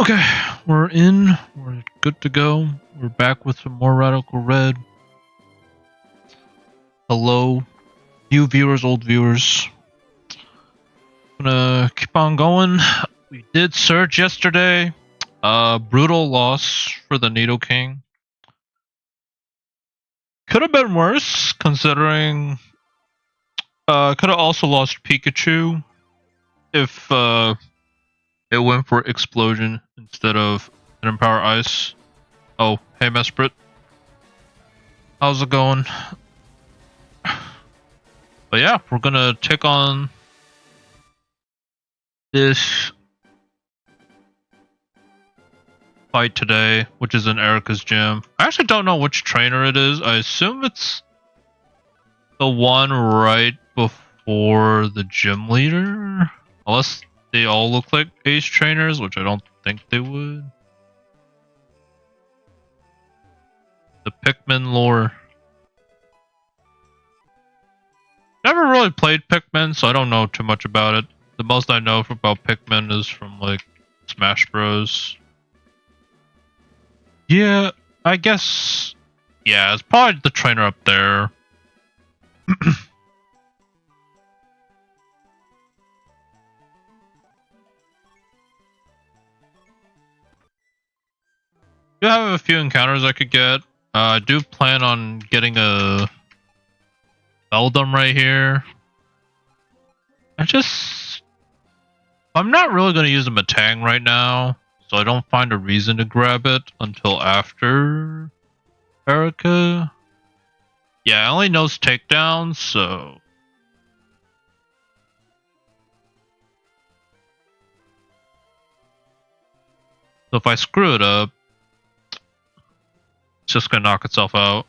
Okay, we're in. We're good to go. We're back with some more Radical Red. Hello, new viewers, old viewers. Gonna keep on going. We did Surge yesterday. Brutal loss for the Needle King. Could have been worse, considering could have also lost Pikachu if it went for Explosion instead of an Empower Ice. Oh, hey Mesprit. How's it going? But yeah, we're gonna take on this fight today, which is in Erica's gym. I actually don't know which trainer it is. I assume it's the one right before the gym leader. Unless they all look like Ace trainers, which I don't think they would. The Pikmin lore. Never really played Pikmin, so I don't know too much about it. The most I know about Pikmin is from like Smash Bros. Yeah, I guess. Yeah, it's probably the trainer up there. I do have a few encounters I could get. I do plan on getting a Beldum right here. I'm not really going to use a Matang right now, so I don't find a reason to grab it until after Erica. Yeah, it only knows takedowns, so... So if I screw it up, it's just going to knock itself out.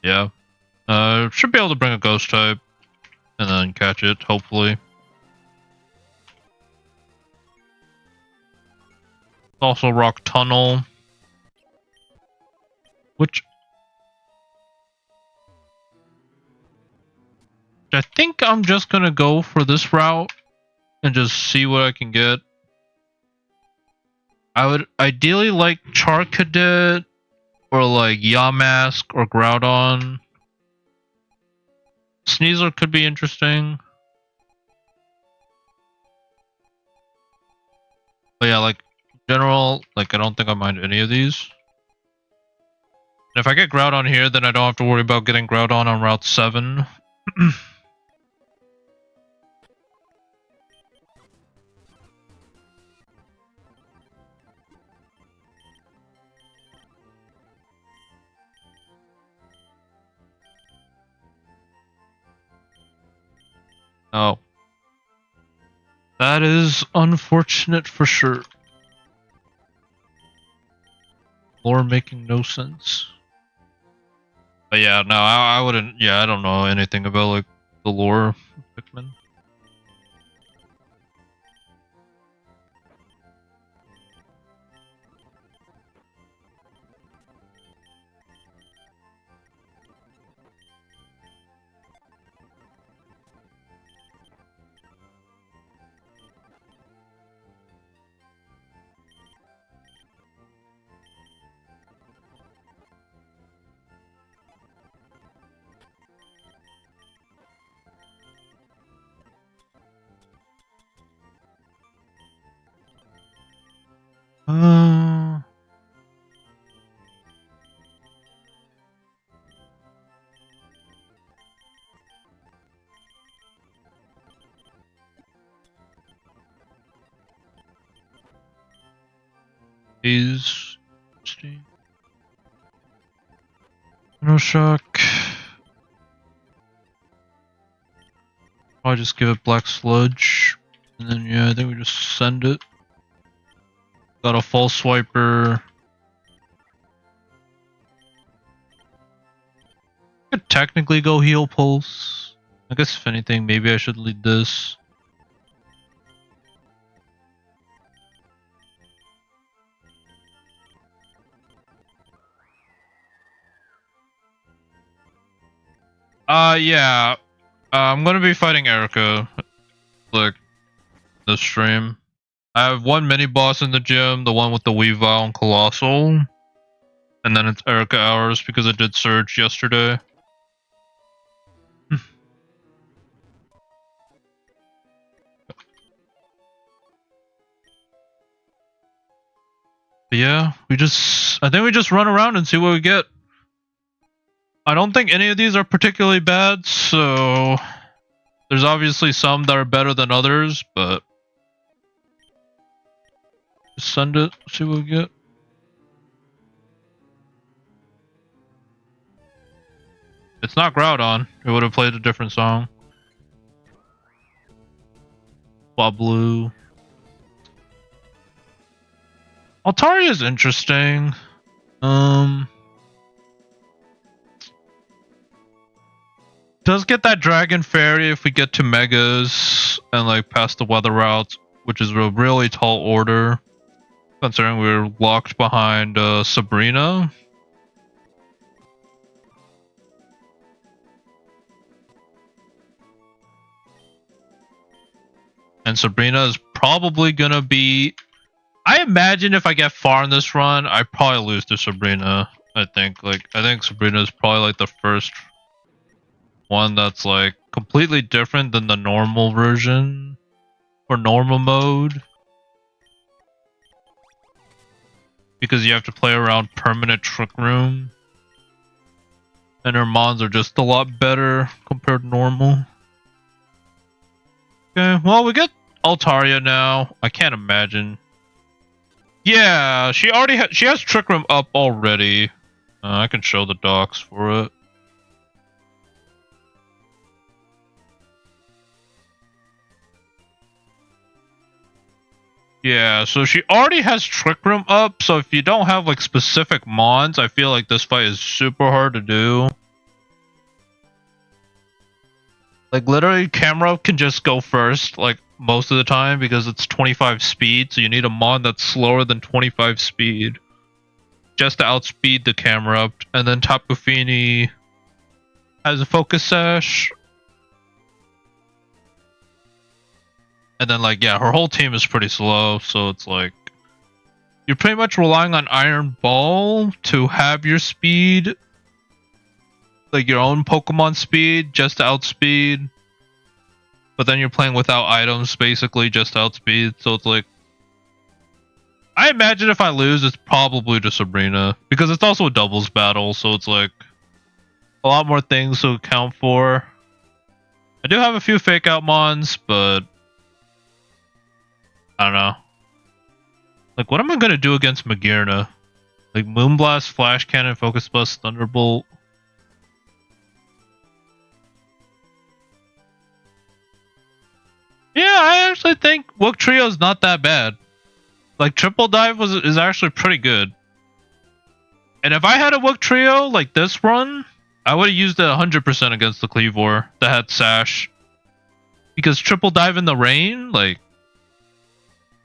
Yeah. Should be able to bring a Ghost type, and then catch it, hopefully. Also Rock Tunnel, which I think I'm just gonna go for this route and just see what I can get. I would ideally like Charcadet or like Yamask or Groudon. Sneasel could be interesting. But yeah, like in general, like I don't think I mind any of these. And if I get Groudon here, then I don't have to worry about getting Groudon on Route 7. Oh. That is unfortunate for sure. Lore making no sense. But yeah, no, I wouldn't. Yeah, I don't know anything about like the lore of Pikmin. Is interesting. No shock. I'll just give it Black Sludge, and then yeah, I think we just send it. Got a False Swiper. Could technically go Heal Pulse. I guess if anything, maybe I should lead this. Yeah. I'm gonna be fighting Erica, like, this stream. I have one mini boss in the gym, the one with the Weavile and Colossal. And then it's Erica Hours because it did Surge yesterday. But yeah, I think we just run around and see what we get. I don't think any of these are particularly bad, so there's obviously some that are better than others, but just send it, see what we get. It's not Groudon. It would have played a different song. Blue. Altaria is interesting. Does get that Dragon Fairy if we get to Megas and like past the weather routes, which is a really tall order, considering we're locked behind Sabrina. And Sabrina is probably gonna be... I imagine if I get far in this run, I probably lose to Sabrina. I think Sabrina is probably like the first one that's like completely different than the normal version or normal mode. Because you have to play around permanent Trick Room. And her mons are just a lot better compared to normal. Okay, well, we get Altaria now. I can't imagine. Yeah, she has Trick Room up already. I can show the docs for it. Yeah, so she already has Trick Room up, so if you don't have like specific mons, I feel like this fight is super hard to do. Like, literally, camera can just go first, like, most of the time, because it's 25 speed, so you need a mon that's slower than 25 speed. Just to outspeed the camera. And then Tapu Fini has a Focus Sash. And then, like, yeah, her whole team is pretty slow, so it's like... You're pretty much relying on Iron Ball to have your speed. Like your own Pokemon speed just to outspeed, but then you're playing without items basically just to outspeed, so it's like, I imagine if I lose it's probably to Sabrina because it's also a doubles battle, so it's like a lot more things to account for. I do have a few fake out mons, but I don't know. Like, what am I gonna do against Magearna? Like Moonblast, Flash Cannon, Focus Blast, Thunderbolt. Yeah, I actually think Wook Trio is not that bad. Like, Triple Dive is actually pretty good. And if I had a Wook Trio like this run, I would have used it 100% against the Cleavor that had Sash. Because Triple Dive in the rain, like,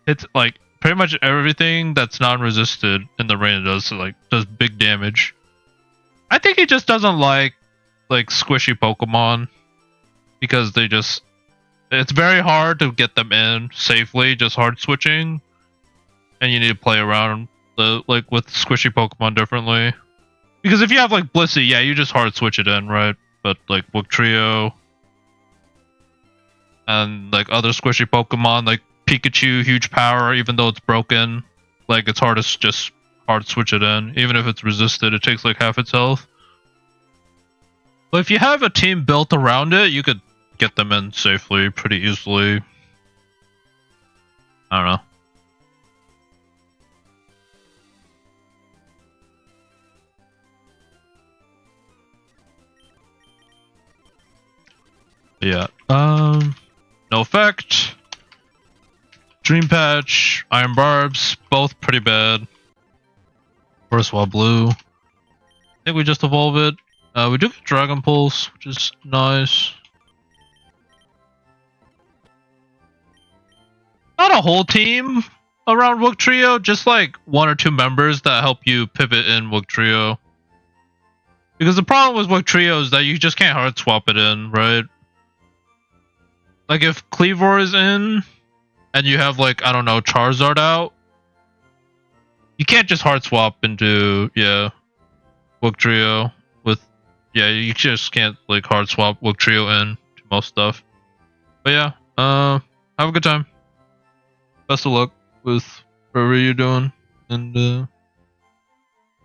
it's like pretty much everything that's non-resisted in the rain does big damage. I think he just doesn't like squishy Pokemon because they just... It's very hard to get them in safely, just hard switching, and you need to play around with squishy Pokemon differently. Because if you have like Blissey, yeah, you just hard switch it in, right? But like Wook Trio and like other squishy Pokemon, like Pikachu, huge power, even though it's broken, like it's hard to just hard switch it in. Even if it's resisted, it takes like half its health. But if you have a team built around it, you could get them in safely pretty easily. I don't know. Yeah. No effect. Dream Patch, Iron Barbs, both pretty bad. First Blue. I think we just evolve it. We do get Dragon Pulse, which is nice. Not a whole team around Wook Trio, just like one or two members that help you pivot in Wook Trio. Because the problem with Wook Trio is that you just can't hard swap it in, right? Like if Cleavor is in, and you have like, I don't know, Charizard out, you can't just hard swap into Wook Trio with you just can't like hard swap Wook Trio in to most stuff. But yeah, have a good time. Best of luck with whatever you're doing, and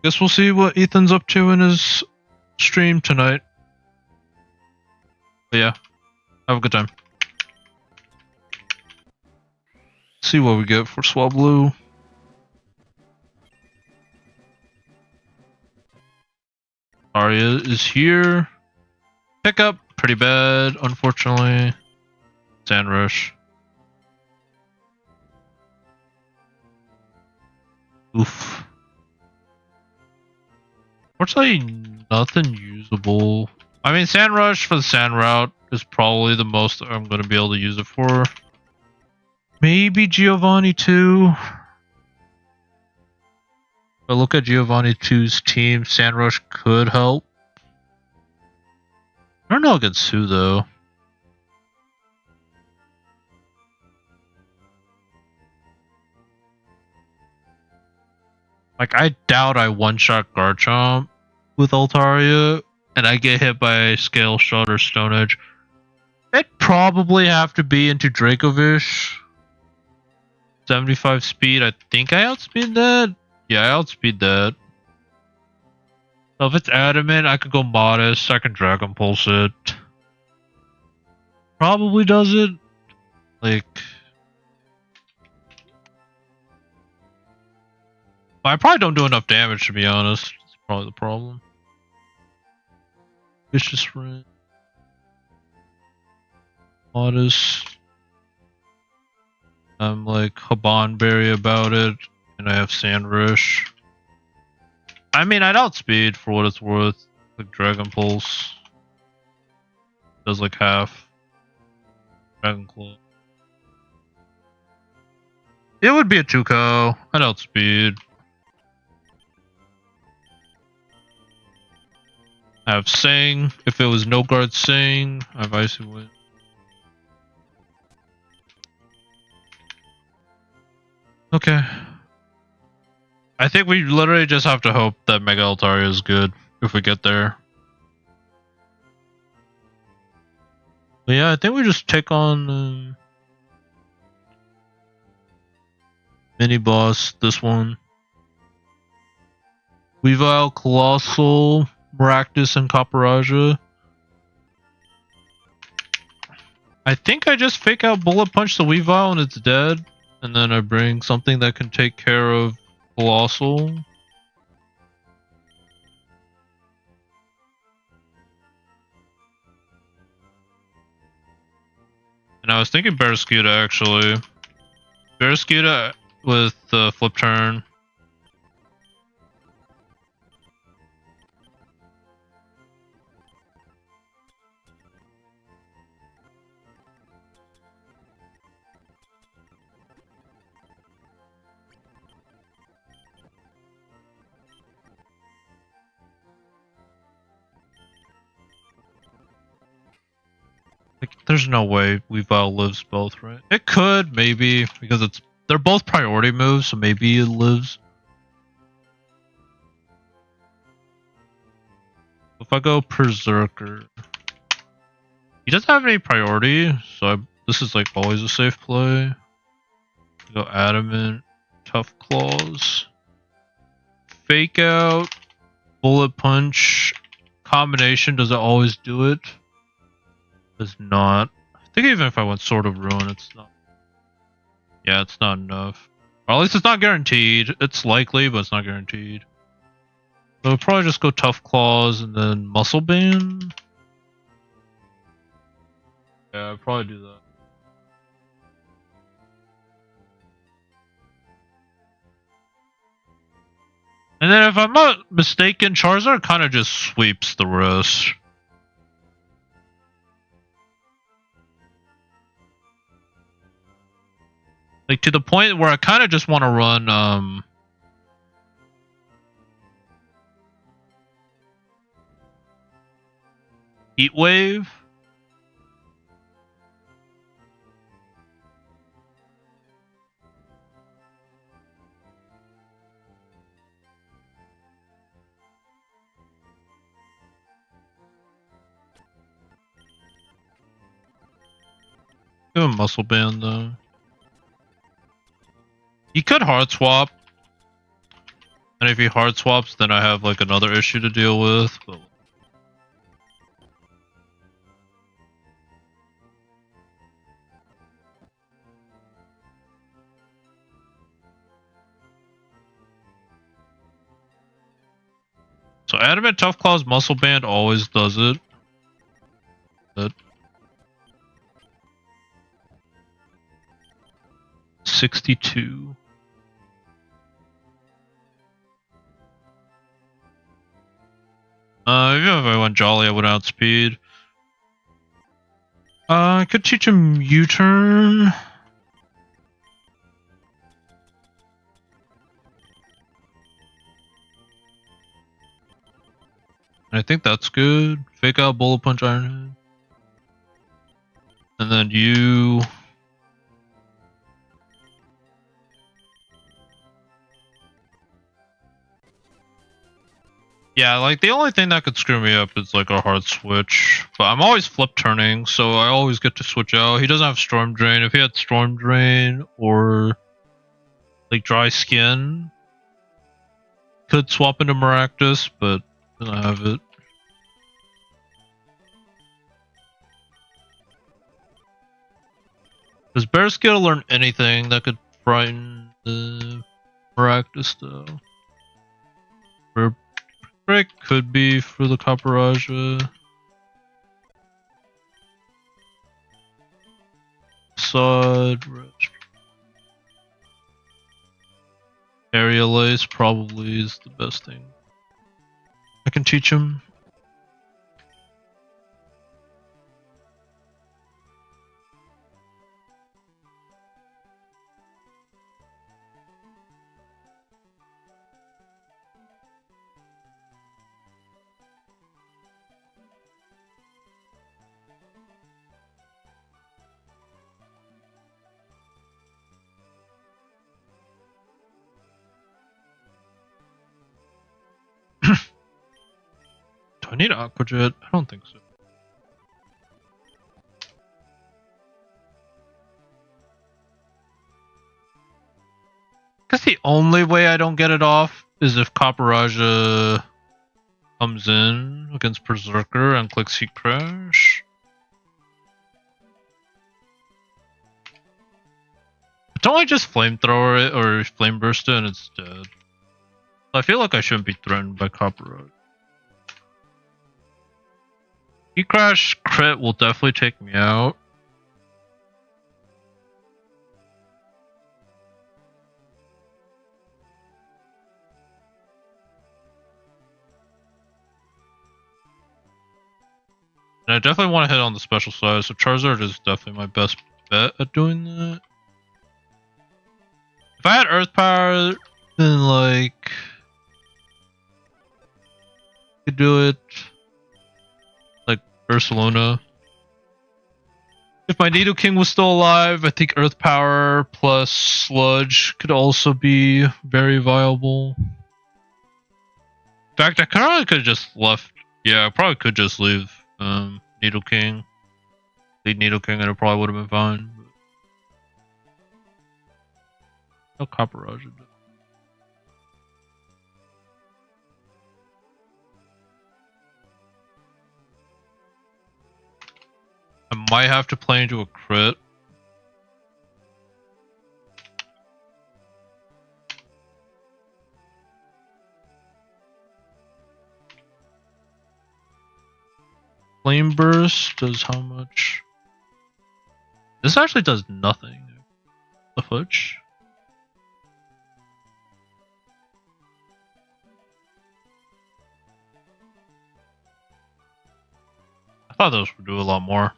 guess we'll see what Ethan's up to in his stream tonight. But yeah, have a good time. See what we get for Swablu. Arya is here. Pickup, pretty bad, unfortunately. Sand Rush. Oof. Fortunately, nothing usable. I mean, Sand Rush for the Sand Route is probably the most I'm going to be able to use it for. Maybe Giovanni too. But look at Giovanni 2's team. Sand Rush could help. I don't know against who though. Like, I doubt I one-shot Garchomp with Altaria, and I get hit by Scale Shot or Stone Edge. It'd probably have to be into Dracovish. 75 speed, I think I outspeed that? Yeah, I outspeed that. So if it's Adamant, I could go Modest, I can Dragon Pulse it. Probably does it. Like... I probably don't do enough damage, to be honest. That's probably the problem. Vicious Ring. Modest. I'm like Habanberry about it, and I have Sand Rush. I mean, I'd outspeed for what it's worth. Like Dragon Pulse. Does like half. Dragon Claw. It would be a Tuco. I'd outspeed. I have Sing. If it was no guard Sing, I have Icy Wind. Okay. I think we literally just have to hope that Mega Altaria is good if we get there. But yeah, I think we just take on mini boss, this one. Weavile, Colossal, Maractus, and Copperaja. I think I just fake out Bullet Punch the Weavile and it's dead. And then I bring something that can take care of Colossal. And I was thinking Barraskewda actually. Barraskewda with flip turn. Like, there's no way Weavile lives both, right? It could, maybe, because they're both priority moves, so maybe it lives. If I go Berserker, he doesn't have any priority, so this is like always a safe play. Go Adamant, Tough Claws, Fake Out, Bullet Punch, combination. Does it always do it? Does not. I think even if I went Sword of Ruin, it's not. Yeah, it's not enough. Or at least it's not guaranteed. It's likely, but it's not guaranteed. So we'll probably just go Tough Claws and then Muscle Band. Yeah, I'd probably do that. And then if I'm not mistaken, Charizard kind of just sweeps the rest. Like, to the point where I kind of just want to run, Heat Wave. Give him muscle band though. He could hard swap. And if he hard swaps, then I have like another issue to deal with. But... So Adamant Tough Claws Muscle Band always does it. But 62. Even if I went Jolly, I would outspeed. I could teach him U-turn. I think that's good. Fake out Bullet Punch Iron Head. And then you... Yeah, like the only thing that could screw me up is like a hard switch. But I'm always flip turning, so I always get to switch out. He doesn't have Storm Drain. If he had Storm Drain or like Dry Skin, could swap into Maractus, but doesn't have it. Does Bear Skill learn anything that could frighten the Maractus though? Break could be for the Caparaja. Sod, Area Lace probably is the best thing. I can teach him. Do I need Aqua Jet? I don't think so. I guess the only way I don't get it off is if Caparaja comes in against Berserker and clicks Heat Crash. Don't I just Flamethrower it or Flame Burst it and it's dead? I feel like I shouldn't be threatened by Caparaja. Heat Crash crit will definitely take me out. And I definitely want to hit on the special side, so Charizard is definitely my best bet at doing that. If I had Earth Power, then like... I could do it... Barcelona. If my Nidoking was still alive, I think Earth Power plus Sludge could also be very viable. In fact, I probably could have just left. Yeah, I probably could just leave Nidoking. Lead Nidoking and it probably would have been fine. But... no Caparaja. I might have to play into a crit. Flame Burst does how much? This actually does nothing. The fudge. I thought those would do a lot more.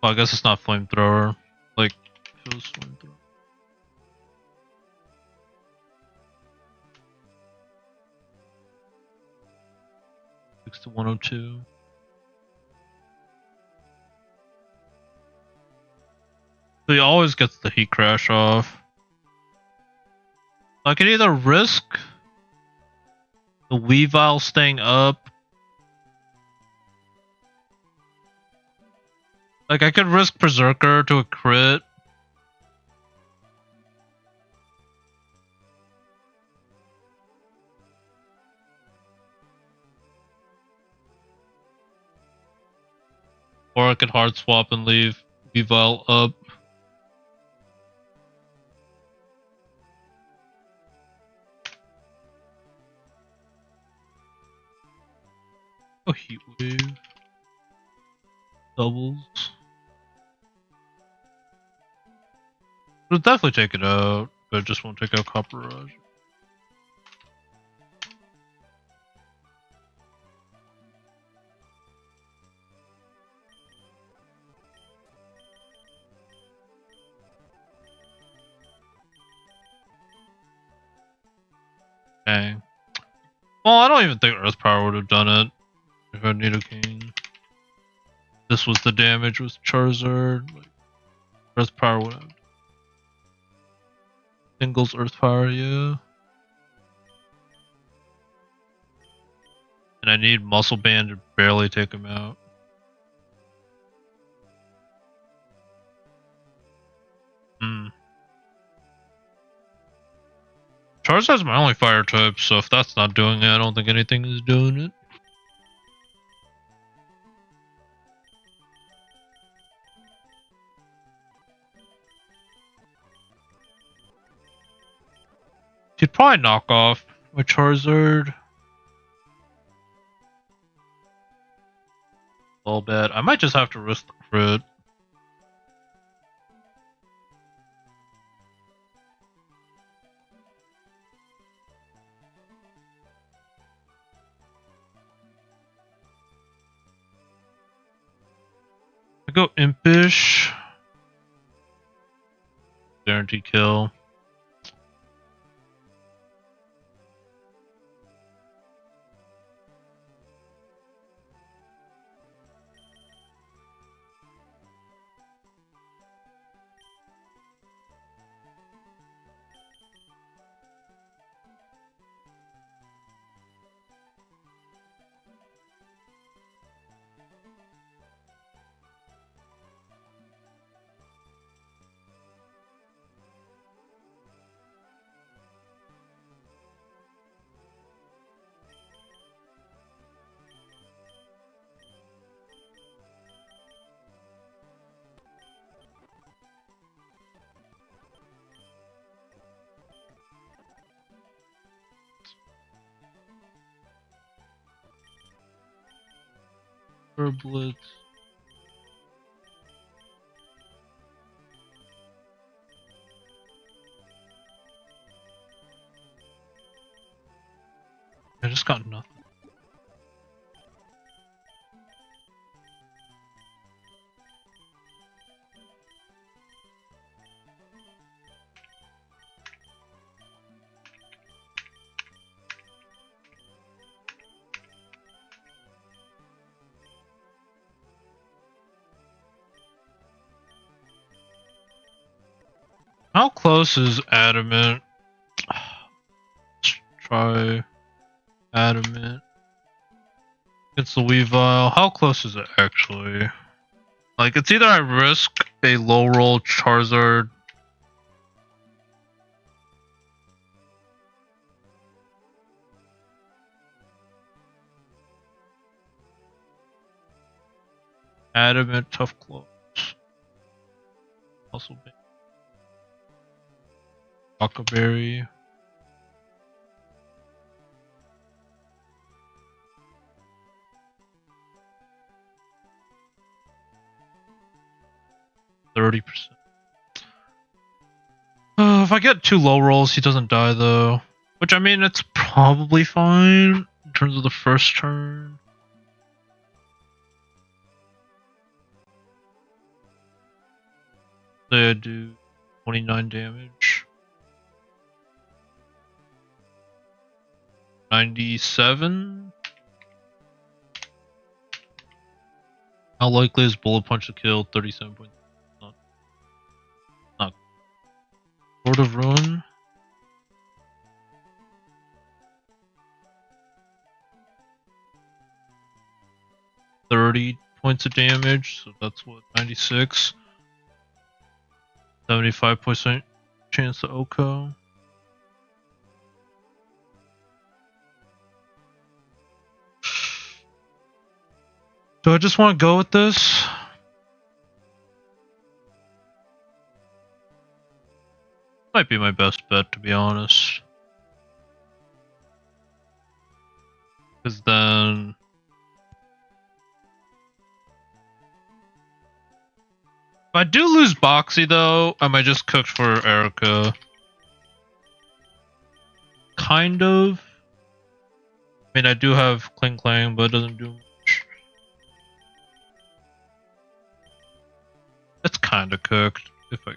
Well, I guess it's not Flamethrower. Like, feels Flamethrower. To 102. So he always gets the Heat Crash off. I could either risk the Weavile staying up. Like, I could risk Berserker to a crit. Or I could hard swap and leave Weavile up. Oh, Heat Wave. Doubles. It'll definitely take it out, but it just won't take out Copper Rush. Dang. Well, I don't even think Earth Power would have done it if I had Nidoking. This was the damage with Charizard. Like, Earth Power would have. Singles Earth Power, yeah. And I need Muscle Band to barely take him out. Charizard's my only fire type, so if that's not doing it, I don't think anything is doing it. He'd probably knock off my Charizard. All bad. I might just have to risk the crit. I go Impish. Guarantee kill. Blitz. I just got nothing. How close is Adamant? Let's try Adamant. It's the Weavile. How close is it actually? Like, it's either I risk a low roll Charizard. Adamant, tough close. Also big. Huckleberry. %. If I get 2 low rolls, he doesn't die though. Which, I mean, it's probably fine in terms of the first turn. Say I do 29 damage. 97? How likely is Bullet Punch to kill? 37 points. Not. Sword of Ruin? points of damage, so that's what, 96? 75% chance to OHKO. Do I just want to go with this? Might be my best bet, to be honest. Because then... if I do lose Boxy, though, I might just cook for Erica. Kind of. I mean, I do have Kling Klang, but it doesn't do much. It's kind of cooked, if I...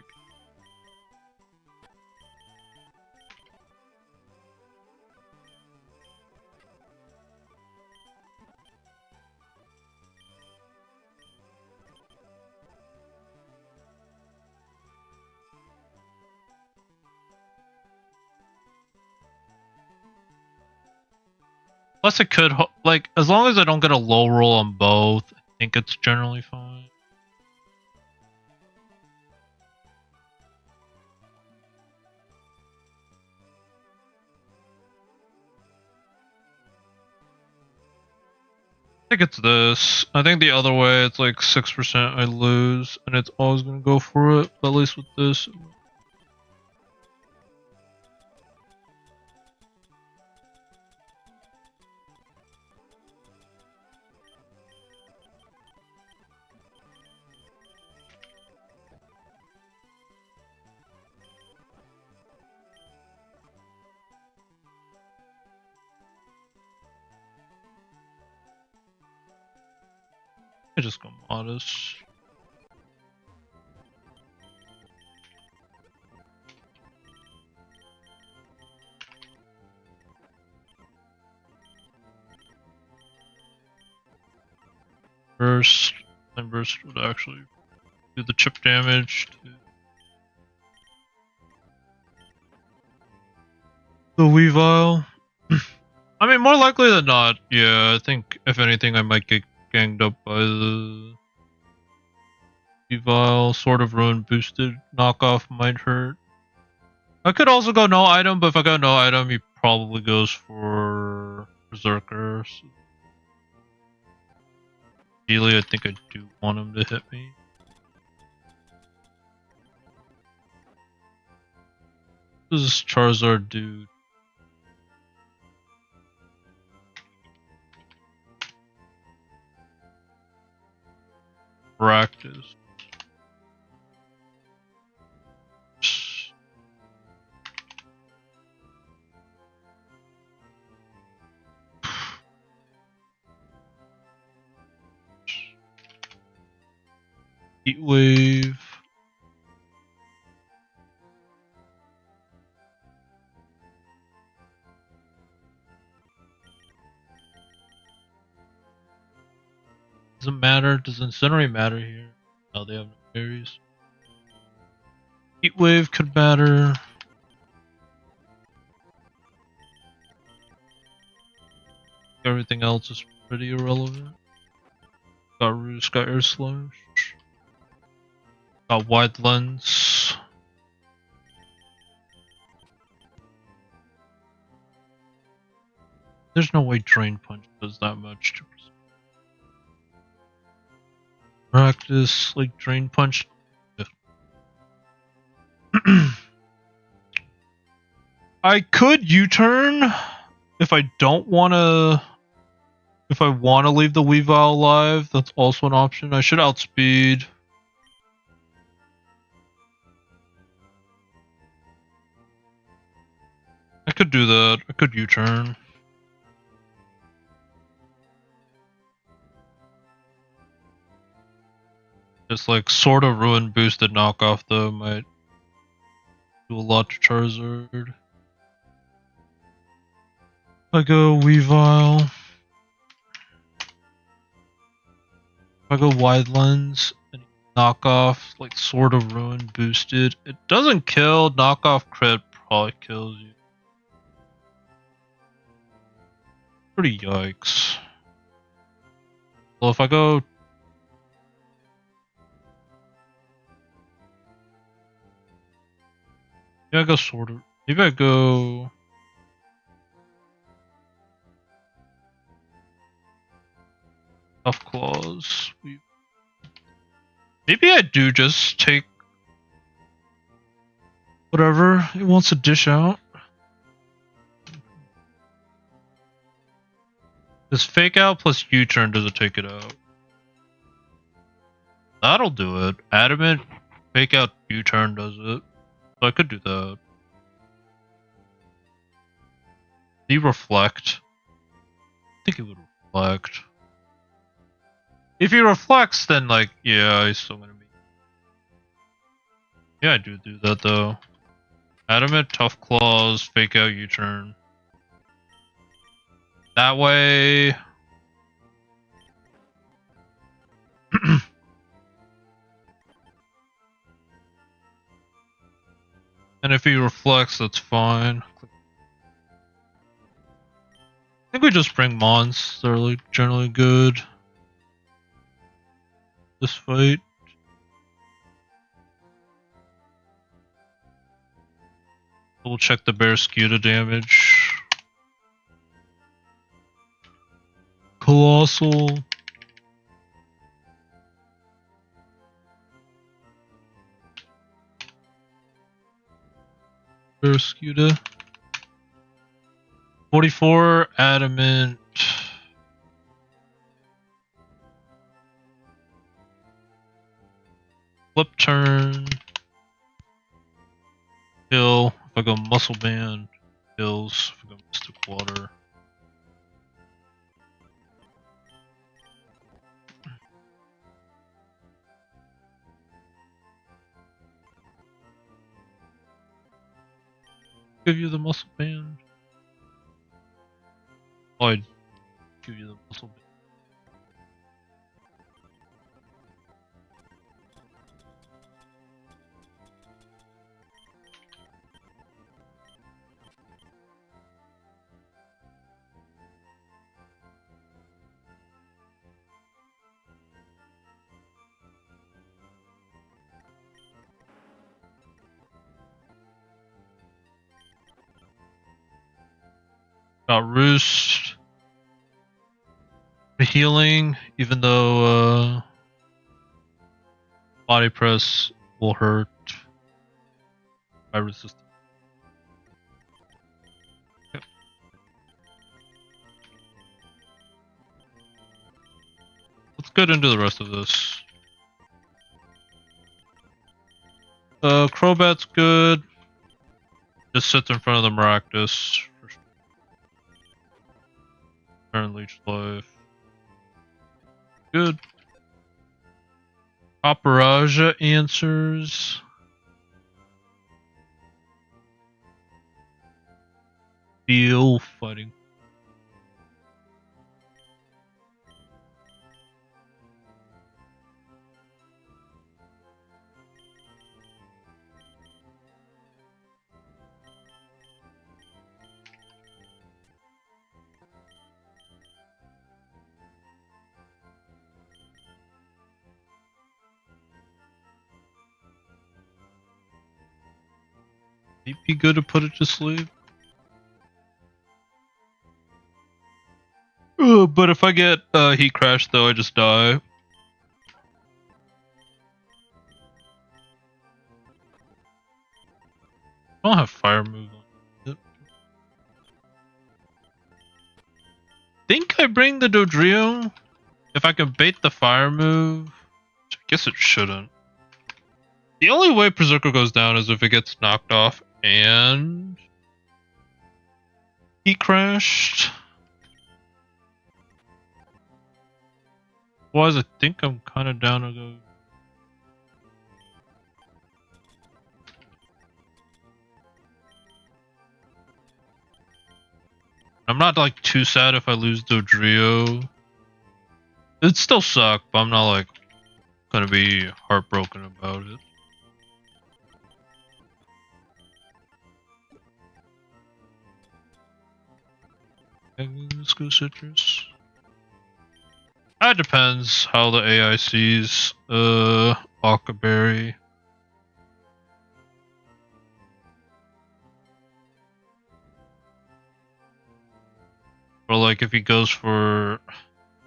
Plus, it could, like, as long as I don't get a low roll on both, I think it's generally fine. I think it's this. I think the other way, it's like 6% I lose, and it's always gonna go for it, but at least with this. I just go modest. Burst, and burst would actually do the chip damage to the Weavile. I mean, more likely than not, yeah, I think if anything I might get ganged up by the Weavile. Sword of Ruin boosted knockoff might hurt. I could also go no item, but if I go no item, he probably goes for Berserker. So ideally, I think I do want him to hit me. What does Charizard do? Practice. Heat Wave. Doesn't matter. Does Incinerate matter here? No, they have no berries. Heat Wave could matter. Everything else is pretty irrelevant. Got Roost, got Air Slash. Got Wide Lens. There's no way Drain Punch does that much to practice, like Drain Punch. I could U-turn if I don't want to. If I want to leave the Weavile alive, that's also an option. I should outspeed. I could do that. I could U-turn. Just like sort of Ruin boosted knockoff though might do a lot to Charizard. I go Weavile. If I go Wide Lens and knockoff, like sort of Ruin boosted, it doesn't kill. Knockoff crit probably kills you. Pretty yikes. Well, if I go Maybe I go sort of. Maybe I go. Tough claws. Maybe I do just take whatever it wants to dish out. This fake out plus U-turn doesn't take it out. That'll do it. Adamant, fake out, U-turn does it. So I could do that. He reflect. I think he would reflect. If he reflects, then like, yeah, he's still gonna be. Yeah, I do that though. Adamant, tough claws, fake out, U-turn. That way. And if he reflects, that's fine. I think we just bring Mons. They're like generally good. This fight. We'll check the bear Scuda damage. Colossal. Bear Scuda. 44 adamant. Flip turn. Kill. If I go muscle band, kills. If I go mystic water. Give you the muscle band. Oh, I'd give you the muscle band. Got Roost. Healing, even though body press will hurt. I resist. Yep. Let's get into the rest of this. Crobat's good. Just sits in front of the Maractus. Turn leech life. Good. Operaja answers. Deal fighting. It'd be good to put it to sleep. But if I get heat crash though, I just die. I don't have fire move on it. Think I bring the Dodrio if I can bait the fire move. I guess it shouldn't. The only way Berserker goes down is if it gets knocked off and he crashed. Otherwise, I think I'm kind of down to go. I'm not like too sad if I lose Dodrio. It'd still suck, but I'm not like gonna be heartbroken about it. Let's go citrus. That depends how the AI sees Akaberry. Or like if he goes for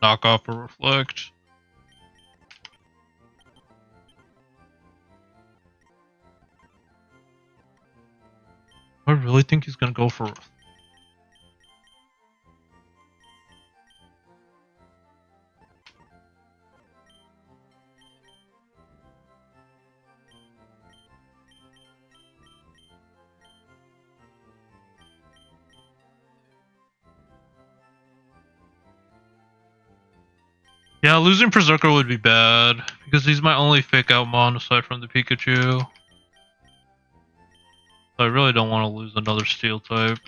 knockoff or reflect. I really think he's gonna go for. Yeah, losing Berserker would be bad because he's my only fake out mon aside from the Pikachu. So I really don't want to lose another Steel type.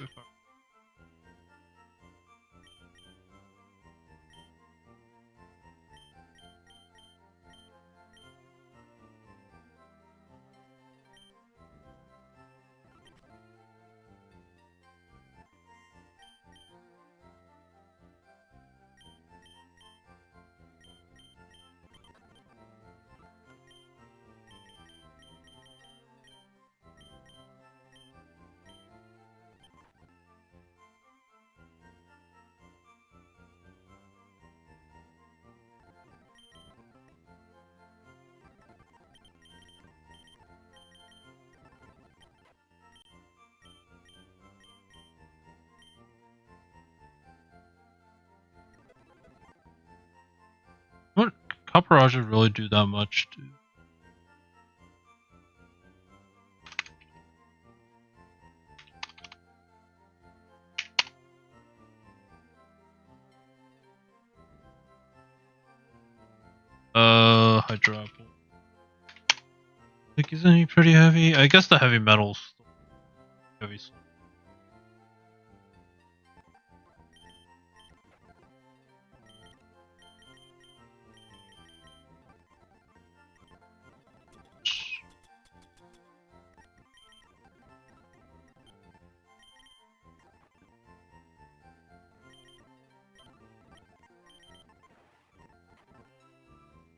What Caparage would really do that much, dude? Hydro Apple. Like, isn't he pretty heavy? I guess the heavy metals. Heavy.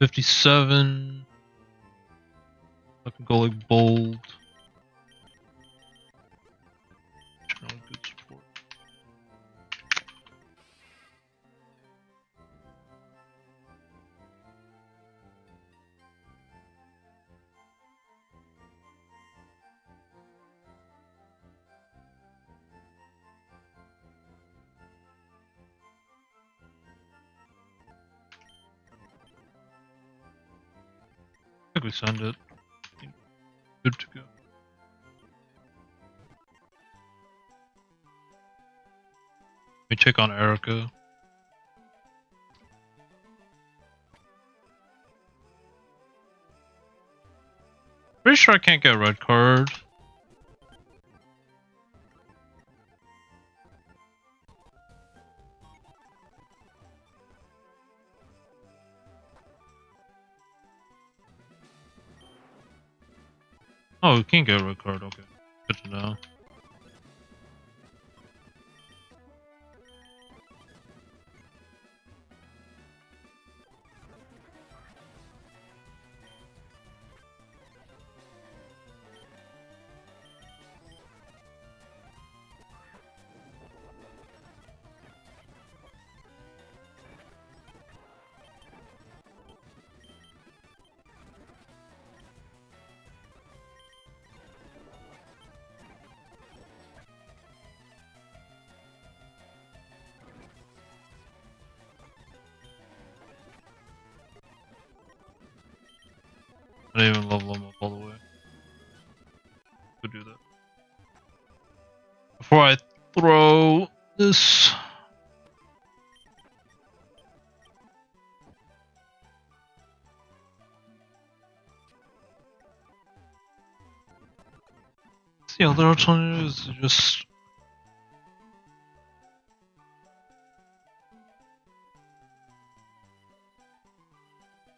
57. I can go like bold. Good support. I think we send it. Good to go. We take on Erica. Pretty sure I can't get a red card. Oh, we can't get a red card, okay. Good to know. I didn't even level him up all the way. Could do that. Before I throw this. The other alternative is to just.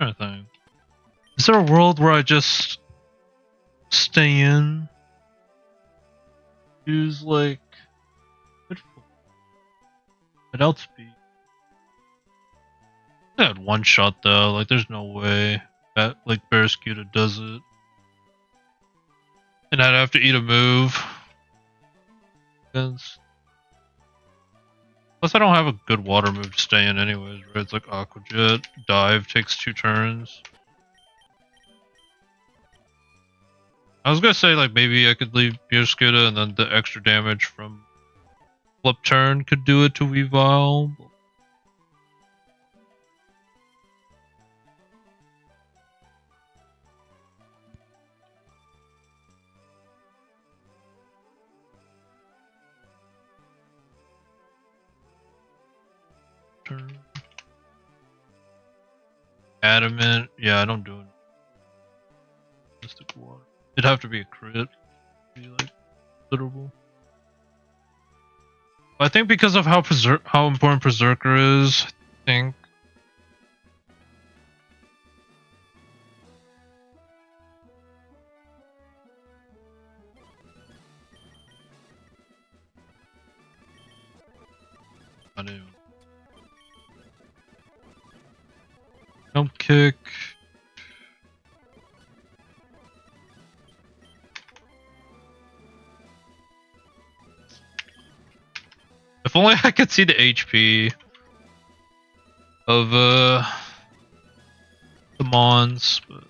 I'm trying to think. Is there a world where I just stay in? Use like. I'd outspeed. I had one shot though, like there's no way that like Barraskewda does it. And I'd have to eat a move. Against Plus, I don't have a good water move to stay in anyways, right? It's like Aqua Jet, Dive takes 2 turns. I was gonna say, like, maybe I could leave Bierskida and then the extra damage from flip turn could do it to Weavile. Turn. Adamant, yeah, I don't do it. Mystic Water. It'd have to be a crit to be like literable. I think because of how important Berserker is, I think I do. Jump kick. If only I could see the HP of the Mons, but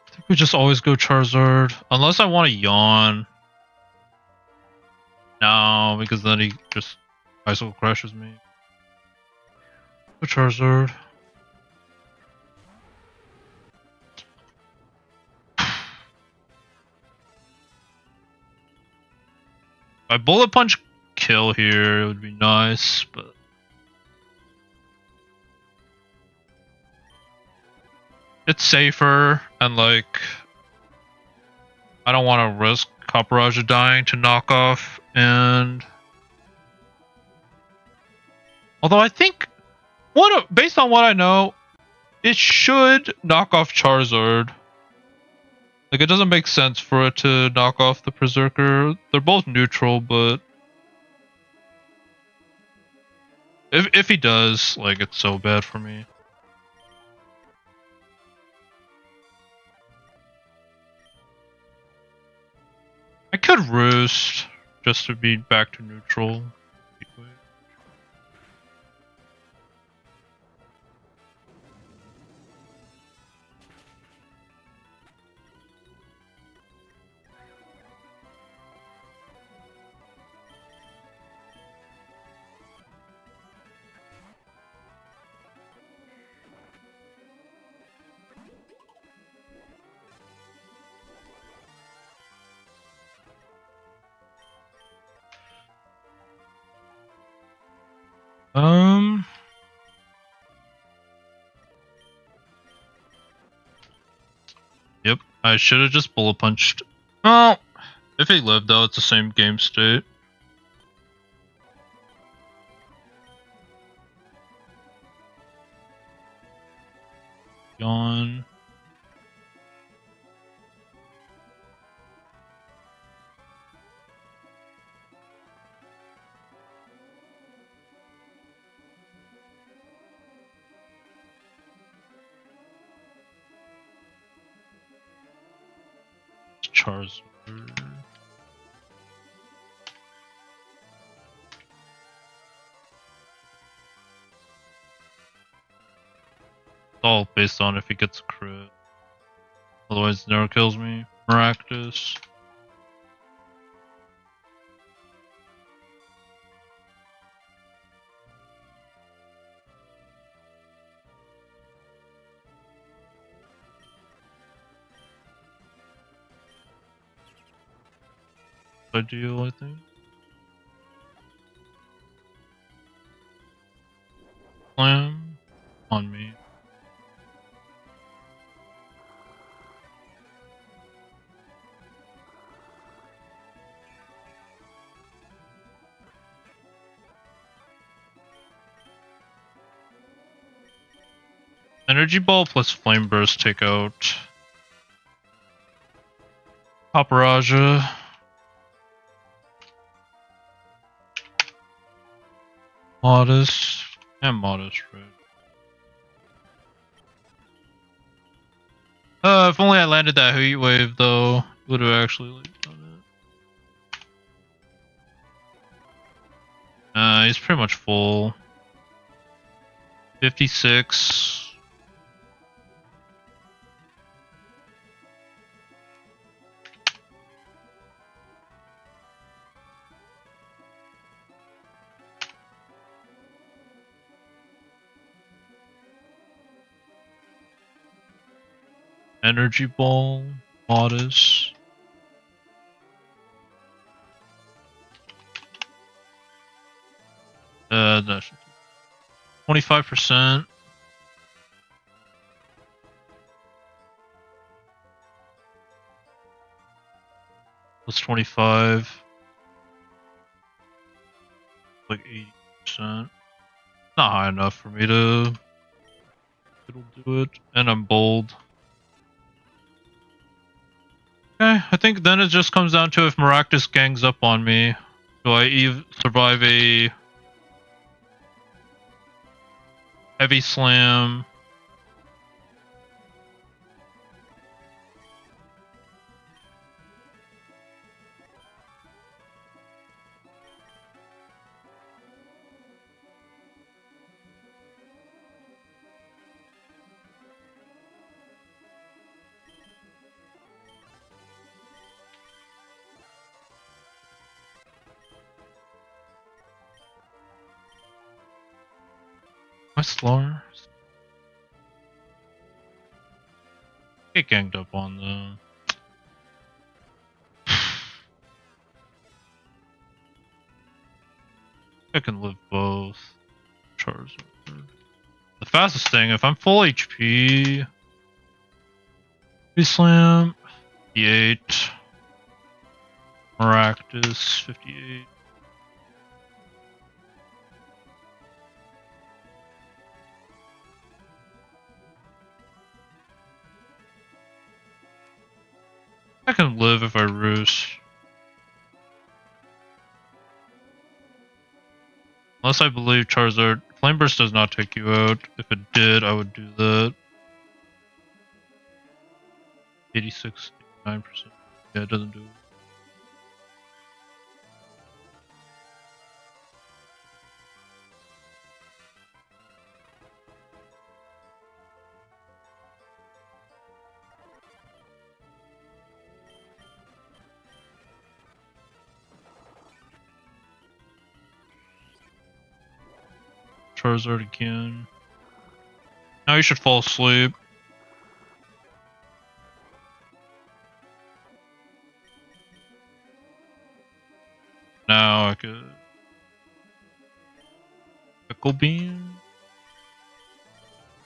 I think we just always go Charizard. Unless I want to yawn. No, because then he just Icicle crashes me. Go Charizard. If I Bullet Punch kill here, it would be nice, but it's safer, and like I don't want to risk Copperajah dying to knock off, and although I think based on what I know, it should knock off Charizard. Like, it doesn't make sense for it to knock off the Berserker. They're both neutral, but if he does, like, it's so bad for me. I could Roost just to be back to neutral. Yep, I should have just Bullet Punched. Oh, if he lived though, it's the same game state. Yawn. Charizard. It's all based on if he gets a crit. Otherwise, it never kills me. Maractus. Ideal, I think. Slam on me. Energy Ball plus Flame Burst take out Paparaja. Modest. And Modest, right? If only I landed that heat wave, though, would have actually like, done it. He's pretty much full. 56. Energy Ball, Modest. That should 25%. Plus 25. Like 80%. Not high enough for me to. It'll do it. And I'm bold. Okay, I think then it just comes down to if Maractus gangs up on me. Do I survive a heavy slam? Am I slower? Get ganged up on though. I can live both. Charizard. The fastest thing, if I'm full HP, Slam, 58. Maractus, 58. I can live if I roost. Unless I believe Charizard. Flame Burst does not take you out. If it did, I would do that. 86, 89%. Yeah, it doesn't do it. Charizard again. Now you should fall asleep. Now I could Pickle Beam,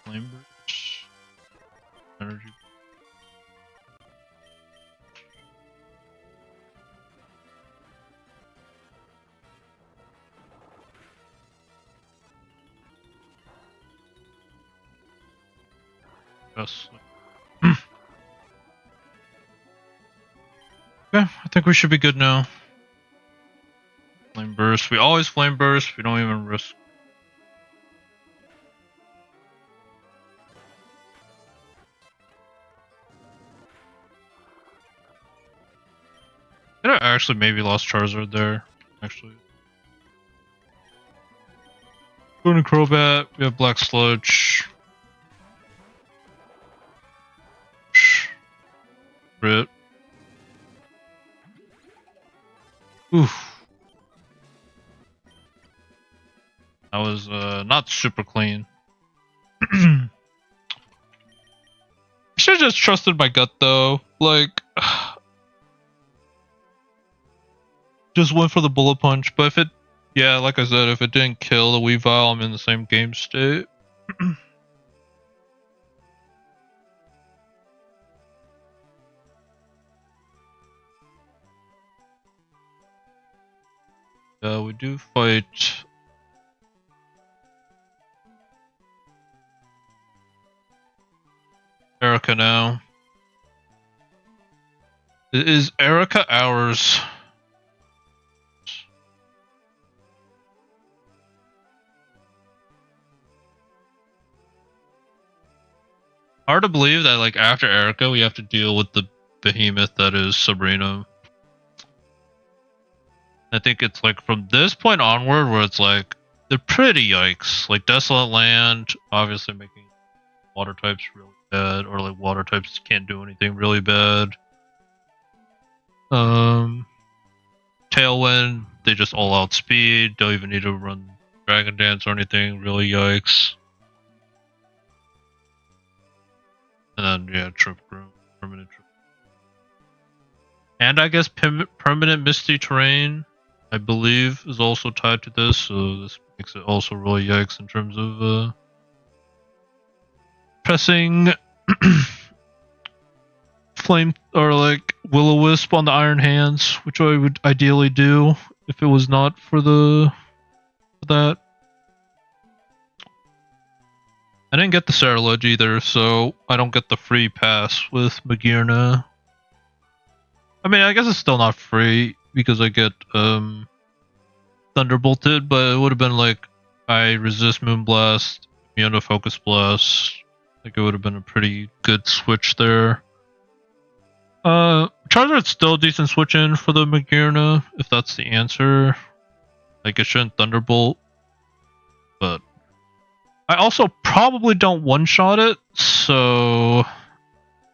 Flame Burst, Energy. Best. Okay, I think we should be good now. Flame Burst. We always Flame Burst. We don't even risk. I actually maybe lost Charizard there. Actually. Going to Crobat. We have Black Sludge. Crit. Oof. That was not super clean. I should have just trusted my gut though. Like, just went for the bullet punch. But if it, yeah, like I said, if it didn't kill the Weavile, I'm in the same game state. Yeah, we do fight. Erica now. Is Erica ours? Hard to believe that like after Erica we have to deal with the behemoth that is Sabrina. I think it's like from this point onward where it's like they're pretty yikes. Like Desolate Land, obviously making water types really bad, or like water types can't do anything really bad. Tailwind, they just all outspeed, don't even need to run Dragon Dance or anything, really yikes. And then yeah, Trip Groom, permanent trip. And I guess permanent Misty Terrain, I believe, is also tied to this, so this makes it also really yikes in terms of pressing flame or like Will-O-Wisp on the Iron Hands, which I would ideally do if it was not for that. I didn't get the Cerulege either, so I don't get the free pass with Magearna. I mean, I guess it's still not free because I get Thunderbolted, but it would have been like I resist Moonblast, immune to Focus Blast. Like it would have been a pretty good switch there. Charizard's still a decent switch in for the Magearna, if that's the answer. Like it shouldn't Thunderbolt, but I also probably don't one-shot it, so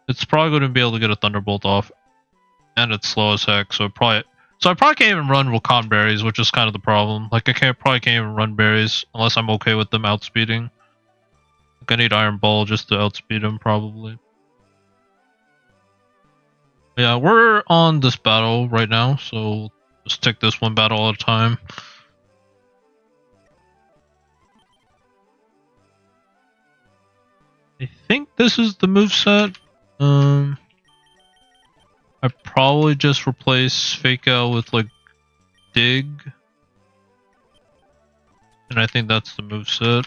it's probably going to be able to get a Thunderbolt off, and it's slow as heck, so I probably can't even run Wakan Berries, which is kind of the problem. Like I probably can't even run Berries unless I'm okay with them outspeeding. Like I need Iron Ball just to outspeed them probably. Yeah, we're on this battle right now, so just take this one battle at a time. I think this is the moveset. I probably just replace Fake Out with like Dig. And I think that's the moveset.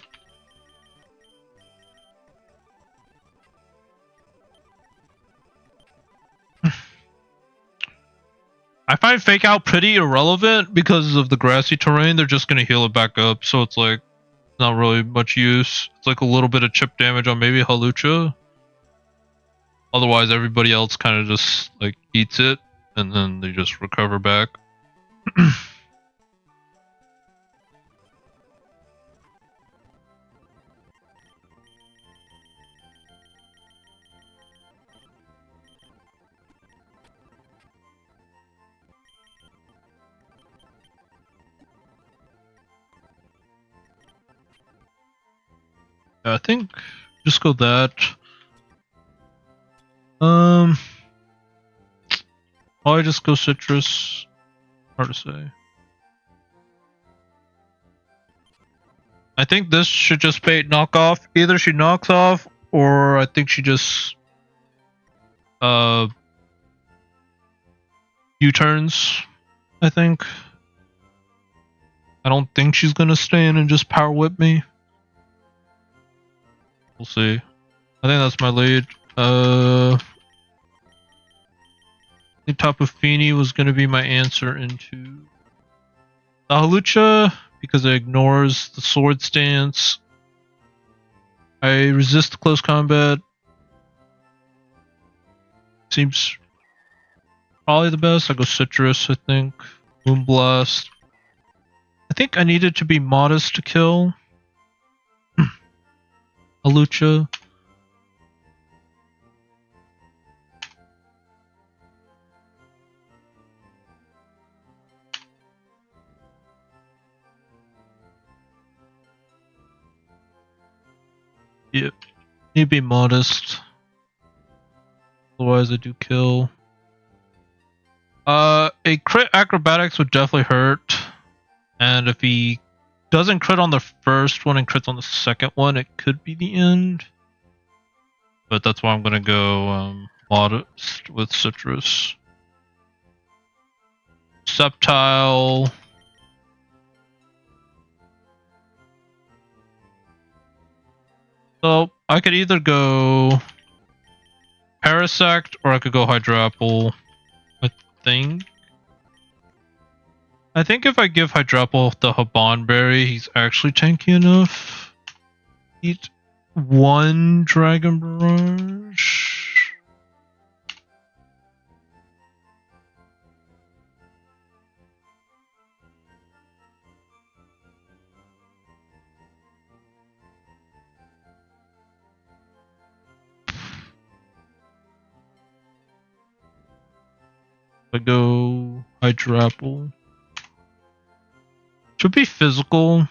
I find Fake Out pretty irrelevant because of the grassy terrain. They're just gonna heal it back up, so it's like not really much use. It's like a little bit of chip damage on maybe Halucha. Otherwise, everybody else kind of just like eats it, and then they just recover back. I think just go that. Probably just go Citrus. Hard to say. I think this should just bait knockoff. Either she knocks off, or I think she just U-turns. I think. I don't think she's gonna stay in and just power whip me. We'll see. I think that's my lead. The Tapu Fini was going to be my answer into the Halucha because it ignores the sword stance. I resist close combat. Seems probably the best. I go Citrus, I think. Moonblast. I think I needed to be modest to kill Halucha. Yep. Need to be modest. Otherwise I do kill. A crit acrobatics would definitely hurt. And if he doesn't crit on the first one and crits on the second one, it could be the end. But that's why I'm gonna go modest with Citrus. Sceptile. So I could either go Parasect, or I could go Hydro Apple. I think. I think if I give Hydro Apple the Haban Berry, he's actually tanky enough. Eat one Dragon Barrage. I go Hydro Apple. Should be physical.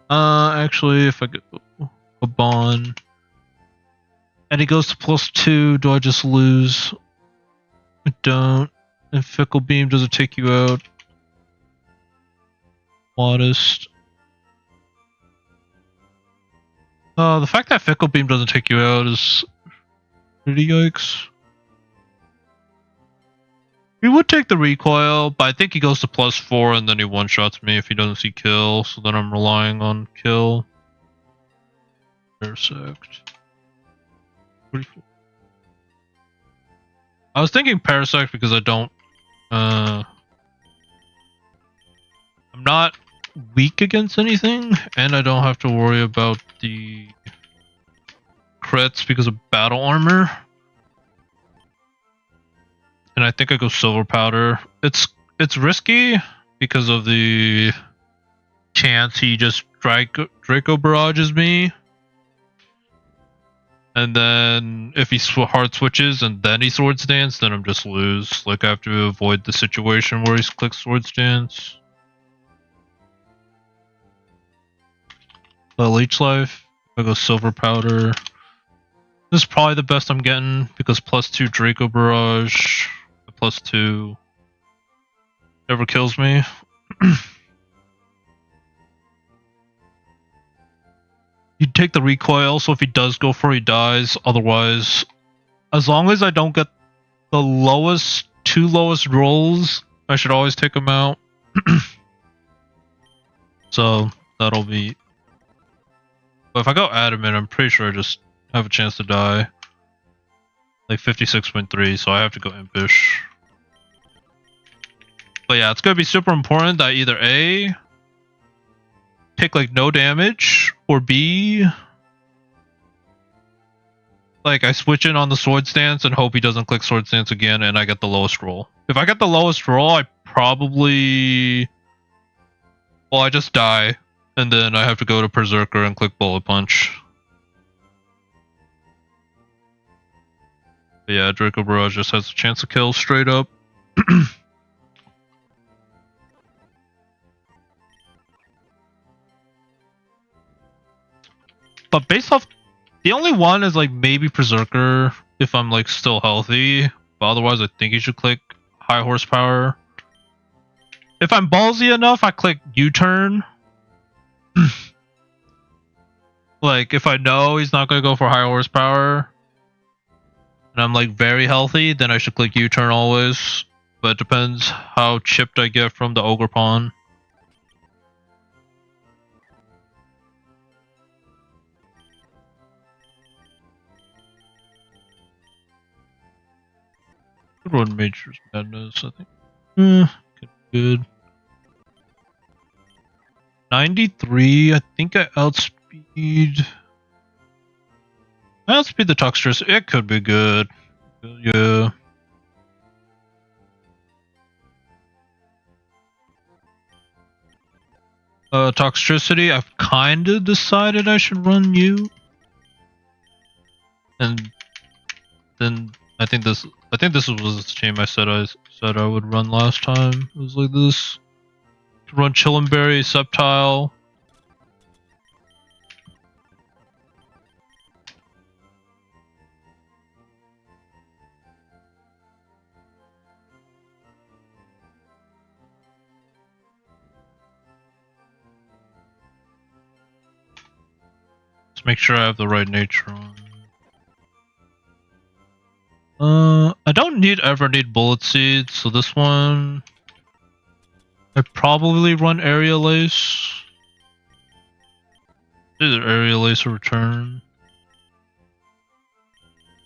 Actually, if I go a bond and he goes to +2, do I just lose? I don't. And Fickle Beam doesn't take you out. Modest. The fact that Fickle Beam doesn't take you out is pretty yikes. He would take the recoil, but I think he goes to +4 and then he one-shots me if he doesn't see kill, so then I'm relying on kill. Parasect. 44. I was thinking Parasect because I don't... I'm not weak against anything, and I don't have to worry about the crits because of battle armor. And I think I go Silver Powder. It's risky because of the chance he just Draco Barrages me. And then if he hard switches and then he Swords Dance, then I'm just lose. Like I have to avoid the situation where he's click Swords Dance. But Leech Life, I go Silver Powder. This is probably the best I'm getting because +2 Draco Barrage. +2 never kills me. You take the recoil, so if he does go for it, he dies. Otherwise, as long as I don't get the two lowest rolls, I should always take him out. So that'll be... But if I go Adamant, I'm pretty sure I just have a chance to die. Like 56.3, so I have to go Impish. But yeah, it's gonna be super important that either A, take like no damage, or B, like I switch in on the Sword Stance and hope he doesn't click Sword Stance again and I get the lowest roll. If I get the lowest roll, I probably... Well, I just die, and then I have to go to Berserker and click Bullet Punch. But yeah, Draco Barrage just has a chance to kill straight up. But based off, the only one is like maybe Berserker if I'm like still healthy. But otherwise, I think you should click High Horsepower. If I'm ballsy enough, I click U-turn. Like if I know he's not gonna go for High Horsepower, and I'm like very healthy, then I should click U-turn always. But it depends how chipped I get from the Ogre Pawn. Could run Nature's Madness, I think. Could be good. 93, I think I outspeed the Tuxtress. It could be good. Yeah. Toxicity, I've kinda decided I should run you. And then I think this was the team I said I would run last time. It was like this. Run Chillenberry, Sceptile. Let's make sure I have the right nature on. I don't ever need Bullet Seeds, so this one I probably run Aerial Ace. Either Aerial Ace or Return.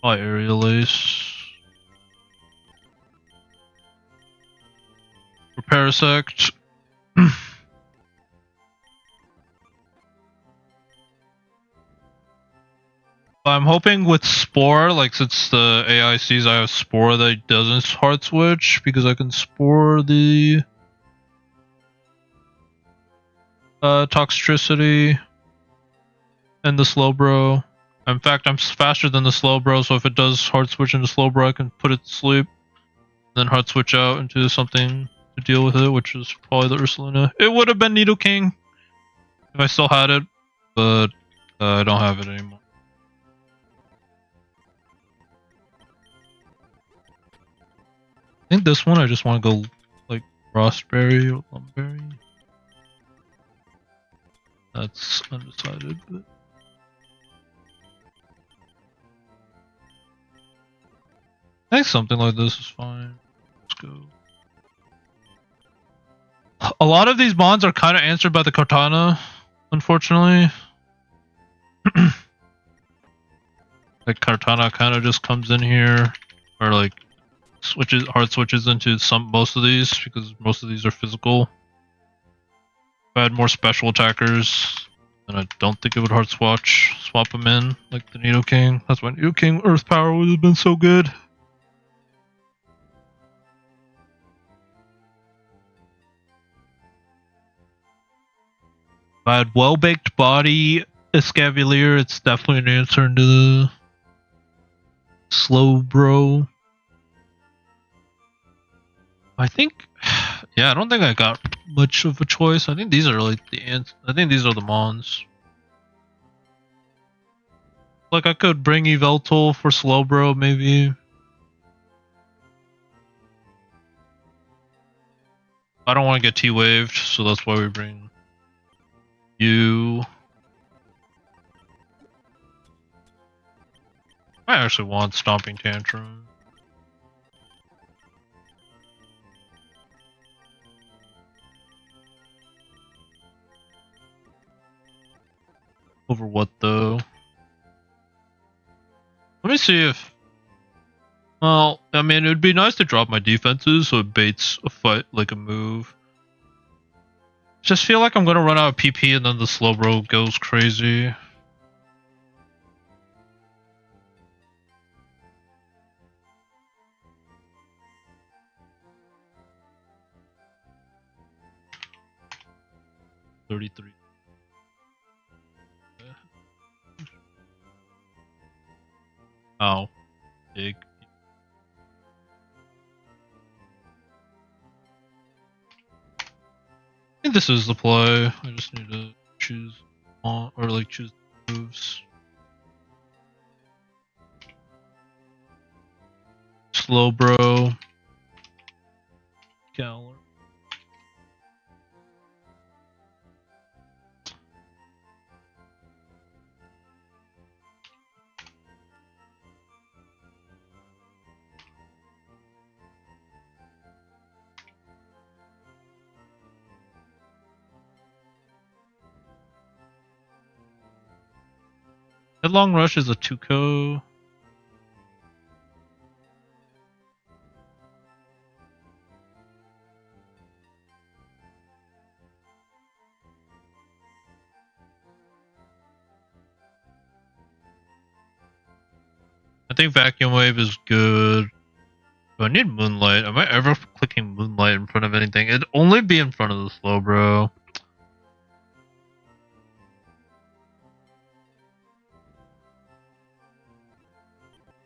By aerial ace. For Parasect. I'm hoping with Spore, like since the AI sees I have Spore, that it doesn't hard switch because I can Spore the Toxicity and the Slowbro. In fact, I'm faster than the Slowbro, so if it does hard switch into Slowbro, I can put it to sleep, then hard switch out into something to deal with it, which is probably the Ursulina. It would have been Nidoking if I still had it, but I don't have it anymore. I think this one I just want to go like Frostberry or Lumberry. That's undecided, but I think something like this is fine. Let's go. A lot of these bonds are kind of answered by the Katana, unfortunately. Like Katana kind of just comes in here, or like hard switches into most of these because most of these are physical. If I had more special attackers, then I don't think it would hard swap them in like the Nidoking. That's why Nidoking Earth Power would have been so good. If I had well-baked body Escavalier, it's definitely an answer into the Slowbro. I think, yeah, I don't think I got much of a choice. I think these are like I think these are the Mons. Like I could bring Yveltal for Slowbro, maybe. I don't want to get T-waved, so that's why we bring you. I actually want Stomping Tantrum. Over what though? Let me see if... Well, I mean, it would be nice to drop my defenses so it baits a fight, like a move. Just feel like I'm gonna run out of PP and then the Slowbro goes crazy. $33. Oh, big. I think this is the play. I just need to choose or like choose moves. Slowbro. Galar. Headlong Rush is a 2-co. I think Vacuum Wave is good. Do I need Moonlight? Am I ever clicking Moonlight in front of anything? It'd only be in front of the Slowbro.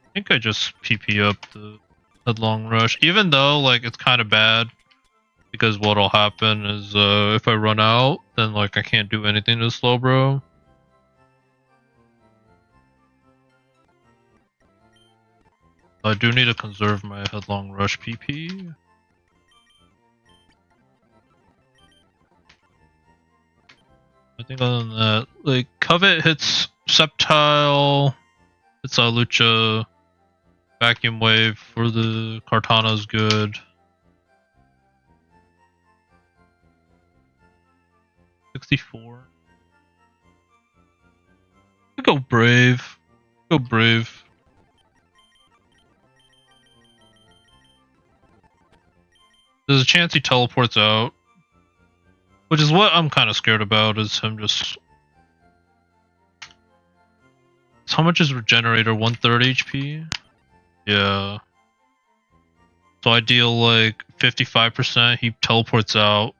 I think I just PP up the Headlong Rush, even though like it's kind of bad because what'll happen is if I run out, then like I can't do anything to Slowbro. I do need to conserve my Headlong Rush PP. I think other than that, like Covet hits Sceptile, hits Lucha. Vacuum Wave for the Kartana is good. 64. Go Brave. Go Brave. There's a chance he teleports out. Which is what I'm kind of scared about, is him just... How much is Regenerator? 130 HP? Yeah. So I deal like 55%, he teleports out.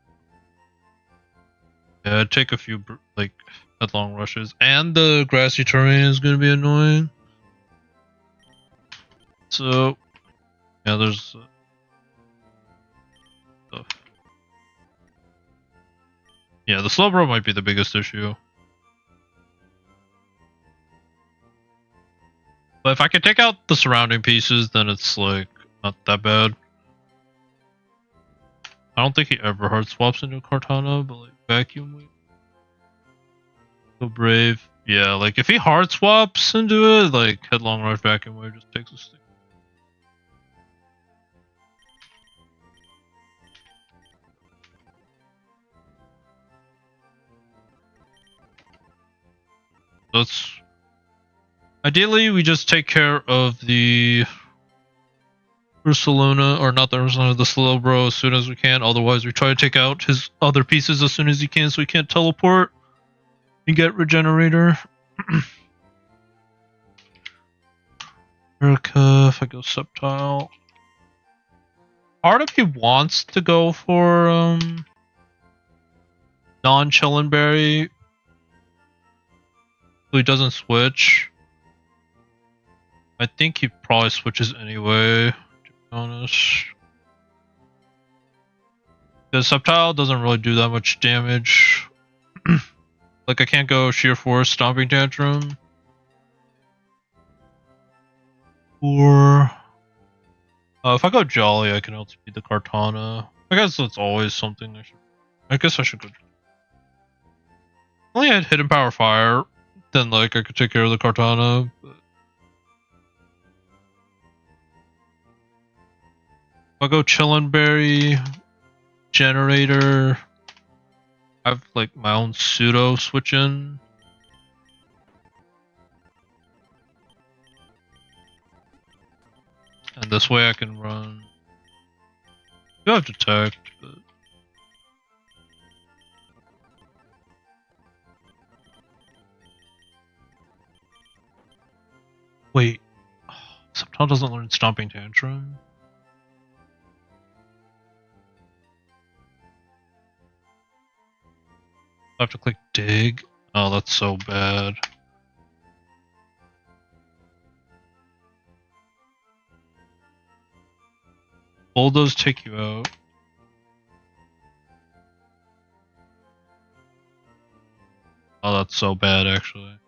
Yeah, I'd take a few like headlong rushes. And the grassy terrain is going to be annoying. So, yeah, there's stuff. Yeah, the Slowbro might be the biggest issue. But if I can take out the surrounding pieces, then it's like not that bad. I don't think he ever hard swaps into a Kartana, but like vacuum wave. So brave. Yeah, like if he hard swaps into it, like headlong rush vacuum wave just takes a stick. That's ideally we just take care of the Ursaluna, or not the Ursaluna, the Slowbro as soon as we can. Otherwise, we try to take out his other pieces as soon as he can, so he can't teleport and get Regenerator. Erica, if I go Subtile. Part of me wants to go for non-Chillenberry, so he doesn't switch. I think he probably switches anyway, to be honest. Because Subtile doesn't really do that much damage. Like I can't go Sheer Force, Stomping Tantrum. Or if I go Jolly, I can outspeed the Kartana. I guess that's always something I guess I should go. If I only had Hidden Power Fire, then like I could take care of the Kartana. But if I go Chillenberry, Generator, I have like my own pseudo switch in. And this way I can run. You have Detect, but wait. Subtile doesn't learn Stomping Tantrum. I have to click Dig. Oh, that's so bad. Bulldoze take you out. Oh, that's so bad, actually.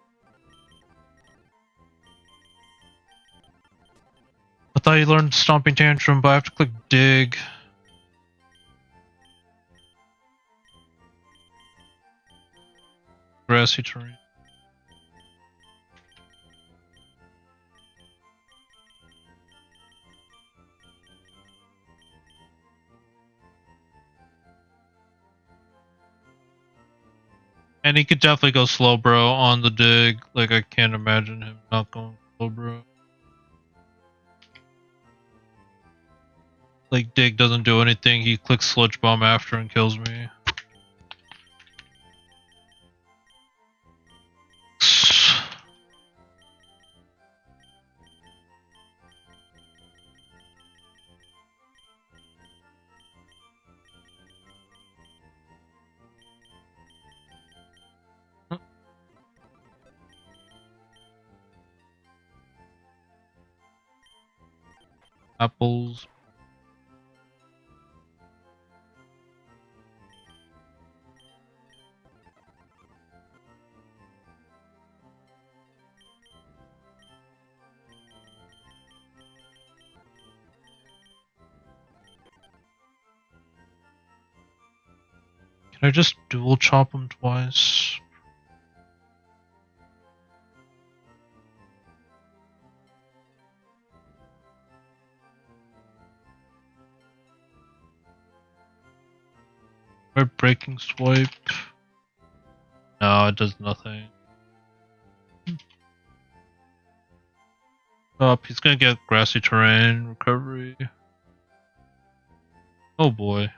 I thought you learned Stomping Tantrum, but I have to click Dig. Grassy terrain. And he could definitely go Slowbro on the Dig. Like, I can't imagine him not going Slowbro. Like, Dig doesn't do anything, he clicks Sludge Bomb after and kills me. Apples. Can I just dual chop him twice? Or breaking swipe? No, it does nothing. Up, he's gonna get grassy terrain recovery. Oh boy.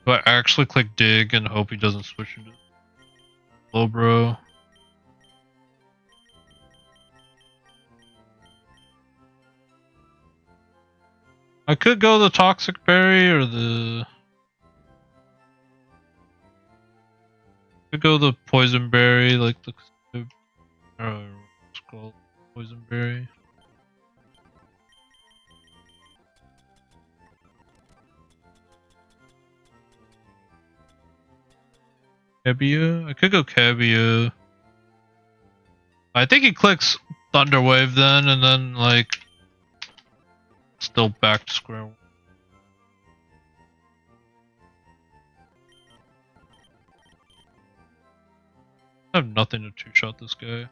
Do I actually click dig and hope he doesn't switch into slow bro? I could go the toxic berry or the. Could go the poison berry, like the. I don't know what's called. Poison berry. Cabia? I could go Cabia. I think he clicks Thunderwave then, and then, like, still back to square one. I have nothing to two-shot this guy.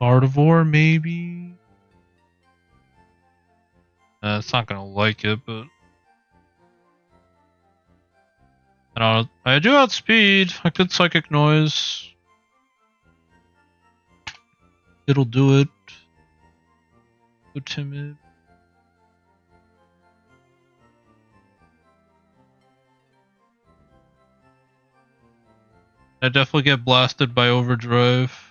Gardevoir, maybe? It's not gonna like it, but... I do outspeed. I could Psychic Noise. It'll do it. Go Timid. I definitely get blasted by Overdrive.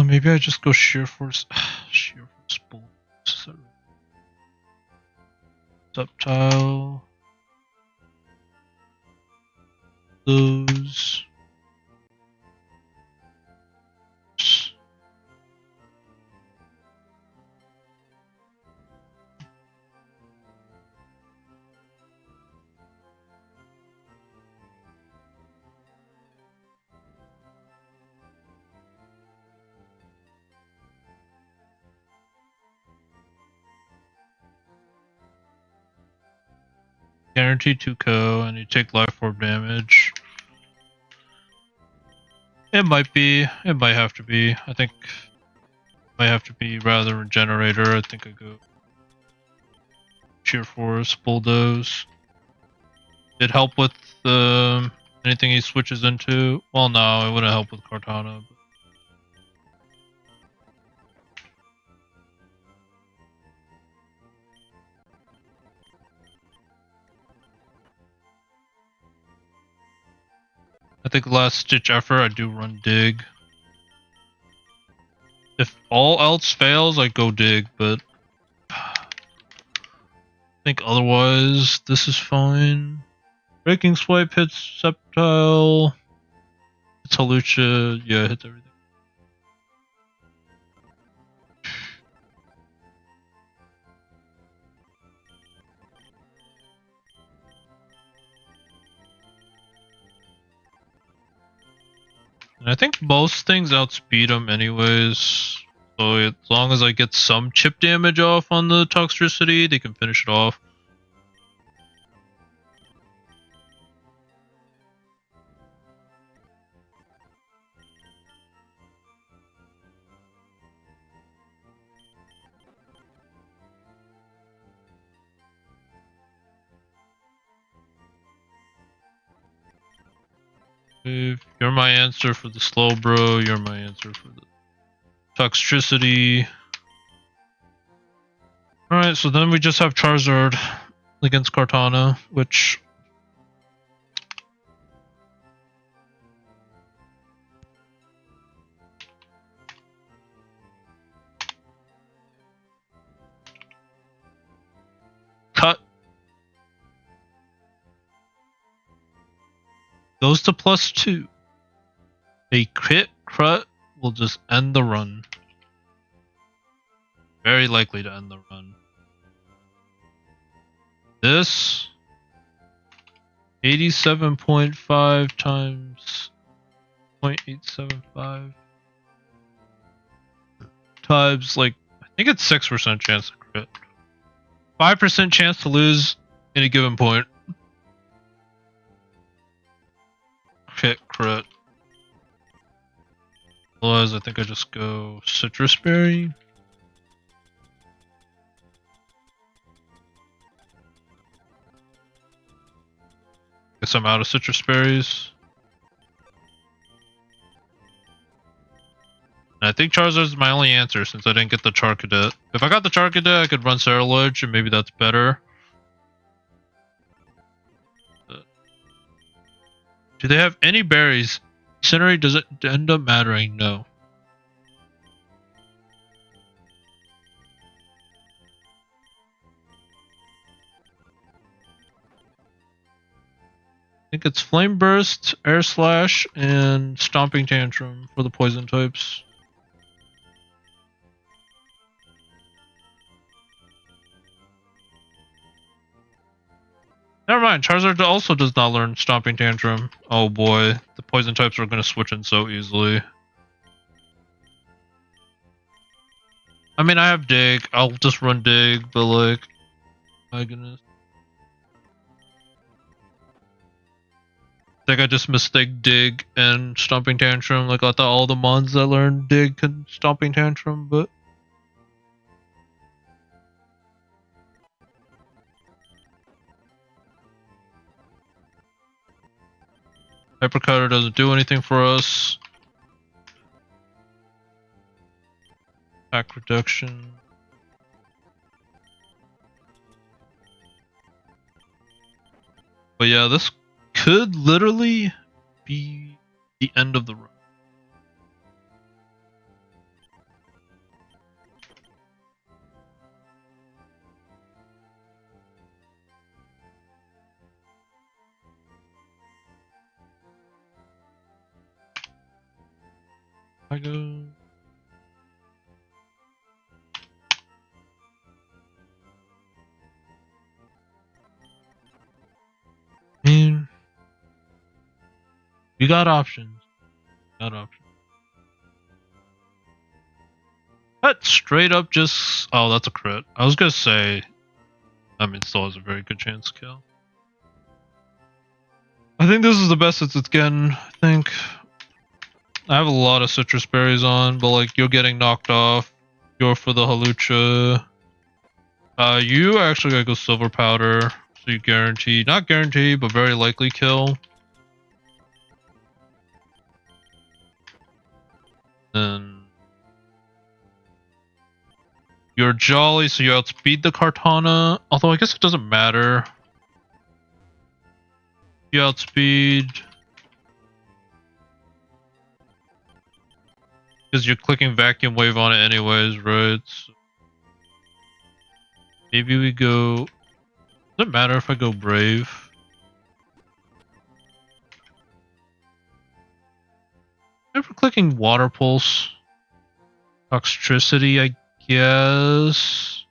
Maybe I just go Sheer Force. Sheer Force Bull. Subtile. Those. Guaranteed 2-KO, and you take life orb damage. It might be. It might have to be. I think it might have to be rather Regenerator. I think I go Sheer Force, Bulldoze. Did help with anything he switches into. Well, no, it wouldn't help with Cortana. But... I think last ditch effort, I do run dig. If all else fails, I go dig, but I think otherwise this is fine. Breaking Swipe hits Sceptile. Hits Halucha. Yeah, hits everything. And I think most things outspeed him anyways. So as long as I get some chip damage off on the Toxtricity, they can finish it off. If you're my answer for the slow bro, you're my answer for the Toxtricity. Alright, so then we just have Charizard against Cortana, which... Goes to +2. A crit will just end the run. Very likely to end the run. This 87.5 times 0.875 times, like, I think it's 6% chance to crit. 5% chance to lose any given point. Crit. Otherwise, I think I just go citrus berry. Guess I'm out of citrus berries. And I think Charizard's my only answer since I didn't get the Charcadet. If I got the Charcadet, I could run Cerulege and maybe that's better. Do they have any berries? Incinerate, does it end up mattering? No. I think it's Flame Burst, Air Slash, and Stomping Tantrum for the poison types. Never mind, Charizard also does not learn Stomping Tantrum. Oh boy, the poison types are going to switch in so easily. I mean, I have Dig. I'll just run Dig, but like, my goodness. I think I just mistake Dig and Stomping Tantrum. Like, I thought all the mons that learned Dig could Stomping Tantrum, but... Hypercutter doesn't do anything for us. Attack reduction. But yeah, this could literally be the end of the run. I go. Man, you got options. That straight up just. Oh, that's a crit. I was gonna say. I mean, still has a very good chance to kill. I think this is the best it's getting. I think. I have a lot of citrus berries on, but like you're getting knocked off. You're for the Halucha. You actually gotta go silver powder, so you guarantee, not guarantee, but very likely kill. Then you're jolly, so you outspeed the Kartana. Although I guess it doesn't matter. You outspeed. Because you're clicking vacuum wave on it anyways, right? So maybe we go... Does it matter if I go brave? Never clicking water pulse. Toxicity, I guess.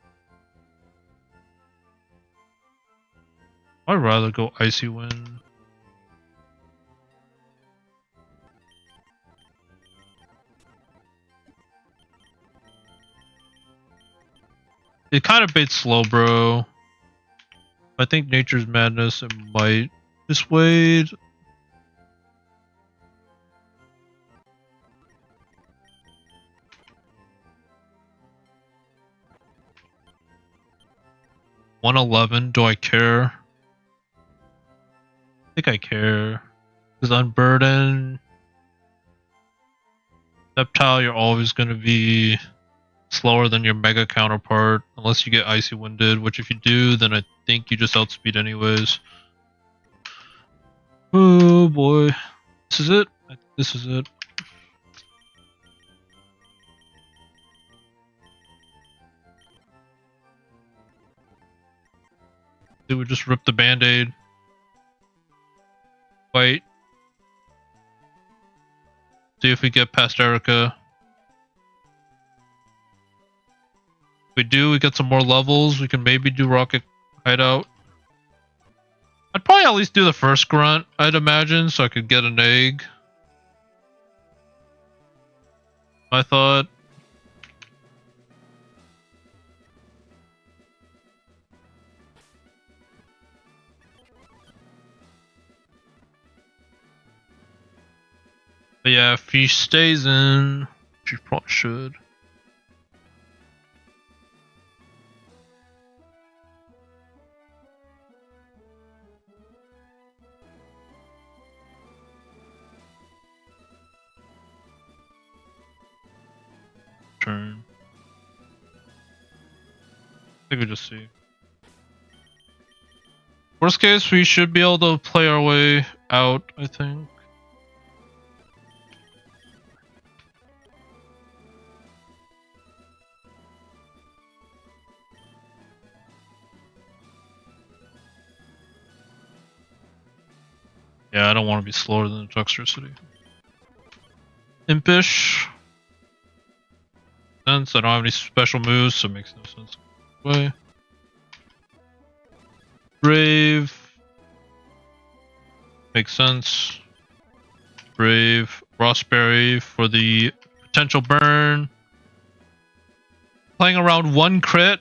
I'd rather go icy wind. It kind of baits slow, bro. I think Nature's Madness, it might dissuade. $111, do I care? I think I care. Because Unburden, Sceptile, you're always going to be slower than your Mega counterpart, unless you get Icy Winded, which if you do, then I think you just outspeed anyways. Oh boy. This is it? I think this is it. They would just rip the band-aid. Fight. See if we get past Erica. If we do, we get some more levels. We can maybe do Rocket Hideout. I'd probably at least do the first grunt, I'd imagine, so I could get an egg. I thought. But yeah, if he stays in, she probably should. Turn. I think we just see. Worst case, we should be able to play our way out, I think. Yeah, I don't want to be slower than the Toxtricity. Impish. Sense. I don't have any special moves, so it makes no sense. Way. Brave. Makes sense. Brave. Rossberry for the potential burn. Playing around 1 crit.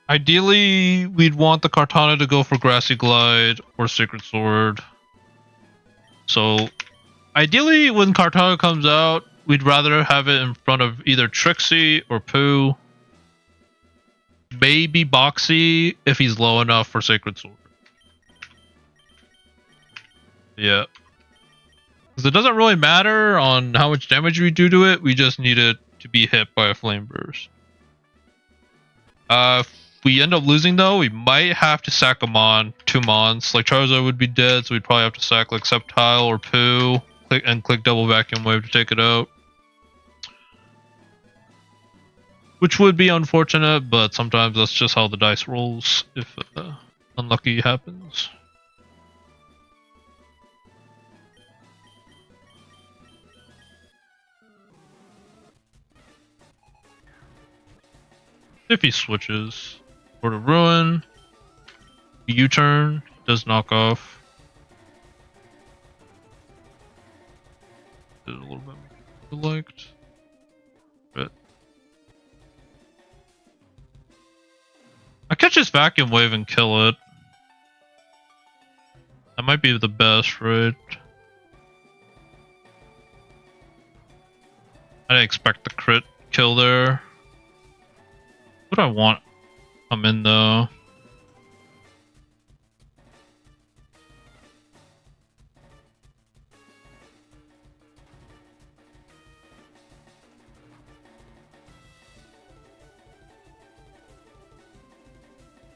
Ideally, we'd want the Kartana to go for Grassy Glide or Sacred Sword. So, ideally, when Kartana comes out, we'd rather have it in front of either Trixie or Pooh. Maybe Boxy if he's low enough for Sacred Sword. Yeah. Because it doesn't really matter on how much damage we do to it, we just need it to be hit by a Flame Burst. If we end up losing though, we might have to sack a Mon, 2 Mons. Like Charizard would be dead, so we'd probably have to sack like Sceptile or Pooh, click double Vacuum Wave to take it out. Which would be unfortunate, but sometimes that's just how the dice rolls if unlucky happens. If he switches. For the Ruin, U-turn, does knock off. Did a little bit more liked. But I catch his Vacuum Wave and kill it. That might be the best, right? I didn't expect the crit kill there. What do I want? I'm in though.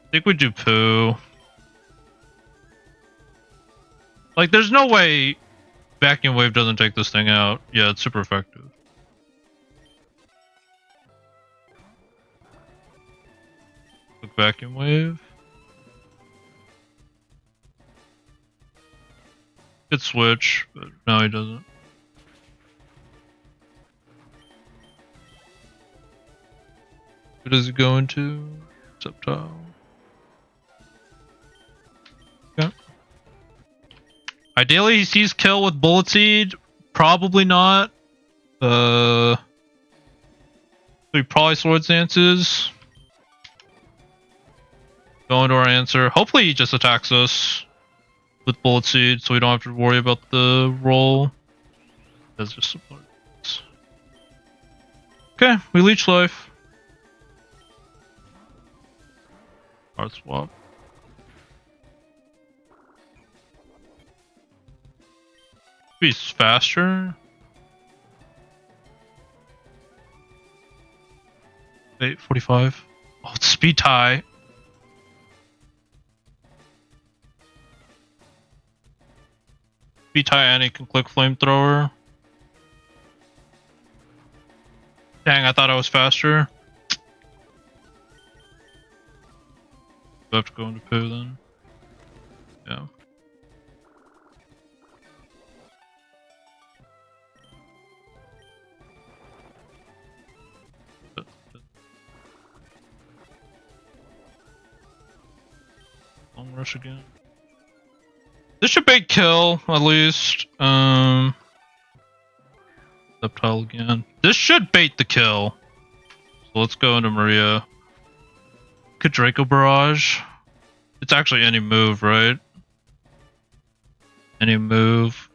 I think we do Pooh. Like, there's no way Vacuum Wave doesn't take this thing out. Yeah, it's super effective. Quick Vacuum Wave. Could switch, but no, he doesn't. Who does it go into? Sceptile. Okay. Ideally, he sees kill with Bullet Seed. Probably not. So he probably Swords Dances. Go into our answer. Hopefully he just attacks us with Bullet Seed, so we don't have to worry about the roll. That's just support. Okay, we leech life. Heart swap. Be faster. Wait, 45. Oh, it's speed tie. Speed tie and he can click flamethrower. Dang, I thought I was faster. I have to go into Pooh then. Yeah. Long rush again. This should bait kill, at least. Subtile again. This should bait the kill. So let's go into Maria. Could Draco Barrage. It's actually any move, right? Any move.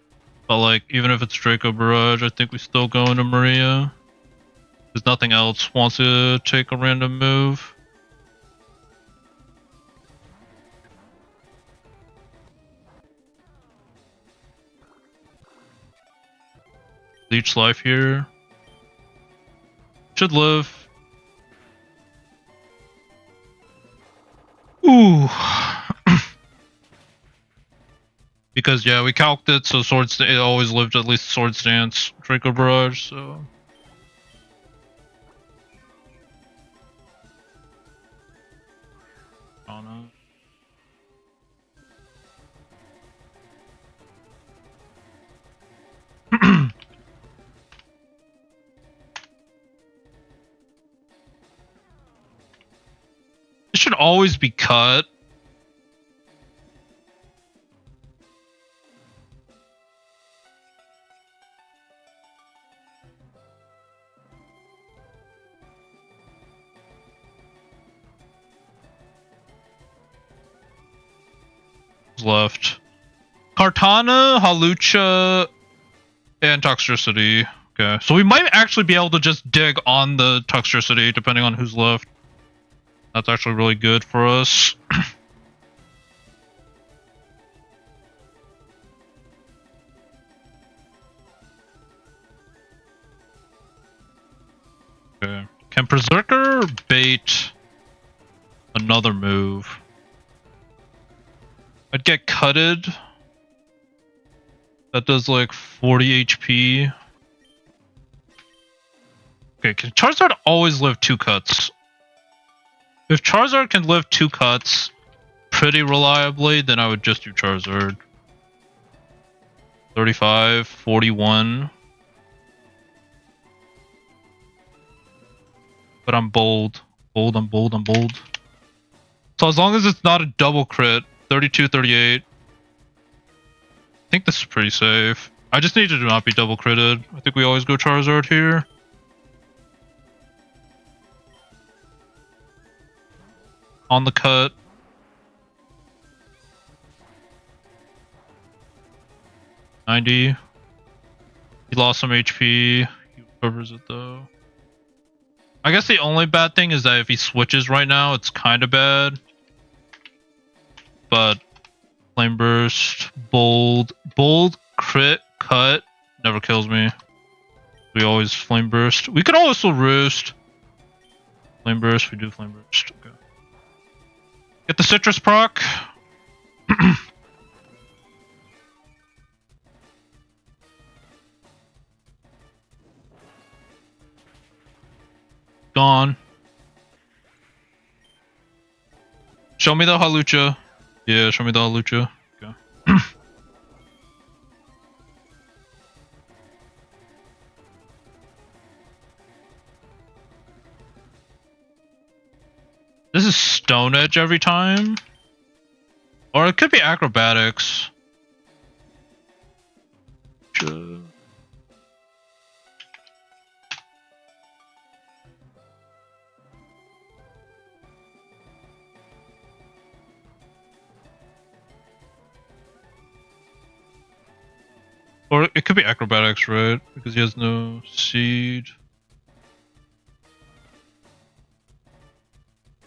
But like, even if it's Draco Barrage, I think we still go into Maria. Because nothing else wants to take a random move. Leech life here. Should live. Ooh. Because yeah, we calced it, so it always lived at least Sword Stance, Draco Barrage, so. Oh no. It should always be cut. Left. Kartana, Halucha, and Toxicity. Okay, so we might actually be able to just dig on the Toxicity depending on who's left. That's actually really good for us. Okay. Can Berserker bait another move? I'd get cutted. That does like 40 HP. Okay, can Charizard always live 2 cuts? If Charizard can live 2 cuts pretty reliably, then I would just do Charizard. 35, 41. But I'm bold. I'm bold. So as long as it's not a double crit, 32, 38. I think this is pretty safe. I just need to not be double critted. I think we always go Charizard here. On the cut. $90. He lost some HP. He recovers it though. I guess the only bad thing is that if he switches right now, it's kind of bad. But Flame Burst, bold, crit, cut, never kills me. We always Flame Burst. We could also Roost. Flame Burst, we do Flame Burst. Okay. Get the Citrus proc. Gone. Show me the Halucha. Yeah, show me the Halucha. Okay. This is Stone Edge every time. Or it could be Acrobatics. Or it could be Acrobatics, right? Because he has no Seed.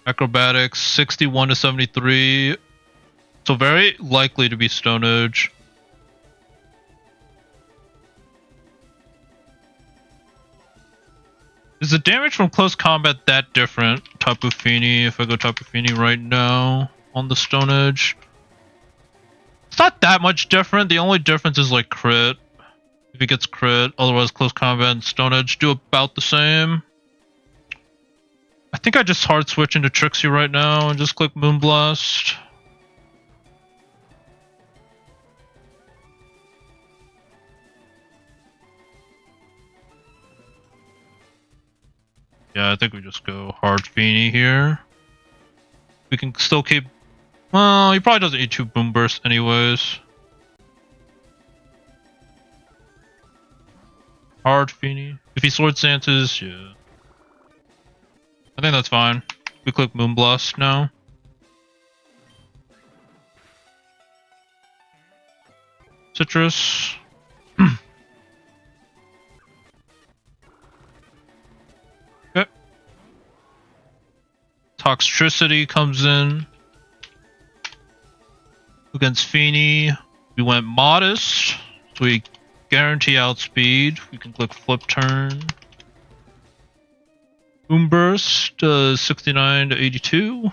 Acrobatics, 61 to 73. So very likely to be Stone Edge. Is the damage from close combat that different? Tapu Fini, if I go Tapu Fini right now on the Stone Edge. It's not that much different. The only difference is like crit. If he gets crit, otherwise close combat and Stone Edge do about the same. I think I just hard switch into Trixie right now and just click Moonblast. Yeah, I think we just go hard Feeny here. We can still keep... Well, he probably doesn't eat 2 Boom Bursts anyways. Hard Feeny. If he Sword Santas, yeah. I think that's fine. We click Moonblast now. Citrus. Okay. Toxtricity comes in. Against Feeny, we went Modest, so we guarantee outspeed. We can click Flip Turn. Boomburst does 69 to 82,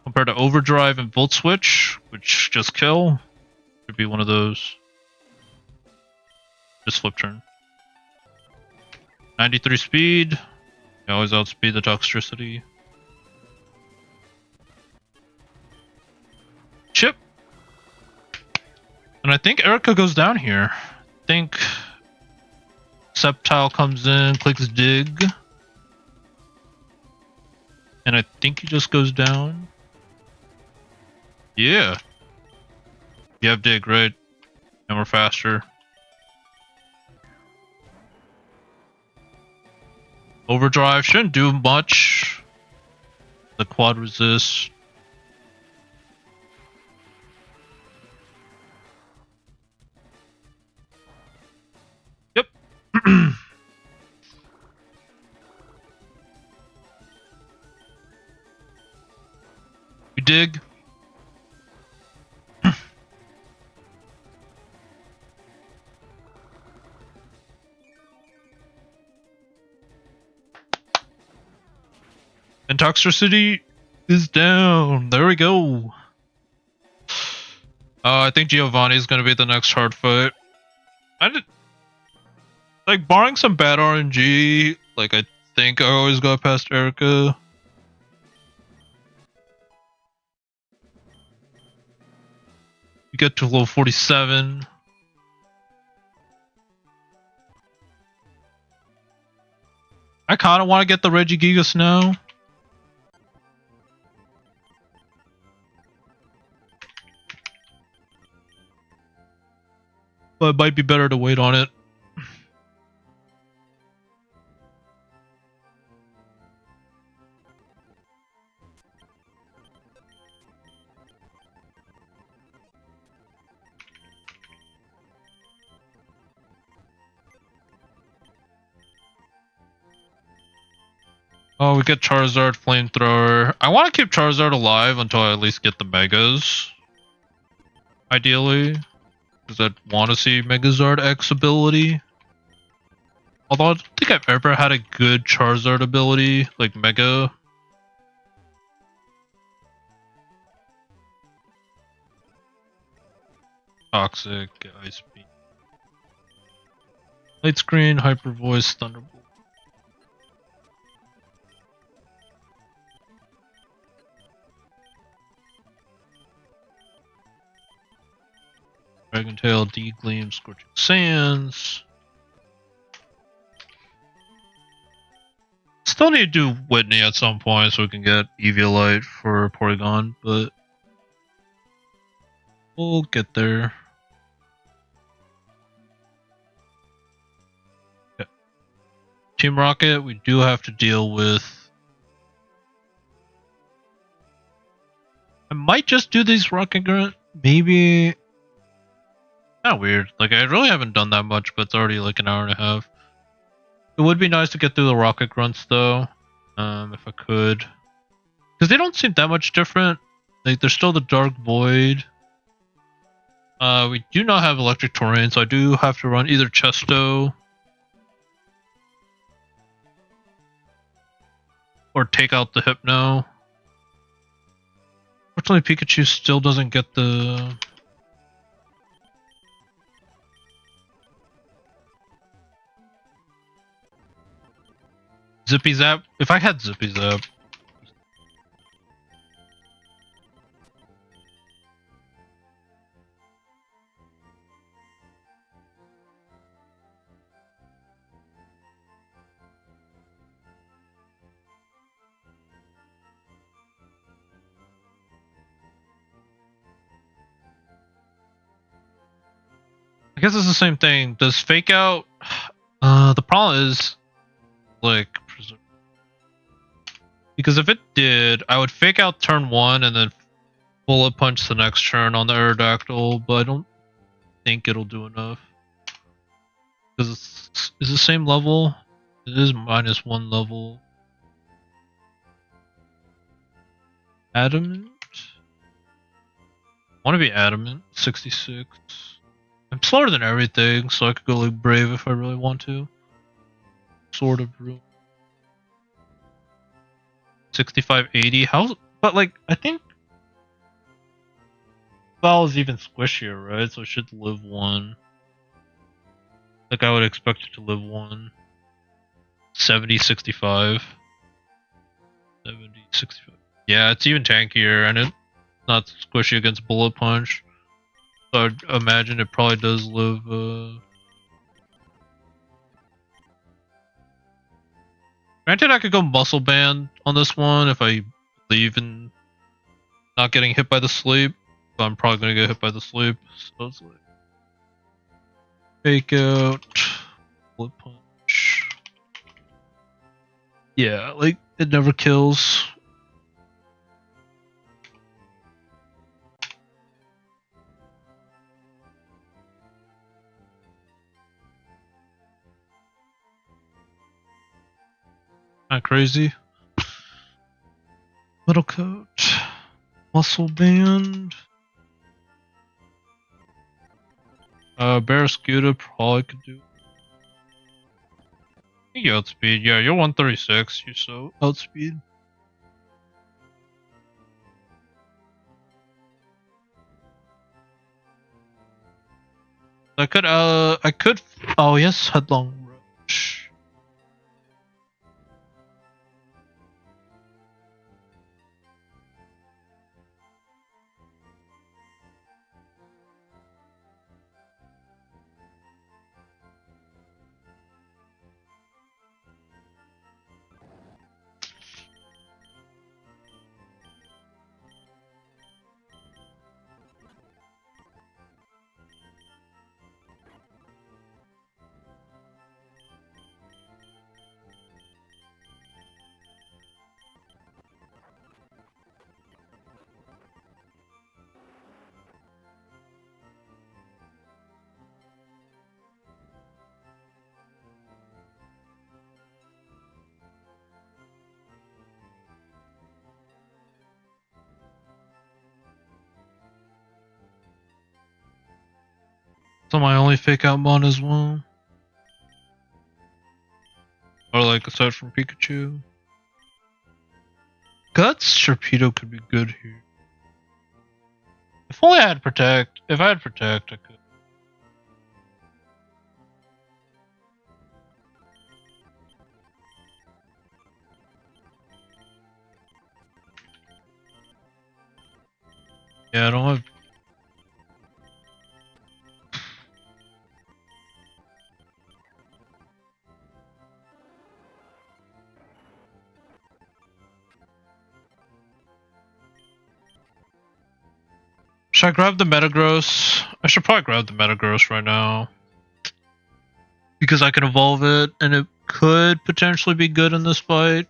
compared to Overdrive and Volt Switch, which just kill. Should be one of those. Just Flip Turn. 93 speed. You always outspeed the Toxtricity. Chip. And I think Erica goes down here. I think Sceptile comes in, clicks Dig. And I think he just goes down. Yeah. You have Dig, right? And we're faster. Overdrive shouldn't do much. The quad resist. Yep. You dig. And Toxtricity is down. There we go. I think Giovanni is going to be the next hard fight. Like, barring some bad RNG, like, I think I always got past Erica. We get to level 47. I kind of want to get the Regigigas now. But it might be better to wait on it. Oh, we get Charizard, Flamethrower. I want to keep Charizard alive until I at least get the Megas. Ideally. Because I'd want to see Megazord X ability. Although I don't think I've ever had a good Charizard ability, like Mega. Toxic, Ice Beam. Light Screen, Hyper Voice, Thunderbolt. Dragon Tail, D-Gleam, Scorching Sands. Still need to do Whitney at some point so we can get Eviolite for Porygon, but we'll get there. Okay. Team Rocket, we do have to deal with... I might just do these Rocket Grunt, maybe... Not weird. Like, I really haven't done that much, but it's already like an hour and a half. It would be nice to get through the Rocket Grunts, though. If I could. Because they don't seem that much different. Like, there's still the Dark Void. We do not have Electric Terrain, so I do have to run either Chesto or take out the Hypno. Fortunately, Pikachu still doesn't get the... Zippy Zap? If I had Zippy Zap. I guess it's the same thing. Does fake out? The problem is like because if it did, I would fake out turn 1 and then bullet punch the next turn on the Aerodactyl, but I don't think it'll do enough. Because it's the same level. It is -1 level. Adamant? I want to be adamant. 66. I'm slower than everything, so I could go like brave if I really want to. Sort of room. 65, 80. But like, I think Val is even squishier, right? So it should live 1. Like I would expect it to live 1. 70, 65. 70, 65. Yeah, it's even tankier, and it's not squishy against bullet punch. So I'd imagine it probably does live. Granted, I could go muscle band on this one if I believe in not getting hit by the sleep. But I'm probably gonna get hit by the sleep. So it's like fake out, bullet punch. Yeah, like it never kills. Not crazy. Metal coat, muscle band. Barracuda probably could do. You outspeed. Yeah, you're 136. You're so outspeed. I could. Oh yes, headlong rush. So my only fake out mon as well. Or like aside from Pikachu. Guts Torpedo could be good here. If only I had Protect. If I had Protect, I could. Yeah, I don't have. Should I grab the Metagross? I should probably grab the Metagross right now. Because I can evolve it, and it could potentially be good in this fight.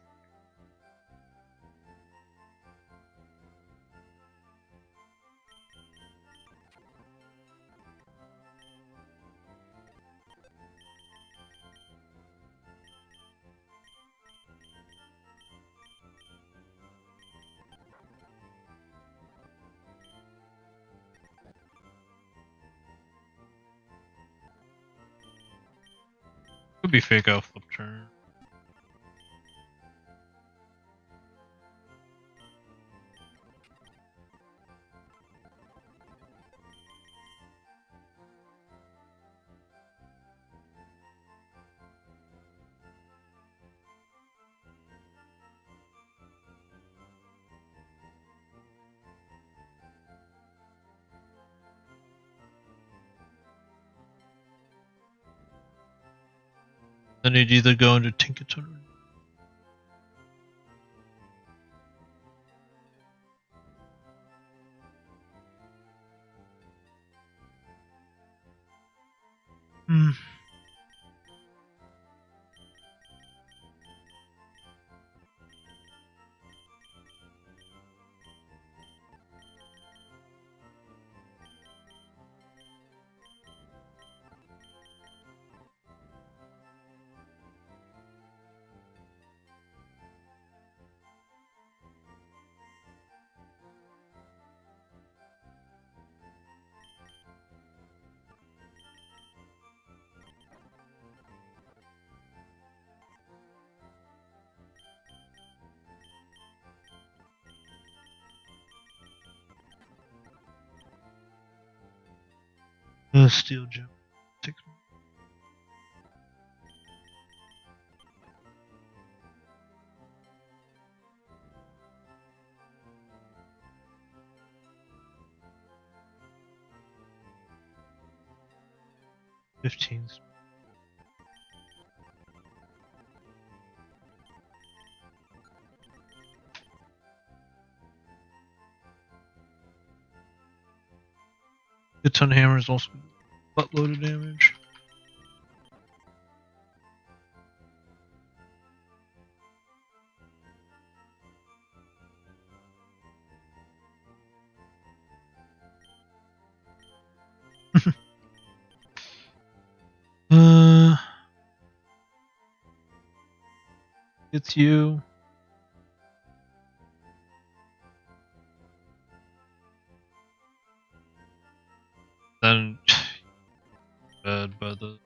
Could be fake out flip turn. Then you'd either go into Tinkaton. Hmm. Steel gem. 6 more. Fifteens. Good ton hammers also buttload of damage. It's you. Then bad by the.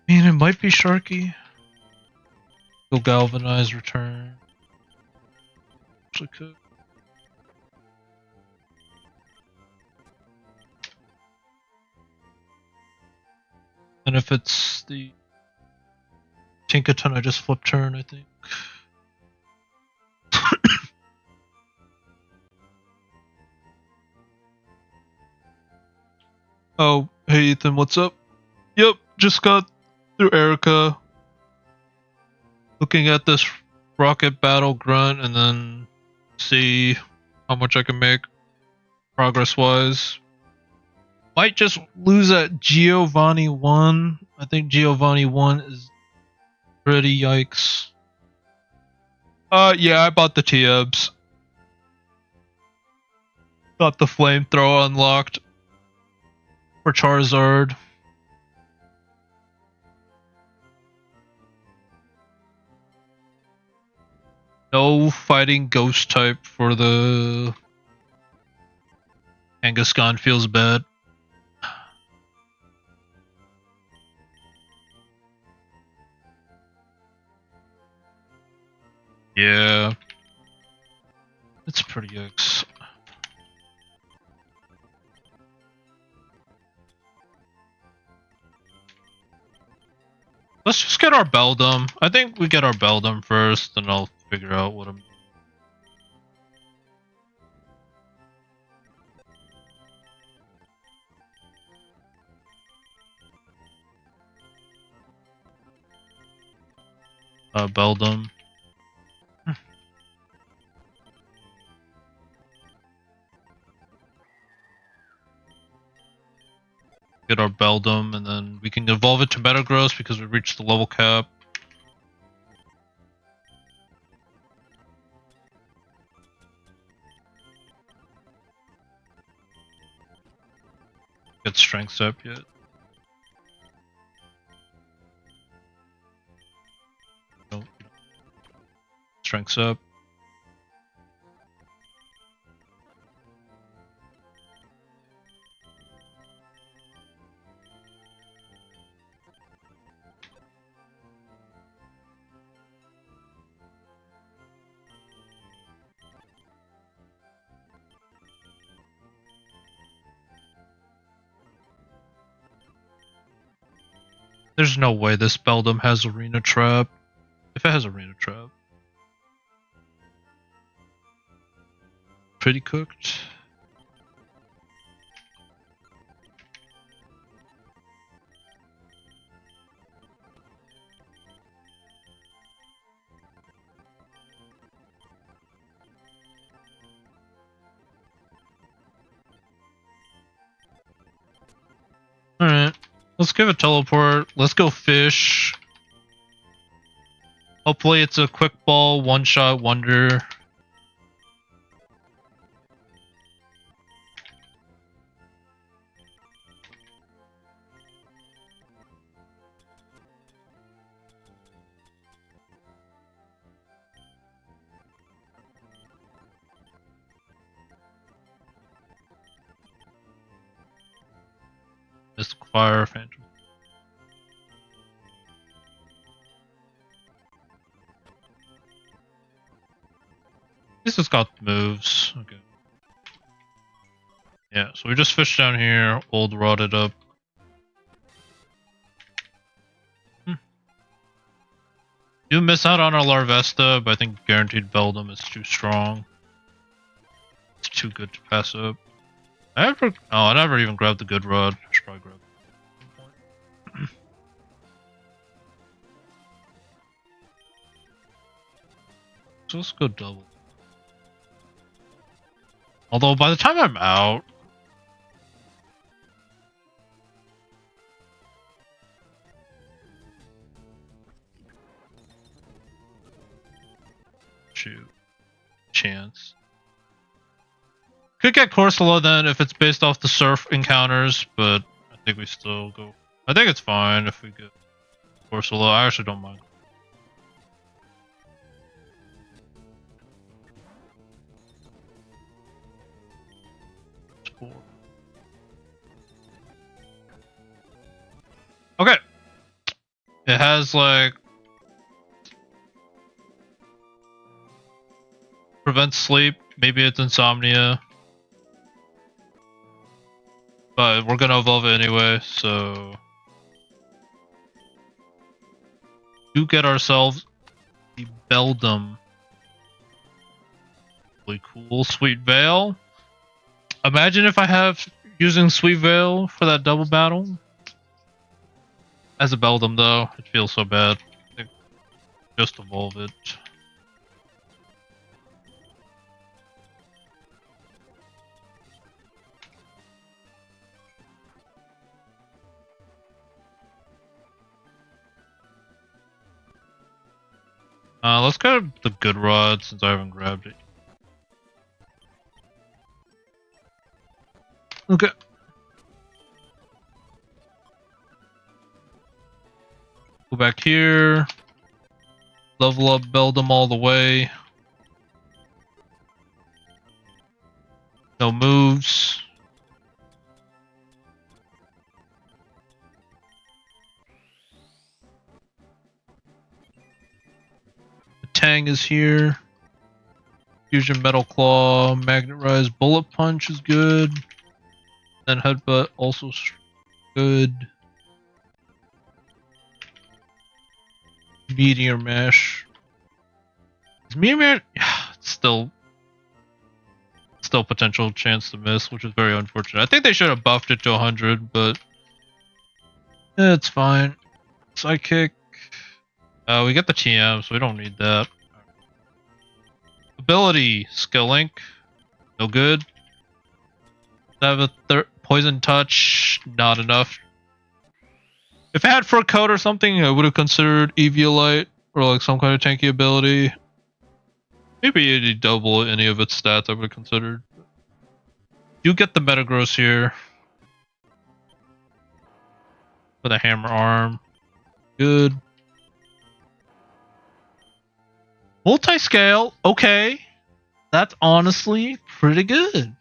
I mean, it might be Sharky. Go galvanize, return. Actually could. And if it's the Tinkaton, I just flip turn, I think. Oh, hey Ethan, what's up? Yep, just got through Erica. Looking at this rocket battle grunt and then see how much I can make progress wise. Might just lose at Giovanni 1. I think Giovanni 1 is pretty yikes. Yeah, I bought the TEBs. Got the flamethrower unlocked for Charizard. No fighting ghost type for the Kangaskhan feels bad. Yeah. It's pretty yikes. Let's just get our Beldum. I think we get our Beldum first, then I'll figure out what I'm. Beldum. Get our Beldum, and then we can evolve it to Metagross because we reached the level cap. Get Strengths up yet. Nope. Strengths up. There's no way this Beldum has Arena Trap. If it has Arena Trap. Pretty cooked. Let's give it teleport. Let's go fish. Hopefully it's a quick ball, one-shot wonder. Mystic Fire, Phantom. This has got moves. Okay. Yeah, so we just fished down here, old rotted up. You miss out on our Larvesta, but I think guaranteed Beldum is too strong. It's too good to pass up. I never even grabbed the good rod. I should probably grab it. So let's go double. Although by the time I'm out, shoot, chance. Could get Corsola then if it's based off the surf encounters, but I think we still go. I think it's fine if we get Corsola. I actually don't mind. Okay. It has like prevents sleep. Maybe it's insomnia. But we're gonna evolve it anyway, so do get ourselves the Beldum. Really cool. Sweet Veil. Imagine if I have using Sweet Veil for that double battle. As a Beldum though, it feels so bad. I think just evolve it. Let's grab the good rod since I haven't grabbed it. Okay. Go back here. Level up Beldum all the way. No moves. Tang is here. Fusion Metal Claw, Magnet Rise, Bullet Punch is good. Then Headbutt also good. Meteor Mash. Is Meteor Mash still potential chance to miss, which is very unfortunate. I think they should have buffed it to 100, but it's fine. Sidekick. We get the TM, so we don't need that. Ability, Skill Link, no good. Have a Poison Touch, not enough. If it had Fur Coat or something, I would have considered Eviolite or like some kind of tanky ability. Maybe it'd double any of its stats I would have considered. You get the Metagross here. With a Hammer Arm. Good. Multi-scale, okay. That's honestly pretty good.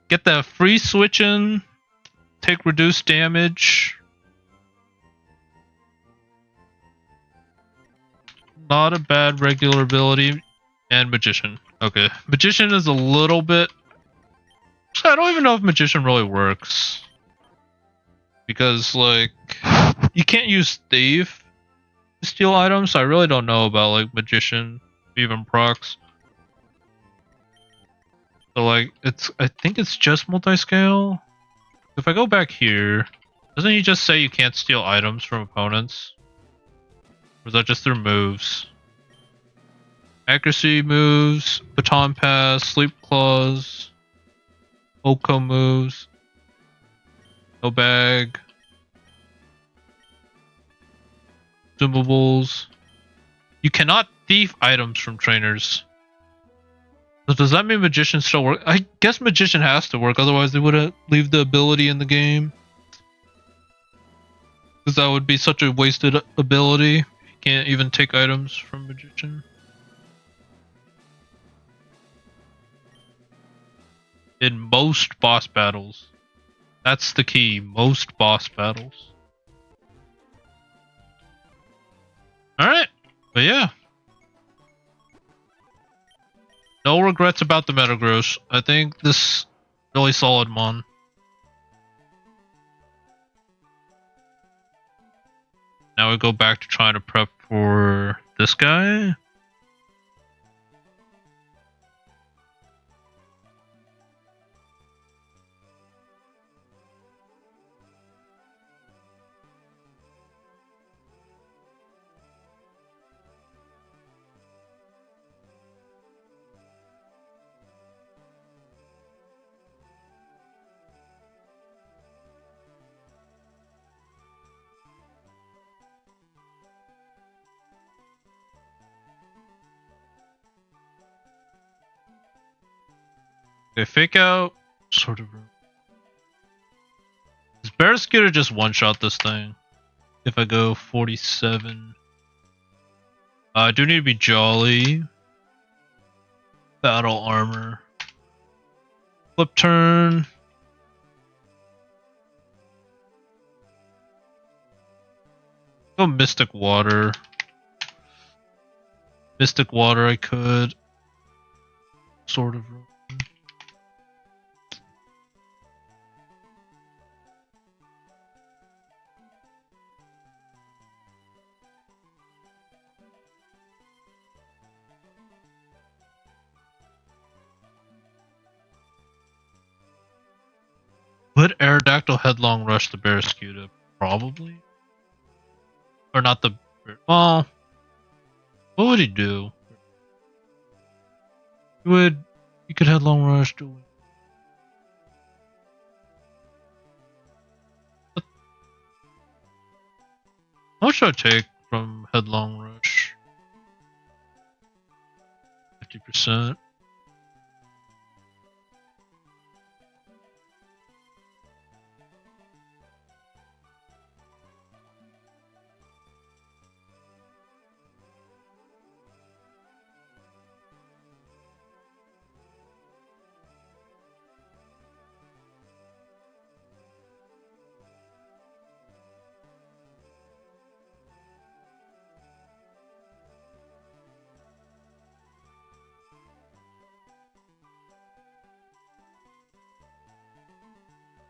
Get the free switch in. Take reduced damage. Not a bad regular ability. And Magician. Okay. Magician is a little bit... I don't even know if Magician really works. Because, like... You can't use Thief to steal items, so I really don't know about like Magician, even procs. So like I think it's just multi-scale. If I go back here, doesn't he just say you can't steal items from opponents? Or is that just through moves? Accuracy moves, Baton Pass, Sleep Claws. Oko moves. No bag. Consumables. You cannot thief items from trainers. So does that mean Magician still work? I guess Magician has to work, otherwise they wouldn't leave the ability in the game. Because that would be such a wasted ability. You can't even take items from Magician. In most boss battles. That's the key. Most boss battles. Alright. But yeah. No regrets about the Metagross. I think this really solid mon. Now we go back to trying to prep for this guy. Okay, fake out. Sort of. Is Barraskewda just one-shot this thing? If I go 47. I do need to be jolly. Battle armor. Flip turn. Go Mystic Water. Mystic Water I could. Sort of. Would Aerodactyl Headlong rush the Barraskewda? Probably. Or not the... Well... What would he do? He could Headlong Rush, do we? How much should I take from Headlong Rush? 50%.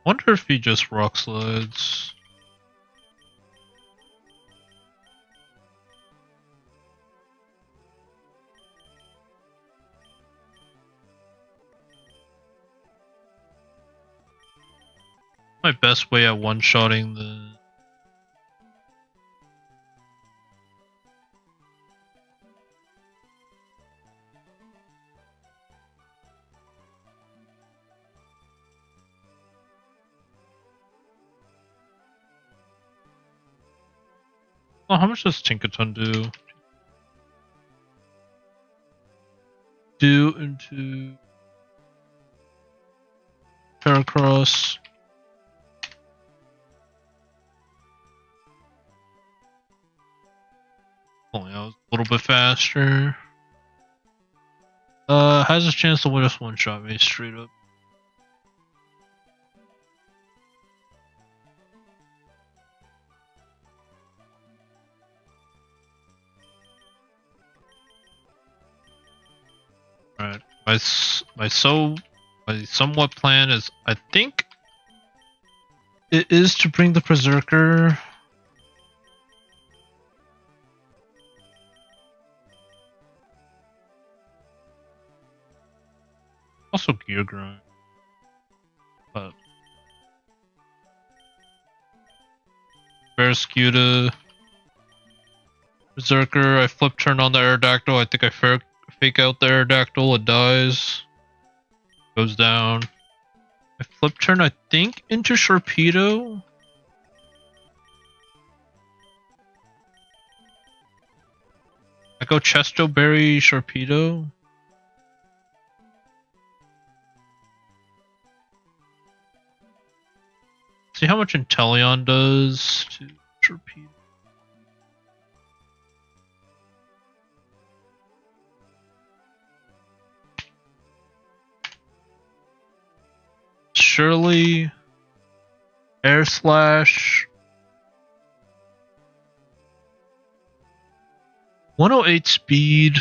Wonder if he just rock slides. My best way at one-shotting the... Oh, how much does Tinkaton do? Do into... Paracross. Oh, yeah, I was a little bit faster. Has a chance to just one-shot me straight up. Alright, my somewhat plan is, I think it is to bring the Berserker. Also Gear Grind. But Barraskewda, Berserker, I flip turn on the Aerodactyl, I think I fake out the Aerodactyl, it dies. Goes down. flip turn, I think, into Sharpedo. I go Chesto Berry Sharpedo. See how much Inteleon does to Sharpedo. Surely Air Slash 108 speed.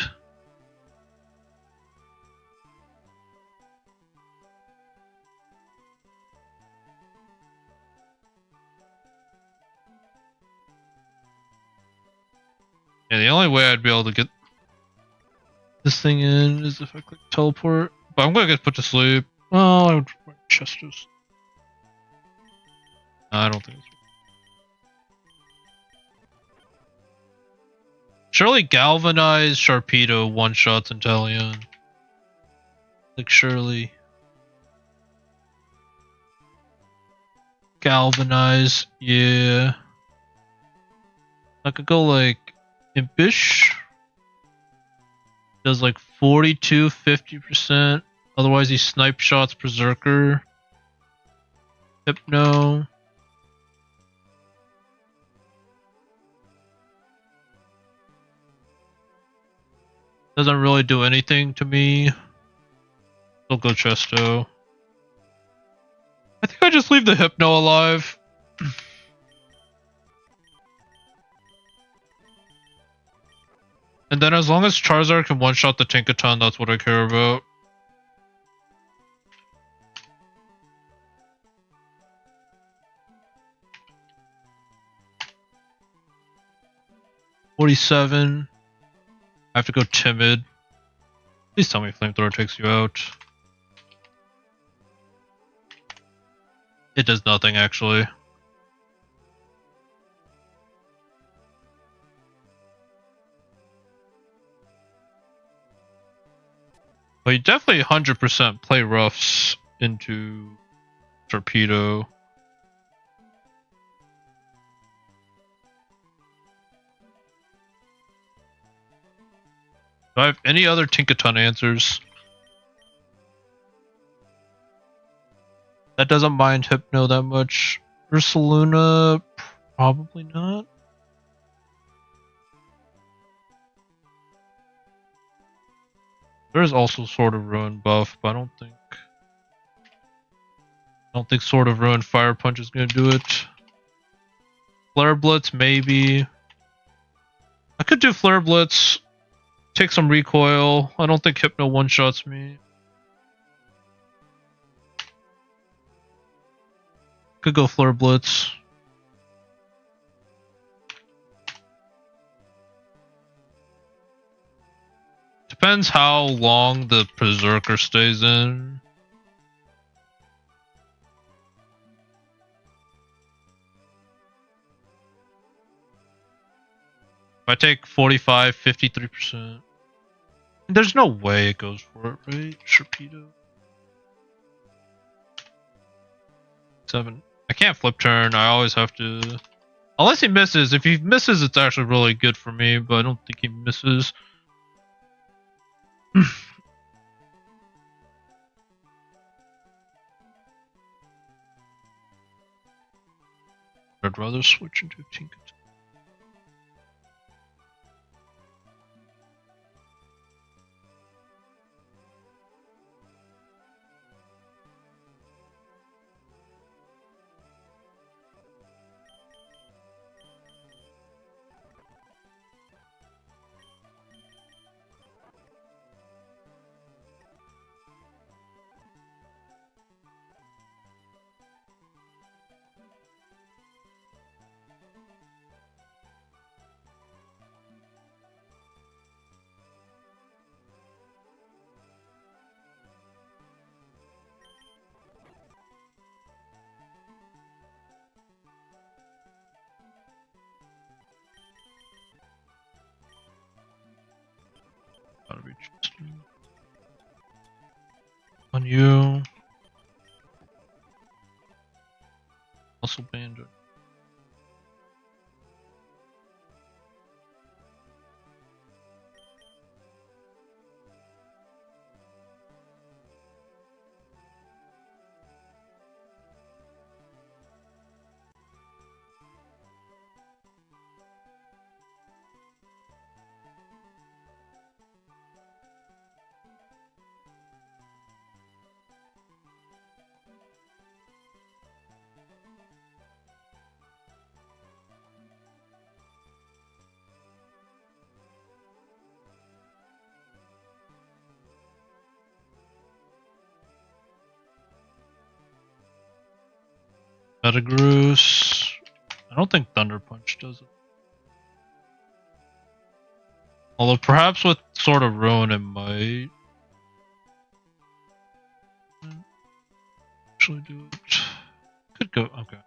Yeah, the only way I'd be able to get this thing in is if I click teleport. But I'm gonna get put to sleep. Oh, I would Chester's. I don't think it's. Surely Galvanized Sharpedo one-shots Inteleon. Like, surely. Galvanize, yeah. I could go like Impish. Does like 42, 50%. Otherwise, he snipe shots Berserker. Hypno. Doesn't really do anything to me. Still go Chesto. I think I just leave the Hypno alive. And then as long as Charizard can one-shot the Tinkaton, that's what I care about. $47. I have to go Timid. Please tell me Flamethrower takes you out. It does nothing, actually. But you definitely 100% play roughs into Torpedo. Do I have any other Tinkaton answers? That doesn't mind Hypno that much. Ursaluna, probably not. There is also Sword of Ruin buff, but I don't think Sword of Ruin Fire Punch is gonna do it. Flare Blitz, maybe. I could do Flare Blitz, take some recoil. I don't think Hypno one-shots me. Could go Flare Blitz. Depends how long the Berserker stays in. If I take 45, 53%. There's no way it goes for it, right? Sharpedo. 7. I can't flip turn. I always have to... Unless he misses. If he misses, it's actually really good for me, but I don't think he misses. I'd rather switch into Tinkaton. Gotta be just on you. Castle Bandit. Metagross. I don't think Thunder Punch does it. Although perhaps with Sword of Ruin it might actually do it. Could go, okay.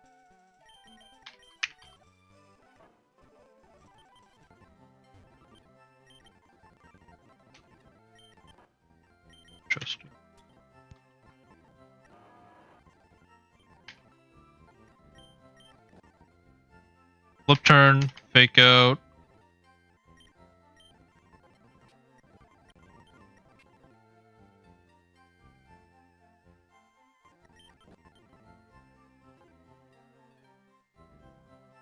Interesting. Flip turn, fake out.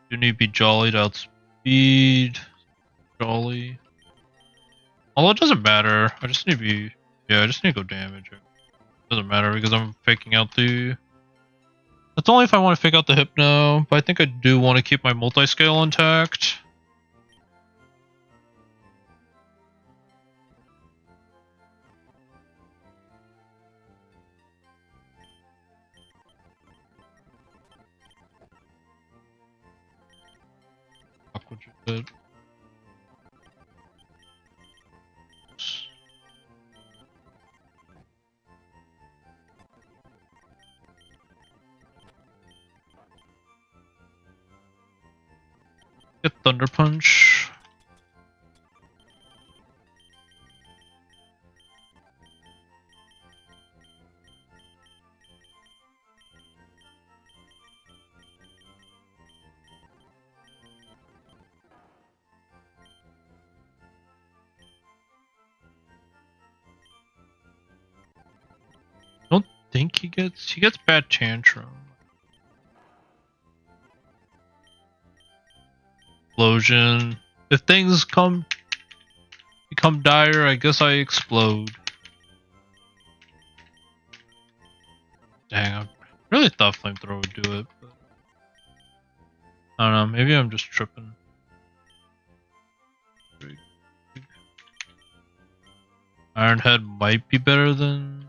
You need to be Jolly to outspeed. Jolly. Although it doesn't matter. I just need to be. Yeah, I just need to go damage. It doesn't matter because I'm faking out the. That's only if I want to fake out the Hypno, but I think I do want to keep my multi-scale intact. Aqua Jet. Get Thunder Punch. Don't think he gets bad Tantrum. Explosion. If things become dire, I guess I explode. Dang, I really thought Flamethrower would do it, but I don't know, maybe I'm just tripping. Iron Head might be better than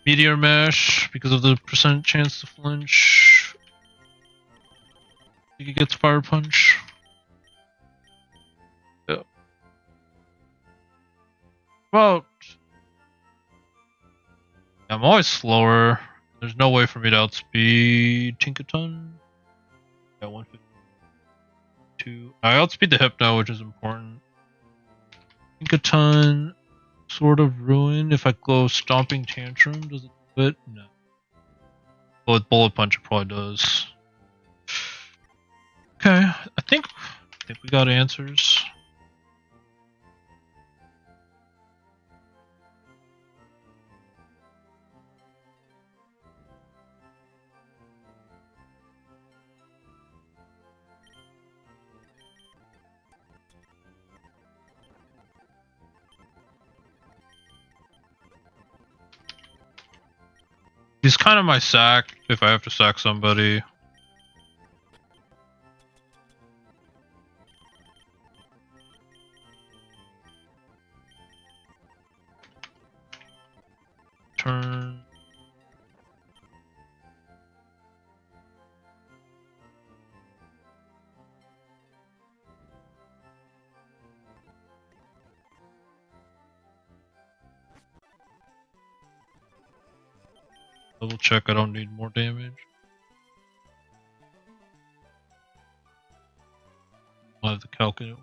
Meteor Mash because of the percent chance to flinch. I think he gets Fire Punch. Yeah. Well, I'm always slower. There's no way for me to outspeed Tinkaton. Yeah, 152. I outspeed the Hypno, which is important. Tinkaton, Sword of Ruin. If I go Stomping Tantrum, does it do it? No. But with Bullet Punch, it probably does. Okay, I think we got answers. He's kind of my sack if I have to sack somebody. Turn. Double check I don't need more damage. I'll have to calculate.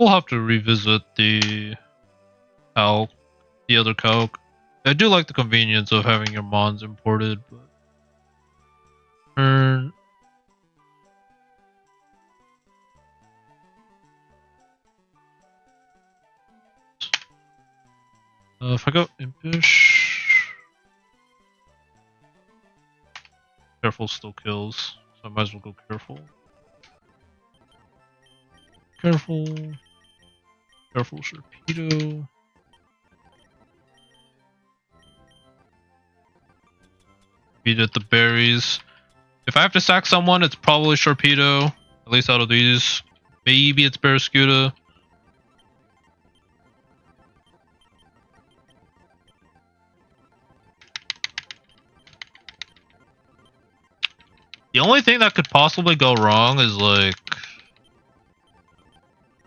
We'll have to revisit the calc, the other calc. I do like the convenience of having your mons imported, but turn. If I go impish, careful still kills, so I might as well go careful. Careful. Careful torpedo. Beat at the berries. If I have to sack someone, it's probably Sharpedo. At least out of these. Maybe it's Barraskewda. The only thing that could possibly go wrong is like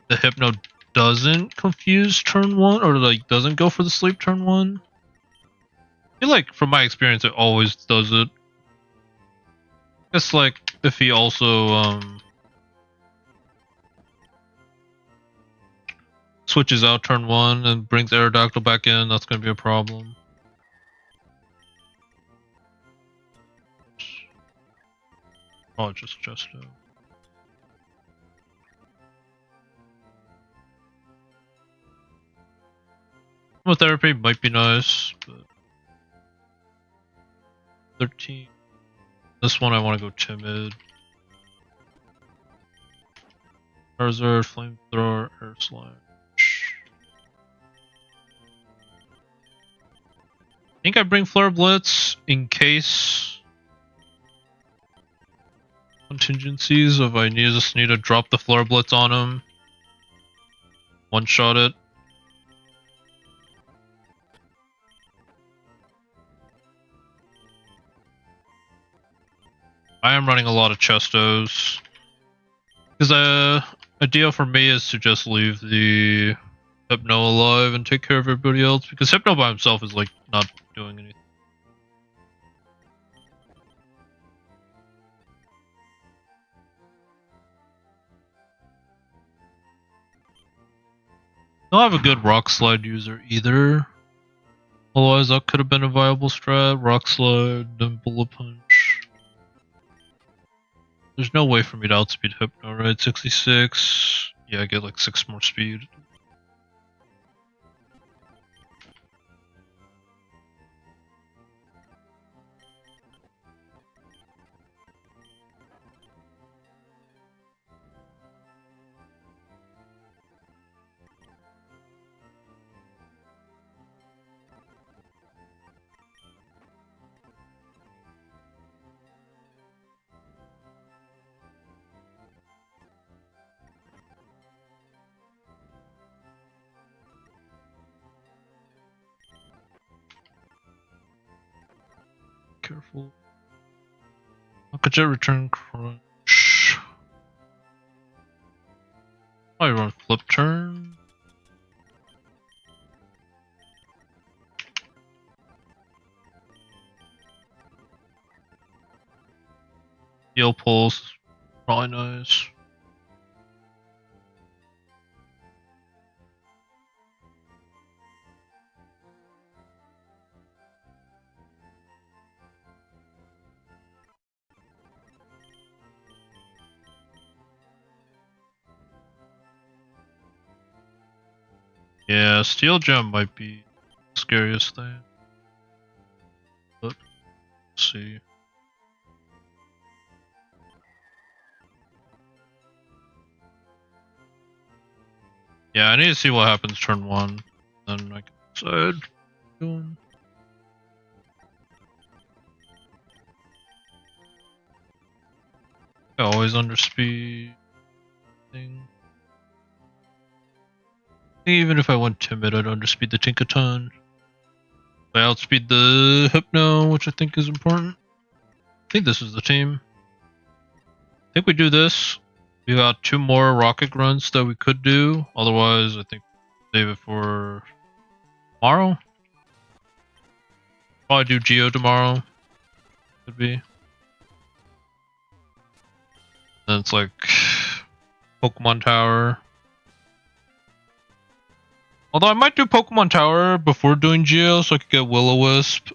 the Hypno doesn't confuse turn 1 or like doesn't go for the sleep turn 1. I feel like from my experience it always does it. It's like if he also switches out turn 1 and brings Aerodactyl back in, that's gonna be a problem. Oh, just Chemotherapy might be nice, but 13. This one I want to go timid. Charizard, Flamethrower, Air Slash. I think I bring Flare Blitz in case contingencies if I just need to drop the Flare Blitz on him. One shot it. I am running a lot of Chestos. Because idea for me is to just leave the Hypno alive and take care of everybody else. Because Hypno by himself is like not doing anything. I don't have a good Rock Slide user either. Otherwise that could have been a viable strat. Rock Slide, then Bullet Punch. There's no way for me to outspeed Hypno, right? 66. Yeah, I get like 6 more speed. Careful. Jet return crunch. I run flip turn. Heal pulse. Probably nice. Yeah, Steel Gem might be the scariest thing. But let's see. Yeah, I need to see what happens turn 1. Then I can decide. Doing. I always underspeed thing. Even if I went timid, I'd underspeed the Tinkaton. I outspeed the Hypno, which I think is important. I think this is the team. I think we do this. We got 2 more rocket grunts that we could do. Otherwise, I think save it for tomorrow. Probably do Geo tomorrow. Could be. Then it's like Pokemon Tower. Although I might do Pokemon Tower before doing Geo so I could get Will-O-Wisp.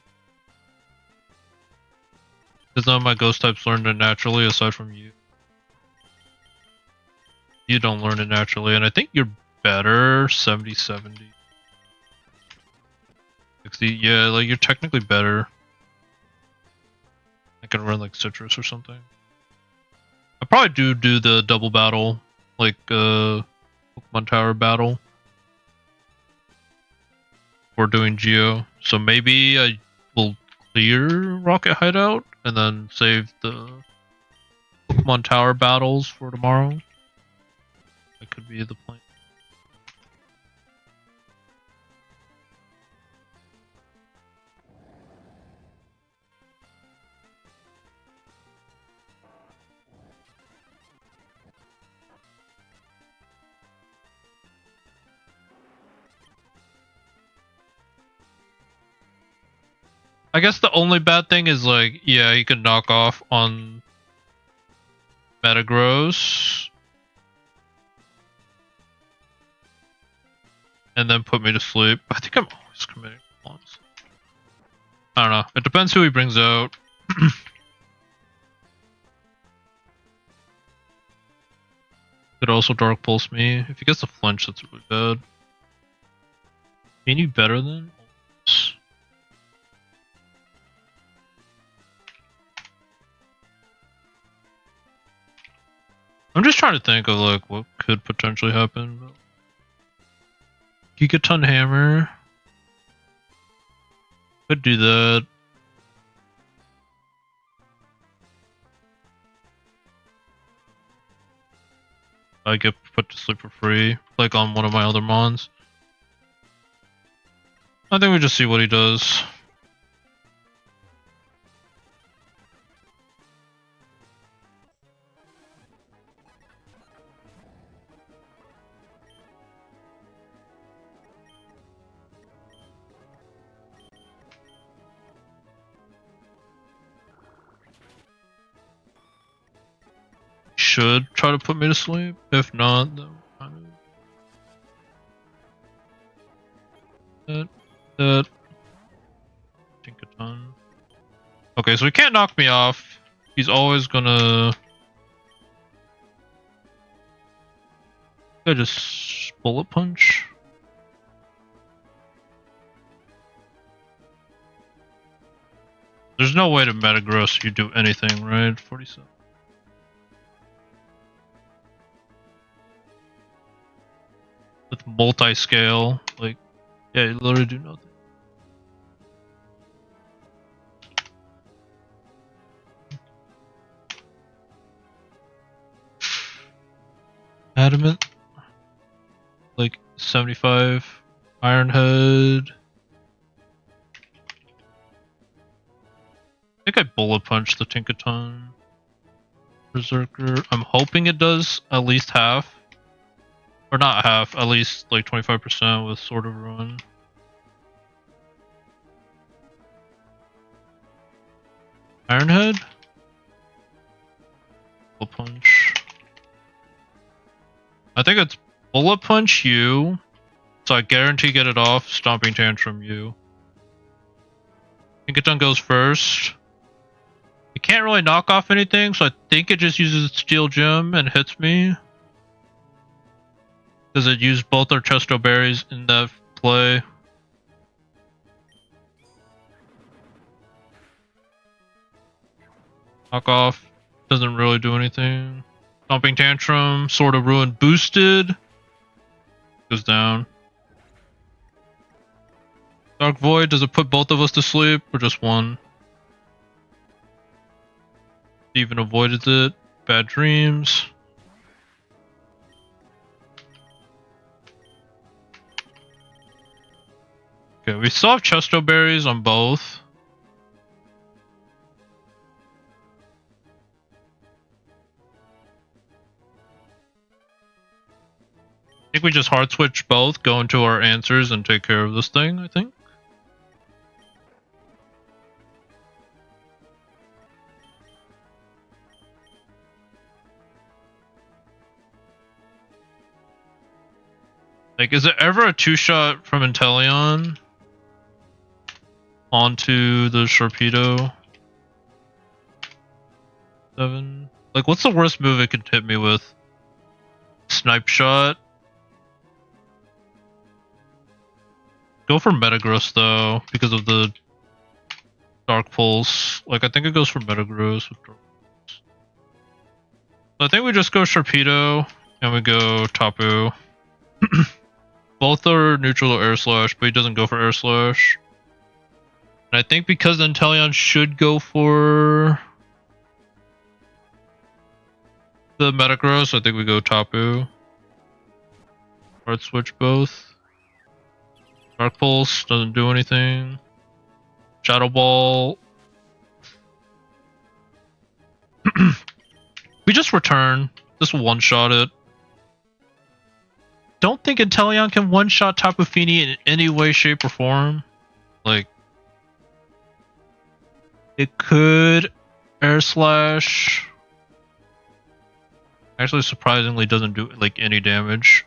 Because none of my ghost types learned it naturally aside from you. You don't learn it naturally, and I think you're better 70, 70. 60, yeah, like you're technically better. I can run like Citrus or something. I probably do the double battle, like Pokemon Tower battle. We're doing Geo, so maybe I will clear Rocket Hideout and then save the Pokemon Tower battles for tomorrow. That could be the plan. I guess the only bad thing is like, yeah, you can knock off on Metagross and then put me to sleep. I think I'm always committing once. I don't know. It depends who he brings out. Could also Dark Pulse me. If he gets a flinch, that's really bad. Any better than? I'm just trying to think of like what could potentially happen. Gigaton Hammer. Could do that. I get put to sleep for free, like on one of my other mons. I think we just see what he does. Should try to put me to sleep. If not, then kind of that. Think a ton. Okay, so he can't knock me off. He's always gonna. I just bullet punch. There's no way to Metagross you do anything, right? 47. With multi-scale, like, yeah, you literally do nothing. Adamant, like 75. Iron Head. I think I bullet punched the Tinkaton. Berserker. I'm hoping it does at least half. Or not half, at least like 25% with Sword of Ruin. Iron Head? Bullet Punch. I think it's Bullet Punch you. So I guarantee get it off. Stomping Tantrum you. Tinkaton goes first. It can't really knock off anything, so I think it just uses Steel Gem and hits me. Because it used both our Chesto Berries in that play. Knock off doesn't really do anything. Stomping Tantrum, Sword of Ruin boosted. Goes down. Dark Void, does it put both of us to sleep or just one? Even avoided it. Bad Dreams. Okay, we still have Chesto Berries on both. I think we just hard switch both, go into our answers, and take care of this thing, I think. Like, is it ever a 2-shot from Inteleon onto the Sharpedo? 7? Like, what's the worst move it could hit me with? Snipe shot? Go for Metagross, though, because of the Dark Pulse. Like, I think it goes for Metagross with Dark Pulse. So I think we just go Sharpedo, and we go Tapu. Both are neutral to Air Slash, but he doesn't go for Air Slash. And I think because Inteleon should go for the Metagross, I think we go Tapu. Hard switch both. Dark Pulse doesn't do anything. Shadow Ball. We just return. Just one-shot it. Don't think Inteleon can one-shot Tapu Fini in any way, shape, or form. Like, it could Air Slash. Actually, surprisingly, doesn't do like any damage.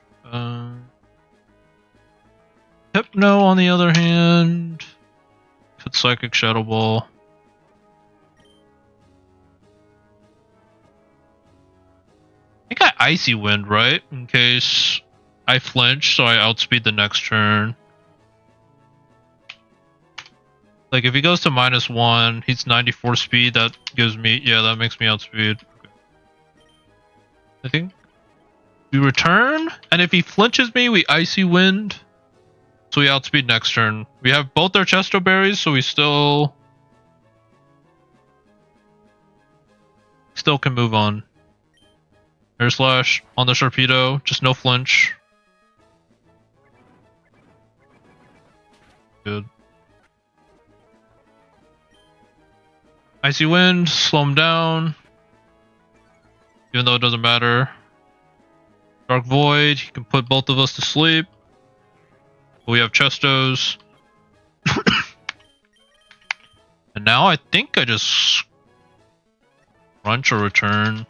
Hypno, on the other hand, could Psychic Shadow Ball. I think I Icy Wind, right? In case I flinch, so I outspeed the next turn. Like, if he goes to -1, he's 94 speed, that gives me... Yeah, that makes me outspeed. Okay. I think we return, and if he flinches me, we Icy Wind. So we outspeed next turn. We have both our Chesto Berries, so we still can move on. Air Slash on the Sharpedo, just no flinch. Good. Icy Wind, slow him down. Even though it doesn't matter. Dark Void, he can put both of us to sleep. We have Chestos. And now I think I just crunch or return.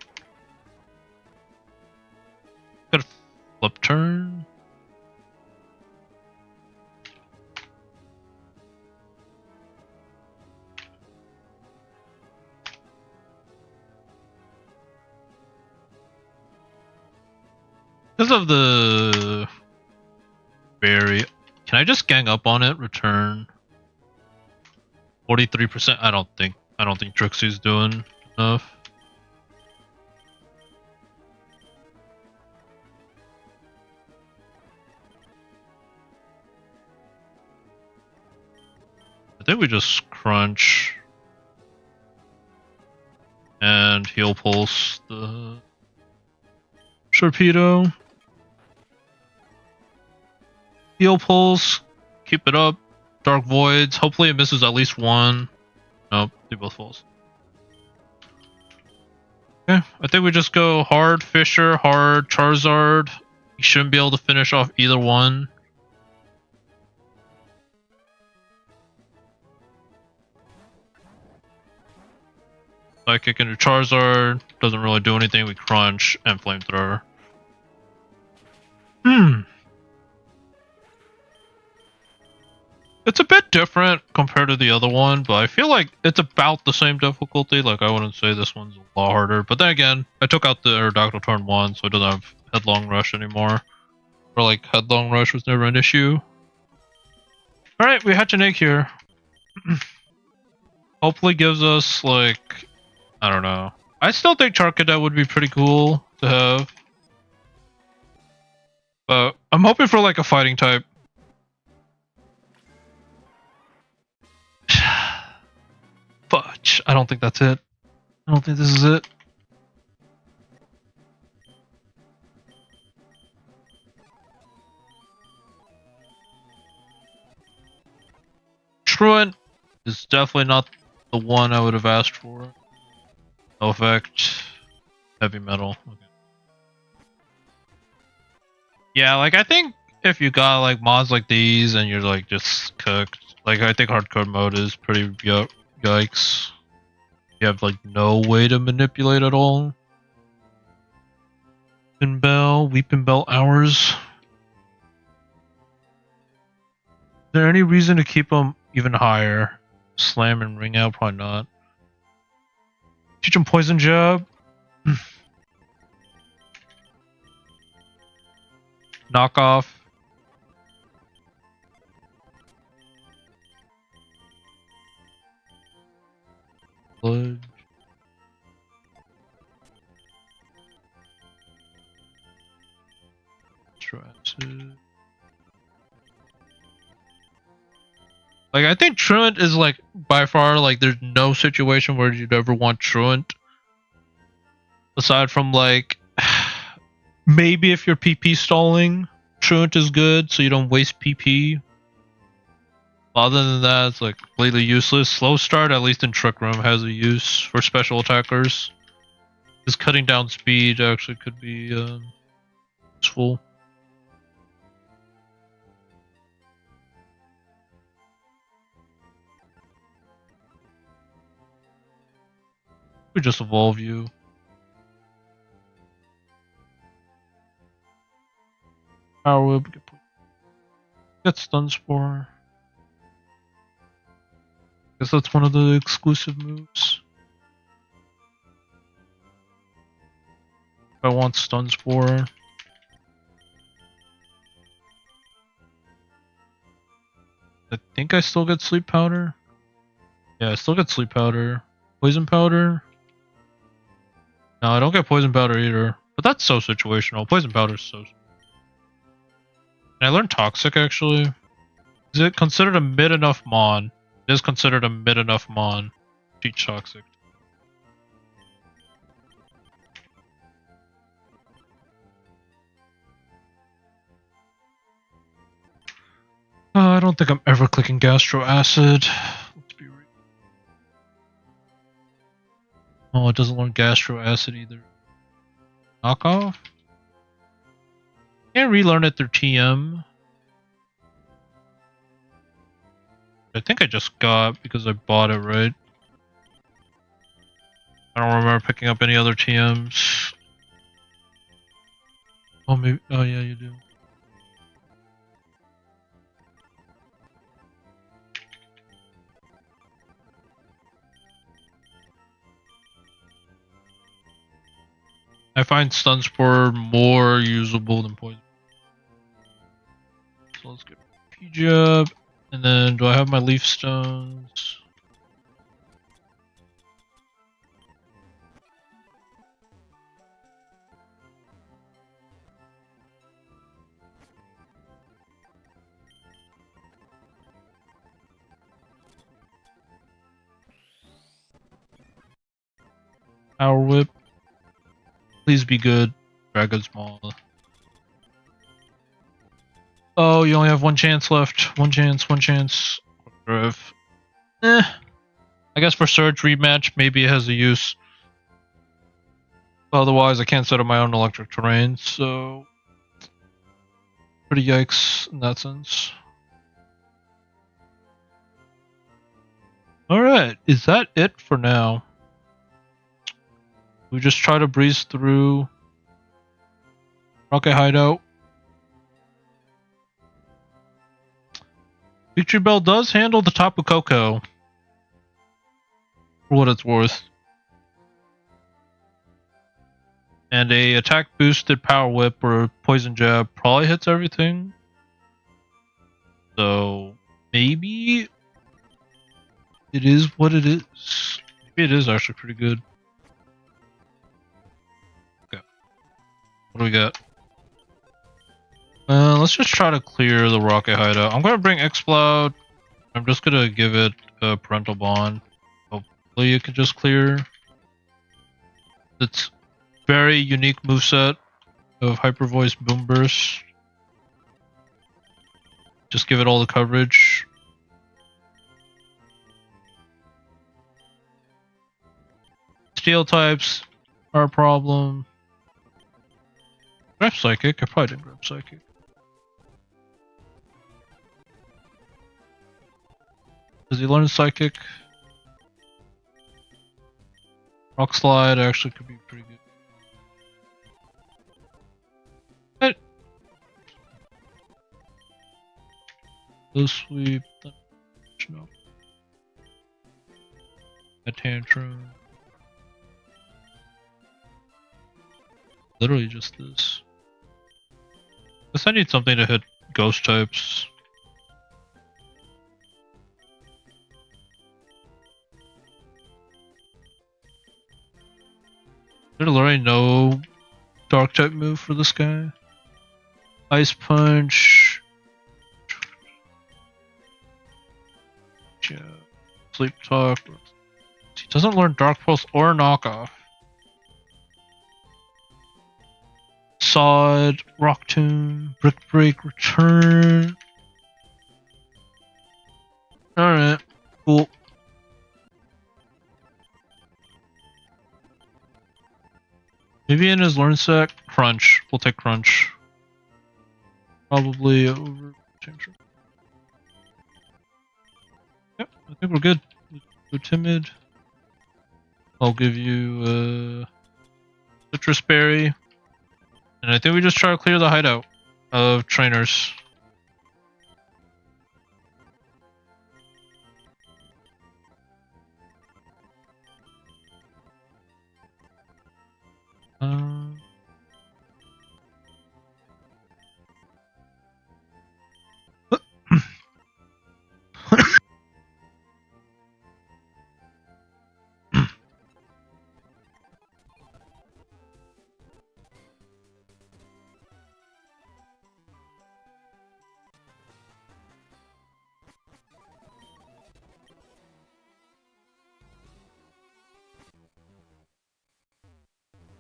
Got a flip turn. Because of the berry, can I just gang up on it? Return 43%. I don't think Trixie's doing enough. I think we just crunch and heal pulse the Sharpedo. Heal Pulse, keep it up. Dark Voids, hopefully it misses at least one. Nope, they both falls. Okay, I think we just go hard Fisher, hard Charizard. You shouldn't be able to finish off either one. Psychic into Charizard, doesn't really do anything. We crunch and Flamethrower. It's a bit different compared to the other one, but I feel like it's about the same difficulty. Like, I wouldn't say this one's a lot harder. But then again, I took out the Aerodactyl turn 1, so it doesn't have Headlong Rush anymore. Or like, Headlong Rush was never an issue. Alright, we hatch an egg here. Hopefully gives us, like, I don't know. I still think Charcadet would be pretty cool to have. But I'm hoping for, like, a fighting type. Fudge. I don't think that's it. I don't think this is it. Truant is definitely not the one I would have asked for. No effect. Heavy metal. Okay. Yeah, like, I think if you got like mods like these and you're like just cooked, like, I think hardcore mode is pretty yikes. You have like no way to manipulate at all. Weeping Bell hours. there any reason to keep him even higher? Slam and ring out? Probably not. Teach him poison jab. Knock off. Blood. Acid. Like, I think Truant is like by far like there's no situation where you'd ever want Truant. Aside from like maybe if you're PP stalling, Truant is good so you don't waste PP. Other than that, it's like completely useless. Slow start, at least in Trick Room, has a use for special attackers. Just cutting down speed actually could be useful. We just evolve you. Power Whip. Get Stun Spore. Guess that's one of the exclusive moves. I want Stun Spore. I think I still get Sleep Powder. Yeah, I still get Sleep Powder. Poison Powder. No, I don't get Poison Powder either. But that's so situational. Poison Powder is so... Can I learn Toxic, actually? Is it considered a mid enough mon? It is considered a mid enough mon. Teach Toxic. I don't think I'm ever clicking Gastro Acid. Let's be real. Oh, it doesn't learn Gastro Acid either. Knockoff? Can't relearn it through TM. I think I just got because I bought it, right? I don't remember picking up any other TMs. Oh, maybe. Oh, yeah, you do. I find Stun Spore more usable than Poison. So let's get P-Jab. And then, do I have my Leaf Stones? Power Whip. Please be good. Dragon's Maw. Oh, you only have one chance left. One chance, one chance. Drive. I guess for Surge rematch, maybe it has a use. Otherwise, I can't set up my own electric terrain, so... Pretty yikes in that sense. Alright, is that it for now? We just try to breeze through Rocket Hideout. Victory Bell does handle the Tapu Koko. For what it's worth. And a attack boosted Power Whip or Poison Jab probably hits everything. So maybe it is what it is. Maybe it is actually pretty good. Okay. What do we got? Let's just try to clear the Rocket Hideout. I'm gonna bring Exploud. I'm just gonna give it a Parental Bond. Hopefully it can just clear. It's very unique moveset of Hyper Voice Boom Burst. Just give it all the coverage. Steel types are a problem. Grab Psychic? I probably didn't grab Psychic. Does he learn Psychic? Rock Slide actually could be pretty good. Low sweep. No. A tantrum. Literally just this. Guess I need something to hit ghost types. There's literally no dark type move for this guy. Ice punch. Yeah. Sleep talk. He doesn't learn dark pulse or knockoff. Sod, rock tomb, brick break, return. Alright, cool. Maybe in his learn set, crunch. We'll take crunch. Probably over tantrum. Yep, I think we're good. Go timid. I'll give you citrus berry. And I think we just try to clear the hideout of trainers.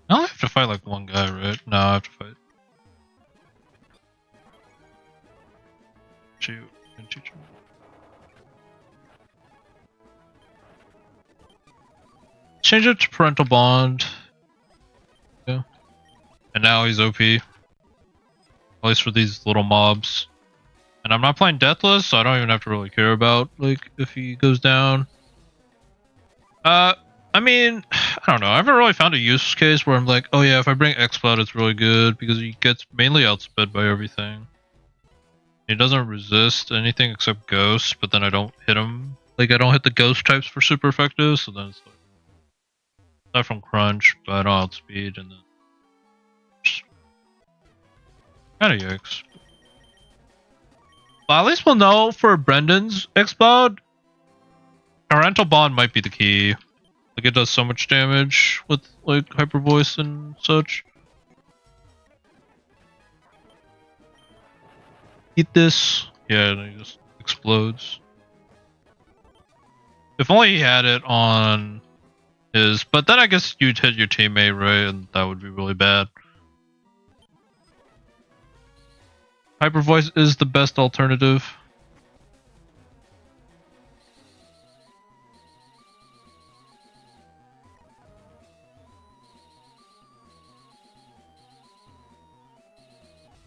I only have to fight like one guy, right? No, I have to fight. Shoot. Change it to parental bond. Yeah. And now he's OP. At least for these little mobs. And I'm not playing deathless, so I don't even have to really care about like if he goes down. I mean, I don't know. I haven't really found a use case where I'm like, oh yeah, if I bring X-Cloud, it's really good because he gets mainly outsped by everything. He doesn't resist anything except ghosts, but then I don't hit him. Like, I don't hit the ghost types for super effective, so then it's like, aside from crunch, but I don't outspeed, and then kind of yikes. Well, at least we'll know for Brendan's X-Cloud, parental bond might be the key. Like, it does so much damage with like hyper voice and such. Eat this. Yeah, and he just explodes. If only he had it on his, but then I guess you'd hit your teammate, right? And that would be really bad. Hyper voice is the best alternative.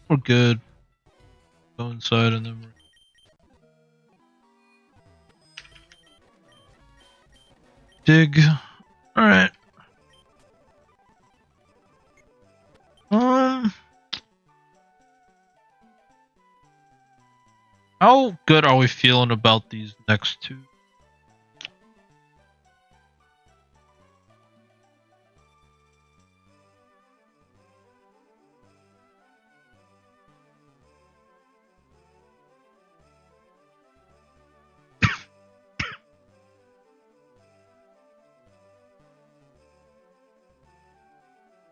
We're good. Go inside and then we're... Dig. Alright. How good are we feeling about these next two?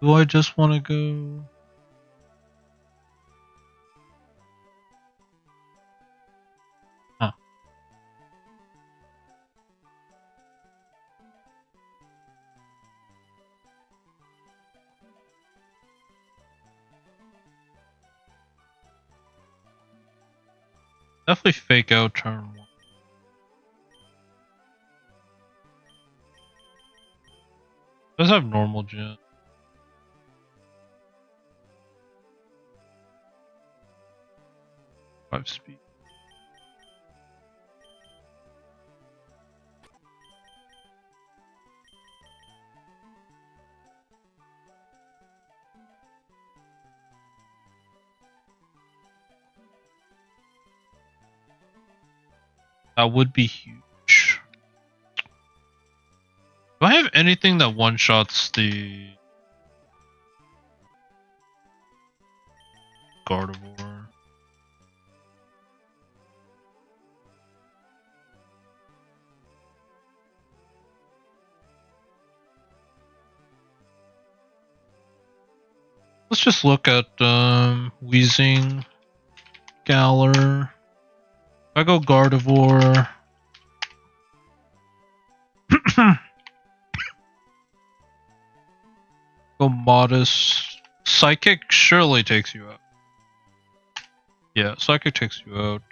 Do I just want to go... Huh. Definitely fake out turn 1. Does have normal gen. 5 speed. That would be huge. Do I have anything that one-shots the Gardevoir? Let's just look at Weezing, Galar. If I go Gardevoir. Go Modest. Psychic surely takes you out. Yeah, Psychic takes you out.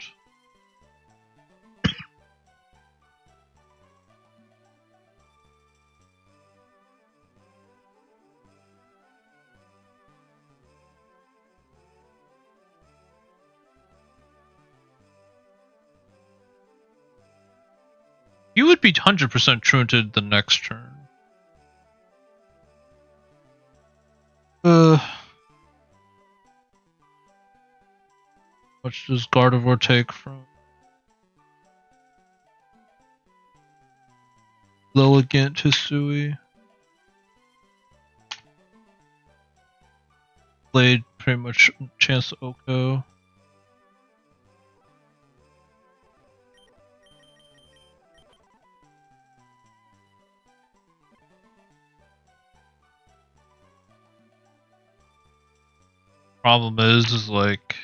You would be 100% truanted the next turn. How much does Gardevoir take from Lilligant to Sui? Played pretty much chance Oko. Problem is like,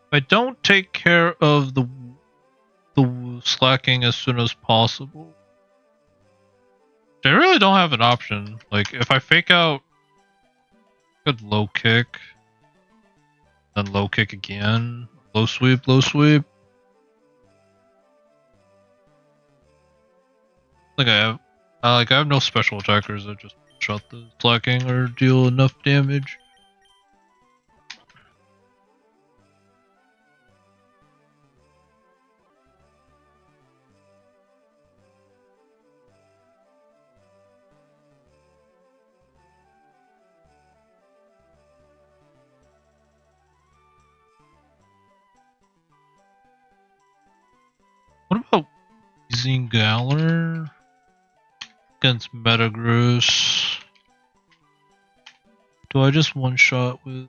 if I don't take care of the slacking as soon as possible, I really don't have an option. Like, if I fake out, good low kick, then low kick again, low sweep, low sweep. Like I have no special attackers that just shut the slacking or deal enough damage. What about using Galar against Metagross? Do I just one shot with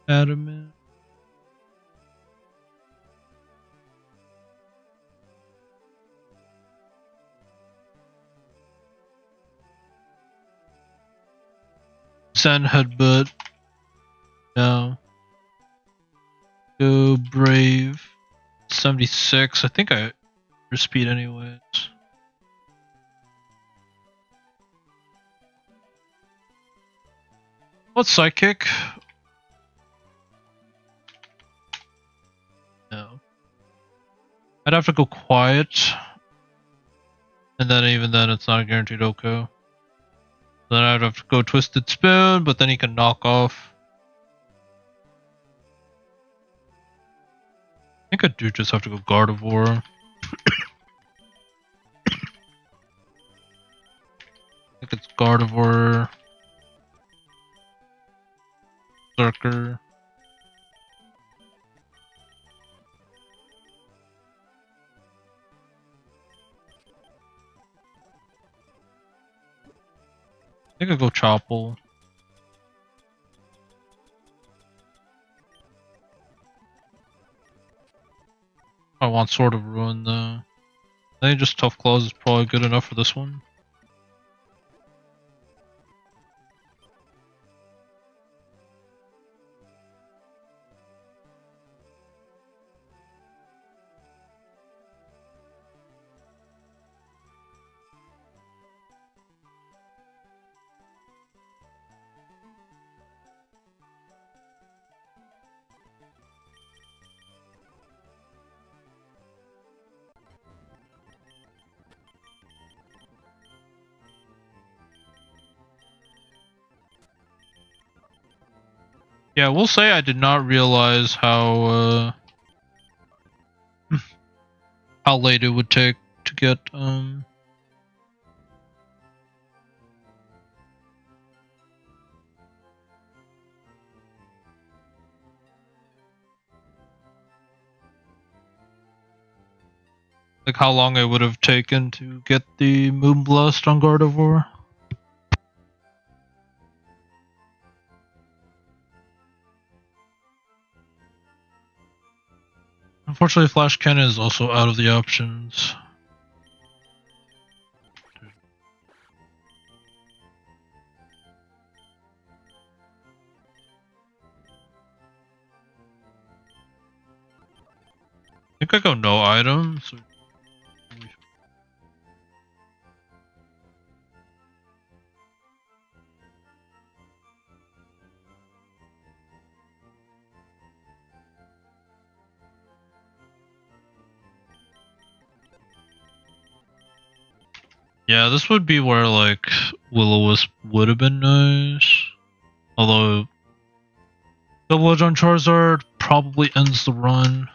Adamant? Sand Headbutt. No. Go Brave. 76. I think I speed anyways. What's Psychic? No. I'd have to go Quiet. And then even then it's not a guaranteed Oko. Then I'd have to go Twisted Spoon, but then he can knock off. I think I do just have to go Gardevoir. I think it's Gardevoir. Zerker. I think I go Chople. I want Sword of Ruin though. I think just Tough Claws is probably good enough for this one. Yeah, we'll say I did not realize how how late it would take to get Like how long it would have taken to get the Moonblast on Gardevoir. Unfortunately, Flash Cannon is also out of the options. I think I go no items. Yeah, this would be where like Will-O-Wisp would have been nice. Although Double Edge on Charizard probably ends the run.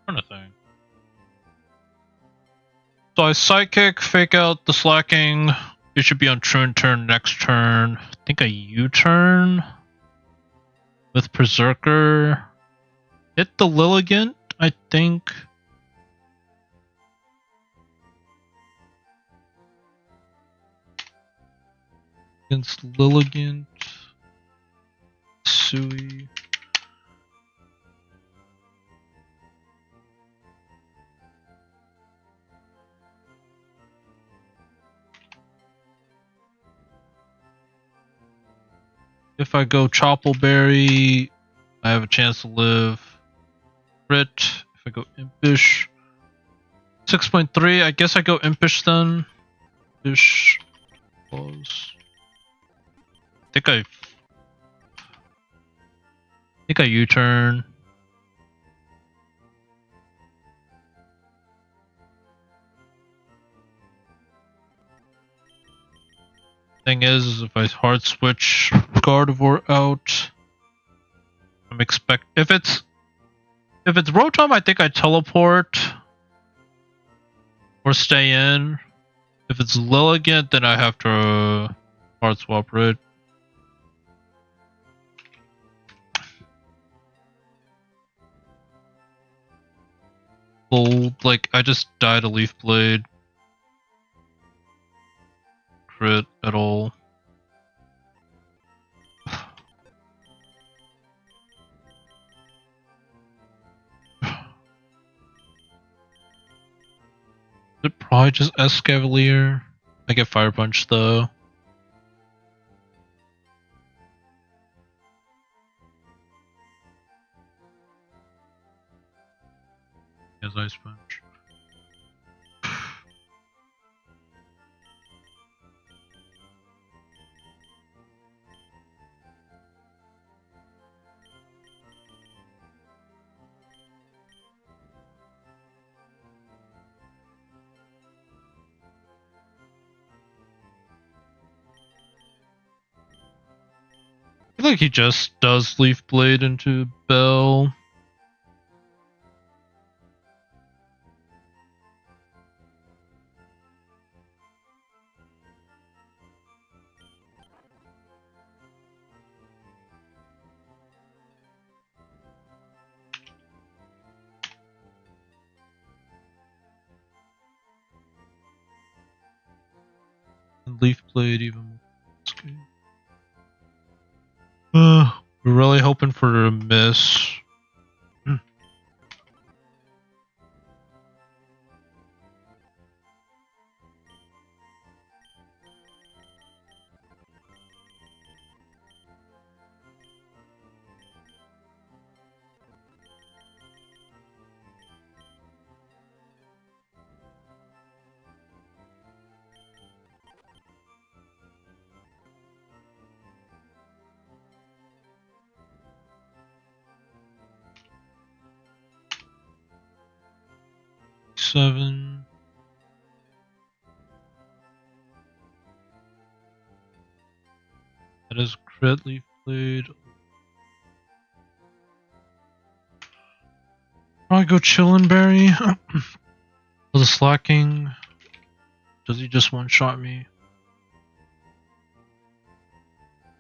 I'm trying to think. So I Psychic, fake out the slacking. It should be on True turn next turn. I think a U-turn with Berserker. Hit the Lilligant, I think. Against Lilligant. Sui. If I go Choppleberry, I have a chance to live. Crit. If I go Impish. 6.3, I guess I go Impish then. Impish. Pause. I think I U-turn. Thing is if I hard switch Gardevoir out, I'm if it's Rotom, I think I teleport or stay in. If it's Lilligant, then I have to hard swap, right? Like I just died a Leaf Blade. Crit at all. It probably just Escavalier. I get Fire Punch though. He has Ice Punch. I feel like he just does Leaf Blade into Bell. And Leaf Blade even more. We're really hoping for a miss. Seven. That is crit Leaf Blade. Probably go Chillin' Berry. Was it slacking? Does he just one-shot me?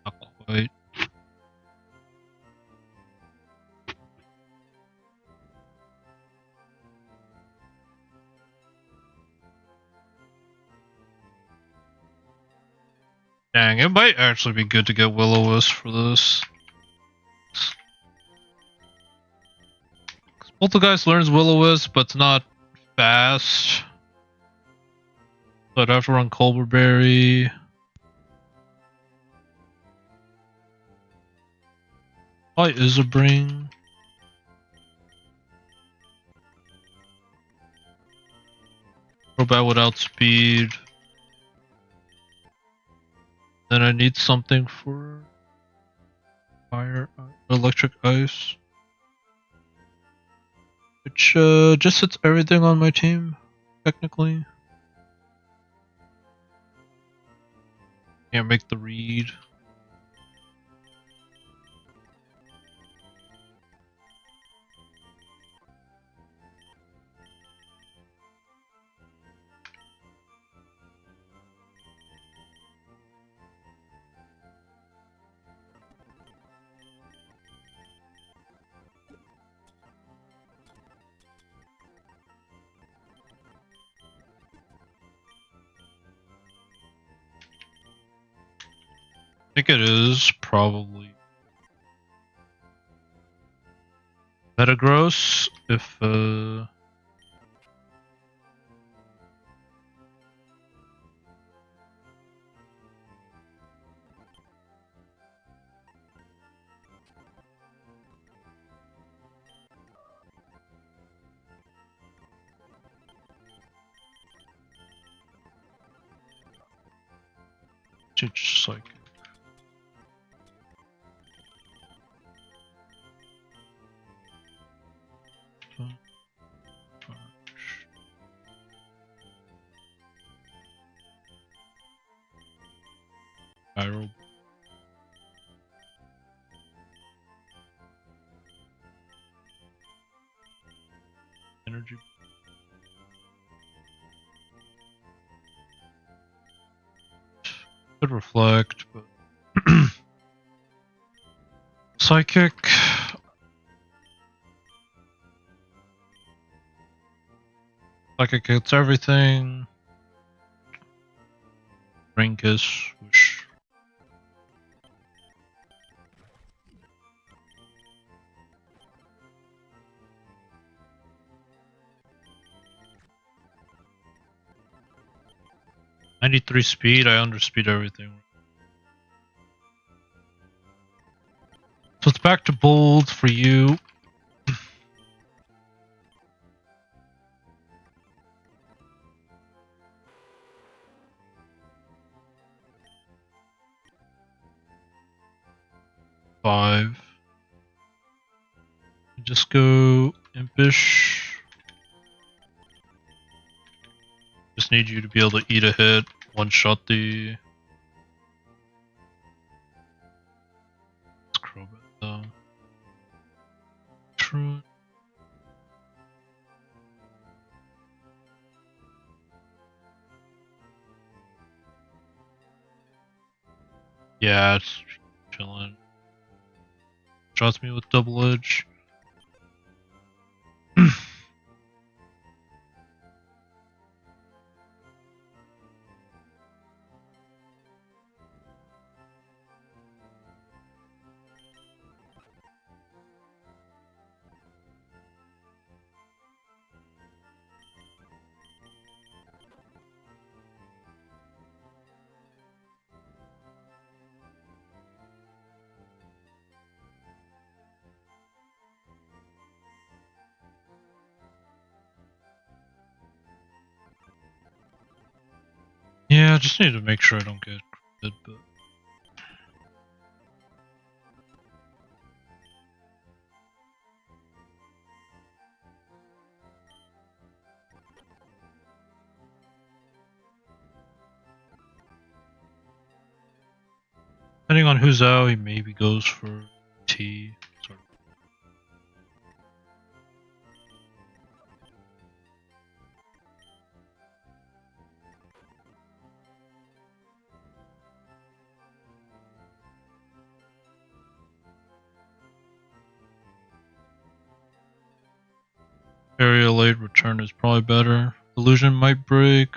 Not quite. Dang, it might actually be good to get Will-O-Wisp for this. Poltergeist learns Will-O-Wisp, but it's not fast. So I'd have to run Culberberry. Probably Isabring. Crobat without speed. Then I need something for fire, electric ice. Which just hits everything on my team, technically. Can't make the read. I think it is probably Metagross if 'Just like Viral. Energy. Could reflect, but Psychic. Psychic hits everything. Rinkus, which 93 speed, I underspeed everything. So it's back to bold for you. Five. Just go impish. Just need you to be able to eat a hit, one shot the. Let's Crobat though. True. Yeah, it's chilling. Shots me with double edge. Yeah, I just need to make sure I don't get crit, but depending on who's out, he maybe goes for T. Sorry. Annihilate, Return is probably better. Illusion might break.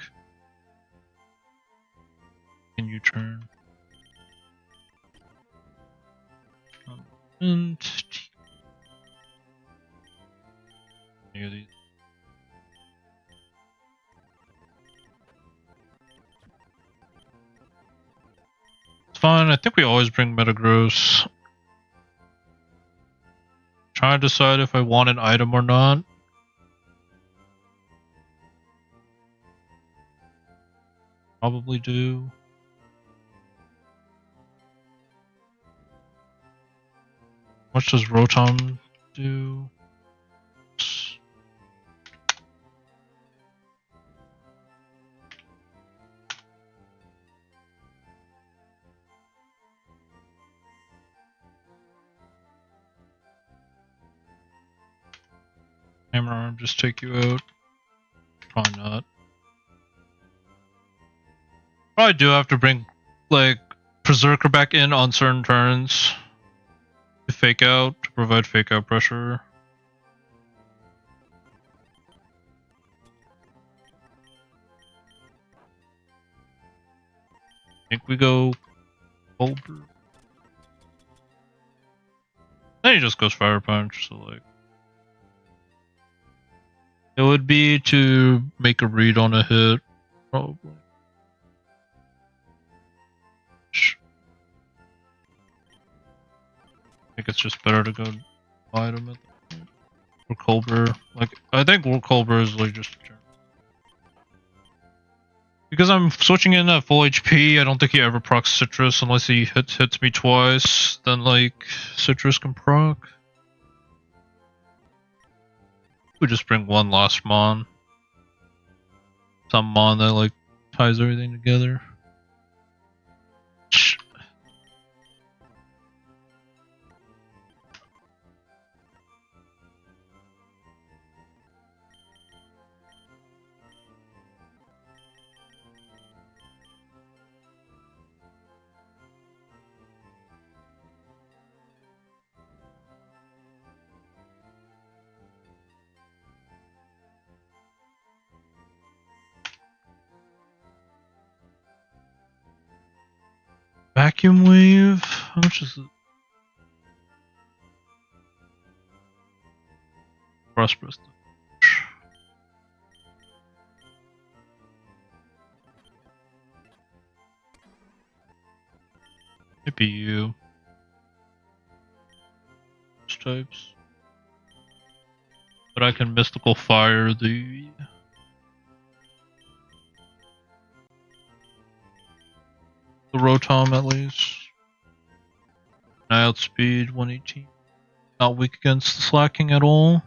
Can you turn? And any of these. It's fine. I think we always bring Metagross. Trying to decide if I want an item or not. Probably do. How much does Rotom do? Hammer Arm just take you out? Probably not. Probably do have to bring, like, Berserker back in on certain turns. To fake out, to provide fake out pressure. I think we go Bulber. Then he just goes Fire Punch, so like. It would be to make a read on a hit, probably. I think it's just better to go item at the point. Or Colbur. Like, I think Colbur is like just. Because I'm switching in at full HP, I don't think he ever procs Citrus unless he hits me twice. Then, like, Citrus can proc. We just bring one last Mon. Some Mon that, like, ties everything together. Vacuum Wave? How much is it? Prosperous. Maybe you. Types. But I can Mystical Fire the Rotom at least. Outspeed 118. Not weak against the slacking at all.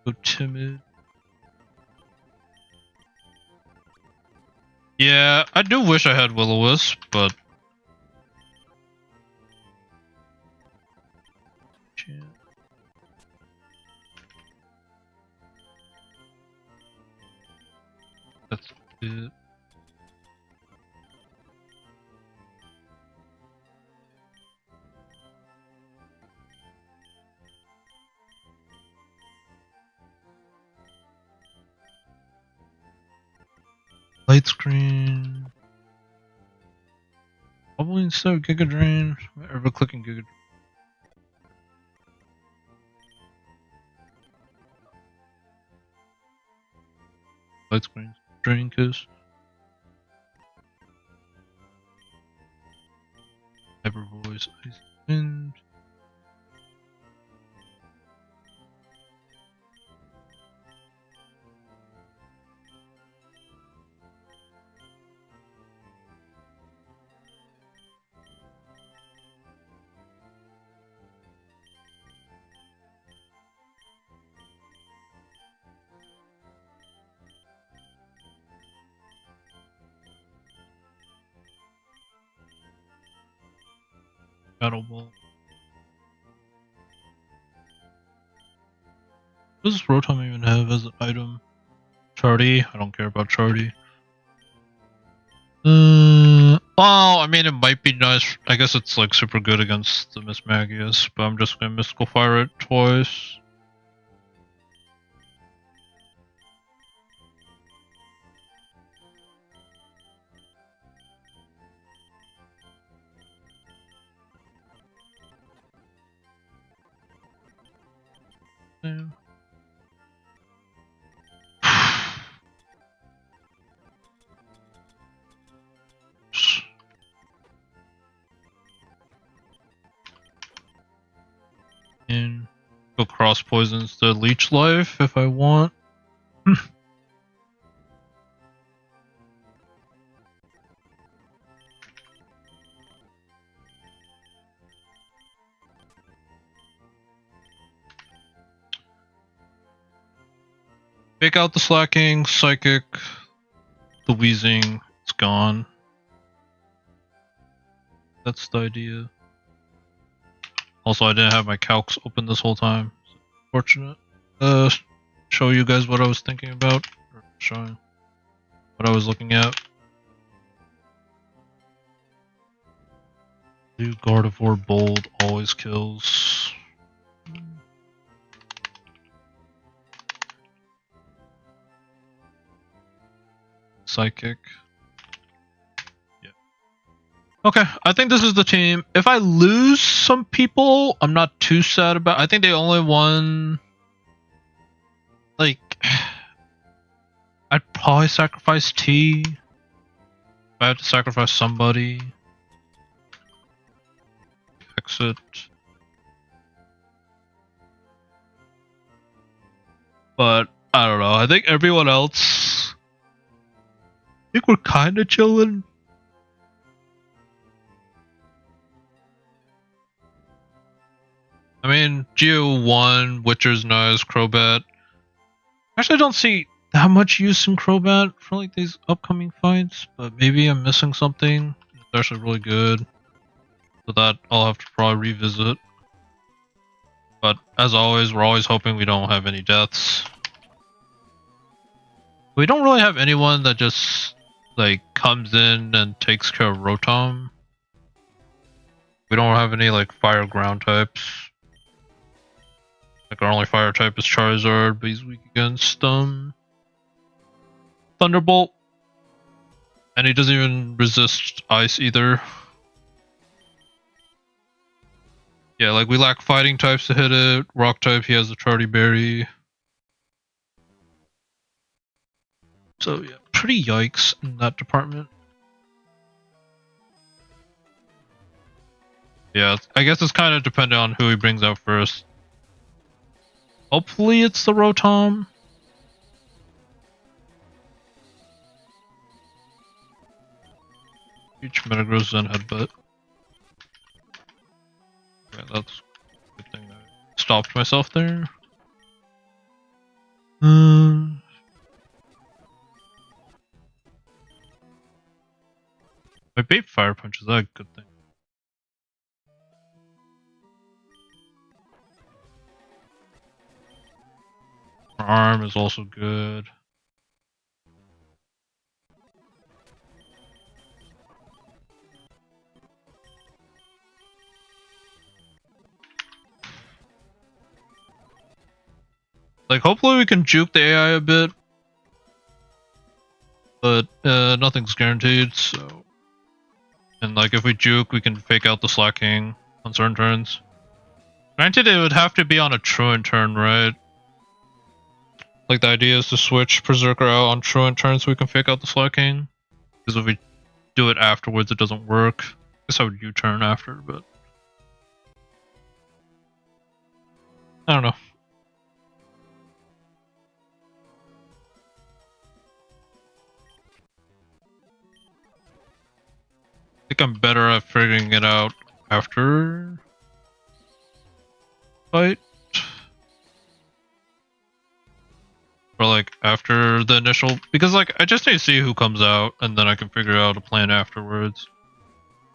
Go Timid. Yeah, I do wish I had Will-O-Wisp, but that's it. Light Screen. Probably instead of Giga Drain. Am I ever clicking Giga Drain? Light Screen. Drain Kiss. Hyper Voice. Ice Wind. Battle Ball. What does Rotom even have as an item? Chardy? I don't care about Chardy. Well, I mean, it might be nice. I guess it's like super good against the Miss Magius, but I'm just gonna Mystical Fire it twice. Damn. And go cross poisons the leech life if I want. Take out the slacking, psychic, the wheezing, it's gone. That's the idea. Also, I didn't have my calcs open this whole time. Fortunate. Show you guys what I was thinking about. Or showing what I was looking at. Do Gardevoir Bold always kills. Psychic. Yeah. Okay, I think this is the team. If I lose some people, I'm not too sad about. I think they only won. Like, I'd probably sacrifice T. If I had to sacrifice somebody. Exit. But I don't know. I think everyone else. I think we're kind of chilling. I mean, Geo 1, Witcher's nice, Crobat. Actually, I don't see that much use in Crobat for like these upcoming fights, but maybe I'm missing something. It's actually really good. So that I'll have to probably revisit. But as always, we're always hoping we don't have any deaths. We don't really have anyone that just like comes in and takes care of Rotom. We don't have any like fire ground types. Like our only fire type is Charizard, but he's weak against Thunderbolt. And he doesn't even resist ice either. Yeah, like we lack fighting types to hit it. Rock type, he has the Charty Berry. So yeah, pretty yikes in that department. Yeah, I guess it's kind of dependent on who he brings out first. Hopefully it's the Rotom. Each Metagross and Headbutt. Yeah, that's a good thing I stopped myself there. My bait Fire Punch is that a good thing? My arm is also good. Like, hopefully we can juke the AI a bit. But, nothing's guaranteed, so... And, like, if we juke, we can fake out the slacking on certain turns. Granted, it would have to be on a Truant turn, right? Like, the idea is to switch Berserker out on Truant turn so we can fake out the slacking. Because if we do it afterwards, it doesn't work. I guess I would U-turn after, but... I don't know. I think I'm better at figuring it out after fight. Or like after the initial, because like I just need to see who comes out and then I can figure out a plan afterwards.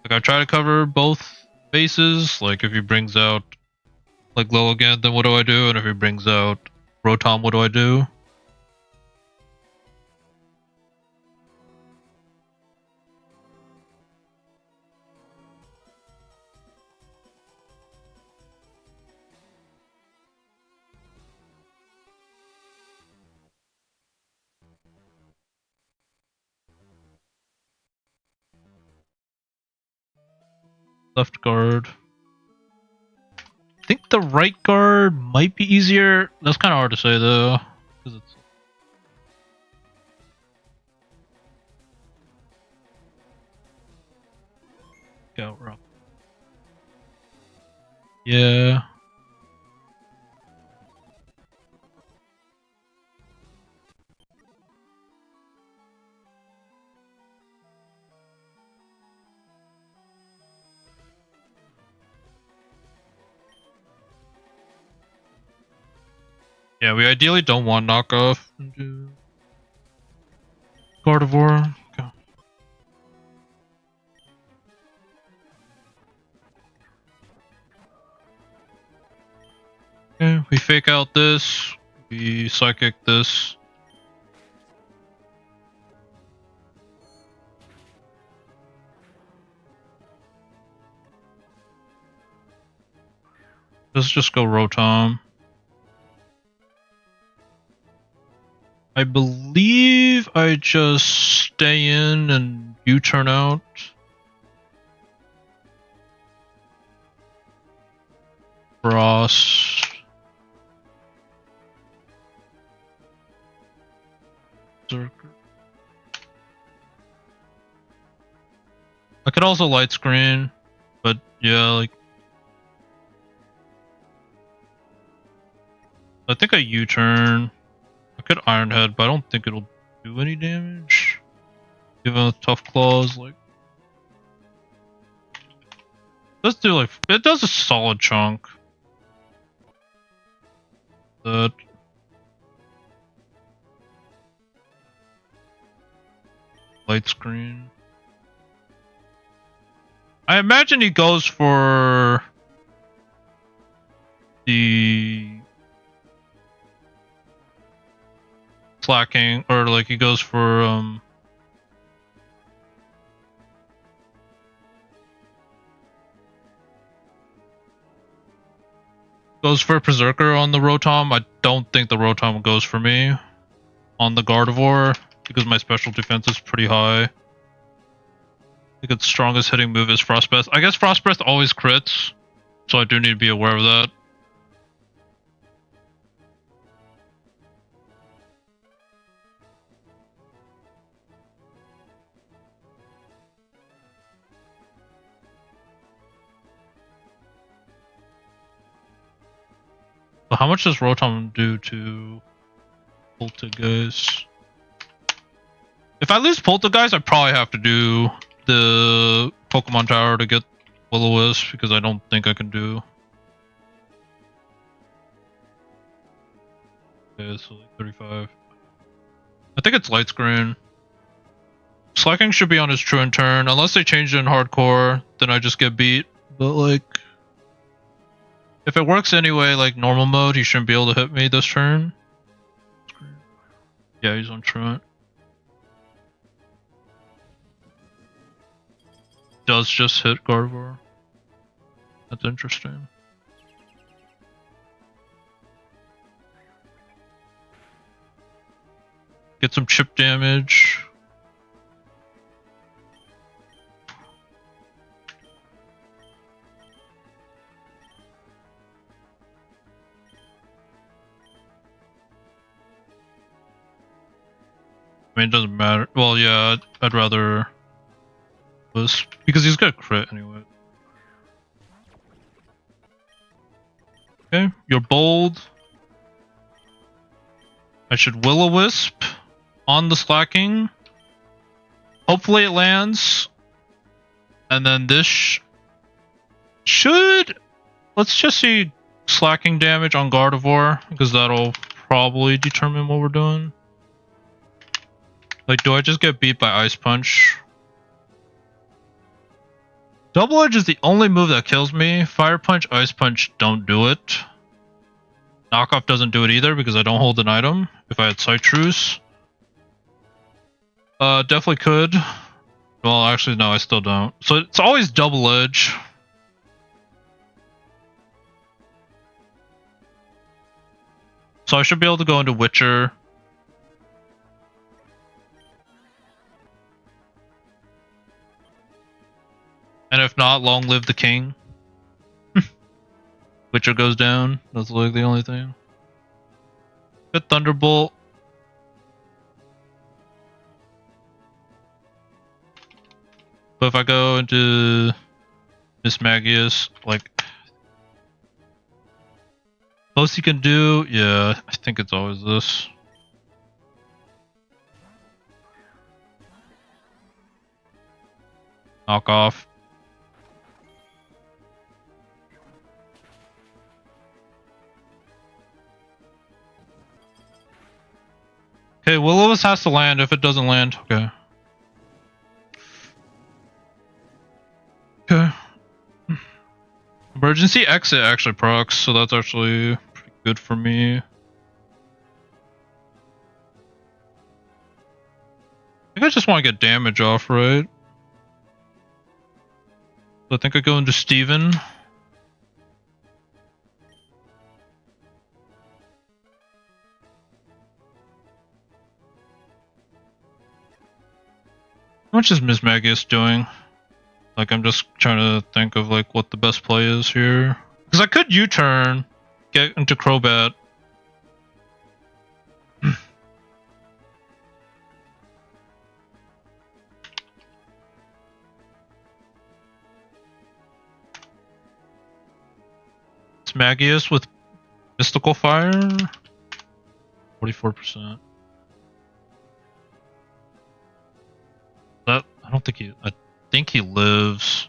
Like I try to cover both bases, like if he brings out like Lilligant, then what do I do? And if he brings out Rotom, what do I do? Left guard. I think the right guard might be easier. That's kind of hard to say though, because it's go rock. Yeah. Yeah, we ideally don't want knockoff into Gardevoir. Okay. Okay, we fake out this. We psychic this. Let's just go Rotom. I believe I just stay in and you turn out. Frost. Zerker. I could also light screen, but yeah, like I think I U-turn. I could Iron Head, but I don't think it'll do any damage. Given with Tough Claws, like let's do like it does a solid chunk. That light screen. I imagine he goes for the slacking, or like he goes for Berserker on the Rotom. I don't think the Rotom goes for me on the Gardevoir because my special defense is pretty high. I think its strongest hitting move is Frost Breath. I guess Frost Breath always crits, so I do need to be aware of that. So how much does Rotom do to Poltergeist? If I lose Poltergeist, I probably have to do the Pokemon Tower to get Will-O-Wisp because I don't think I can do. Okay, so like 35. I think it's Light Screen. Slacking should be on his Truant turn. Unless they change it in Hardcore, then I just get beat. But like, if it works anyway, like normal mode, he shouldn't be able to hit me this turn. Yeah, he's on Truant. Does just hit Gardevoir. That's interesting. Get some chip damage. I mean, it doesn't matter. Well, yeah, I'd rather this because he's got crit anyway. Okay, you're bold. I should Will-O-Wisp on the slacking. Hopefully it lands. And then this should... Let's just see slacking damage on Gardevoir, because that'll probably determine what we're doing. Like, do I just get beat by Ice Punch? Double Edge is the only move that kills me. Fire Punch, Ice Punch don't do it. Knockoff doesn't do it either because I don't hold an item. If I had Citrus. Definitely could. Well, actually, no, I still don't. So it's always Double Edge. So I should be able to go into Witcher. And if not, long live the king. Witcher goes down. That's like the only thing. Good Thunderbolt. But if I go into Miss Magius, like most you can do, yeah, I think it's always this. Knock off. Okay, Will-O-Wisp has to land. If it doesn't land, okay. Okay. Emergency exit actually procs, so that's actually pretty good for me. I think I just want to get damage off, right? So I think I go into Steven. How much is Miss Magius doing? Like, I'm just trying to think of like what the best play is here. Because I could U-turn, get into Crobat. It's Magius with Mystical Fire. 44%. That I don't think he. I think he lives.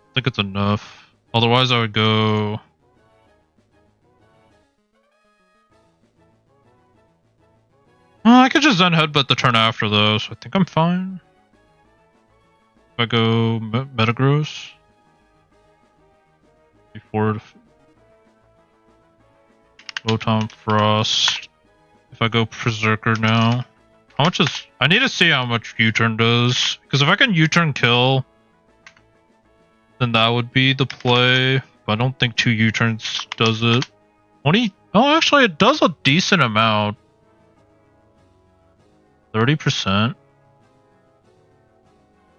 I think it's enough. Otherwise, I would go. I could just Zen Headbutt the turn after though, so I think I'm fine. If I go Metagross. Before Rotom Frost. If I go Berserker now. How much is... I need to see how much U-turn does. Because if I can U-turn kill, then that would be the play. But I don't think 2 U-turns does it. 20... Oh, actually, it does a decent amount. 30%.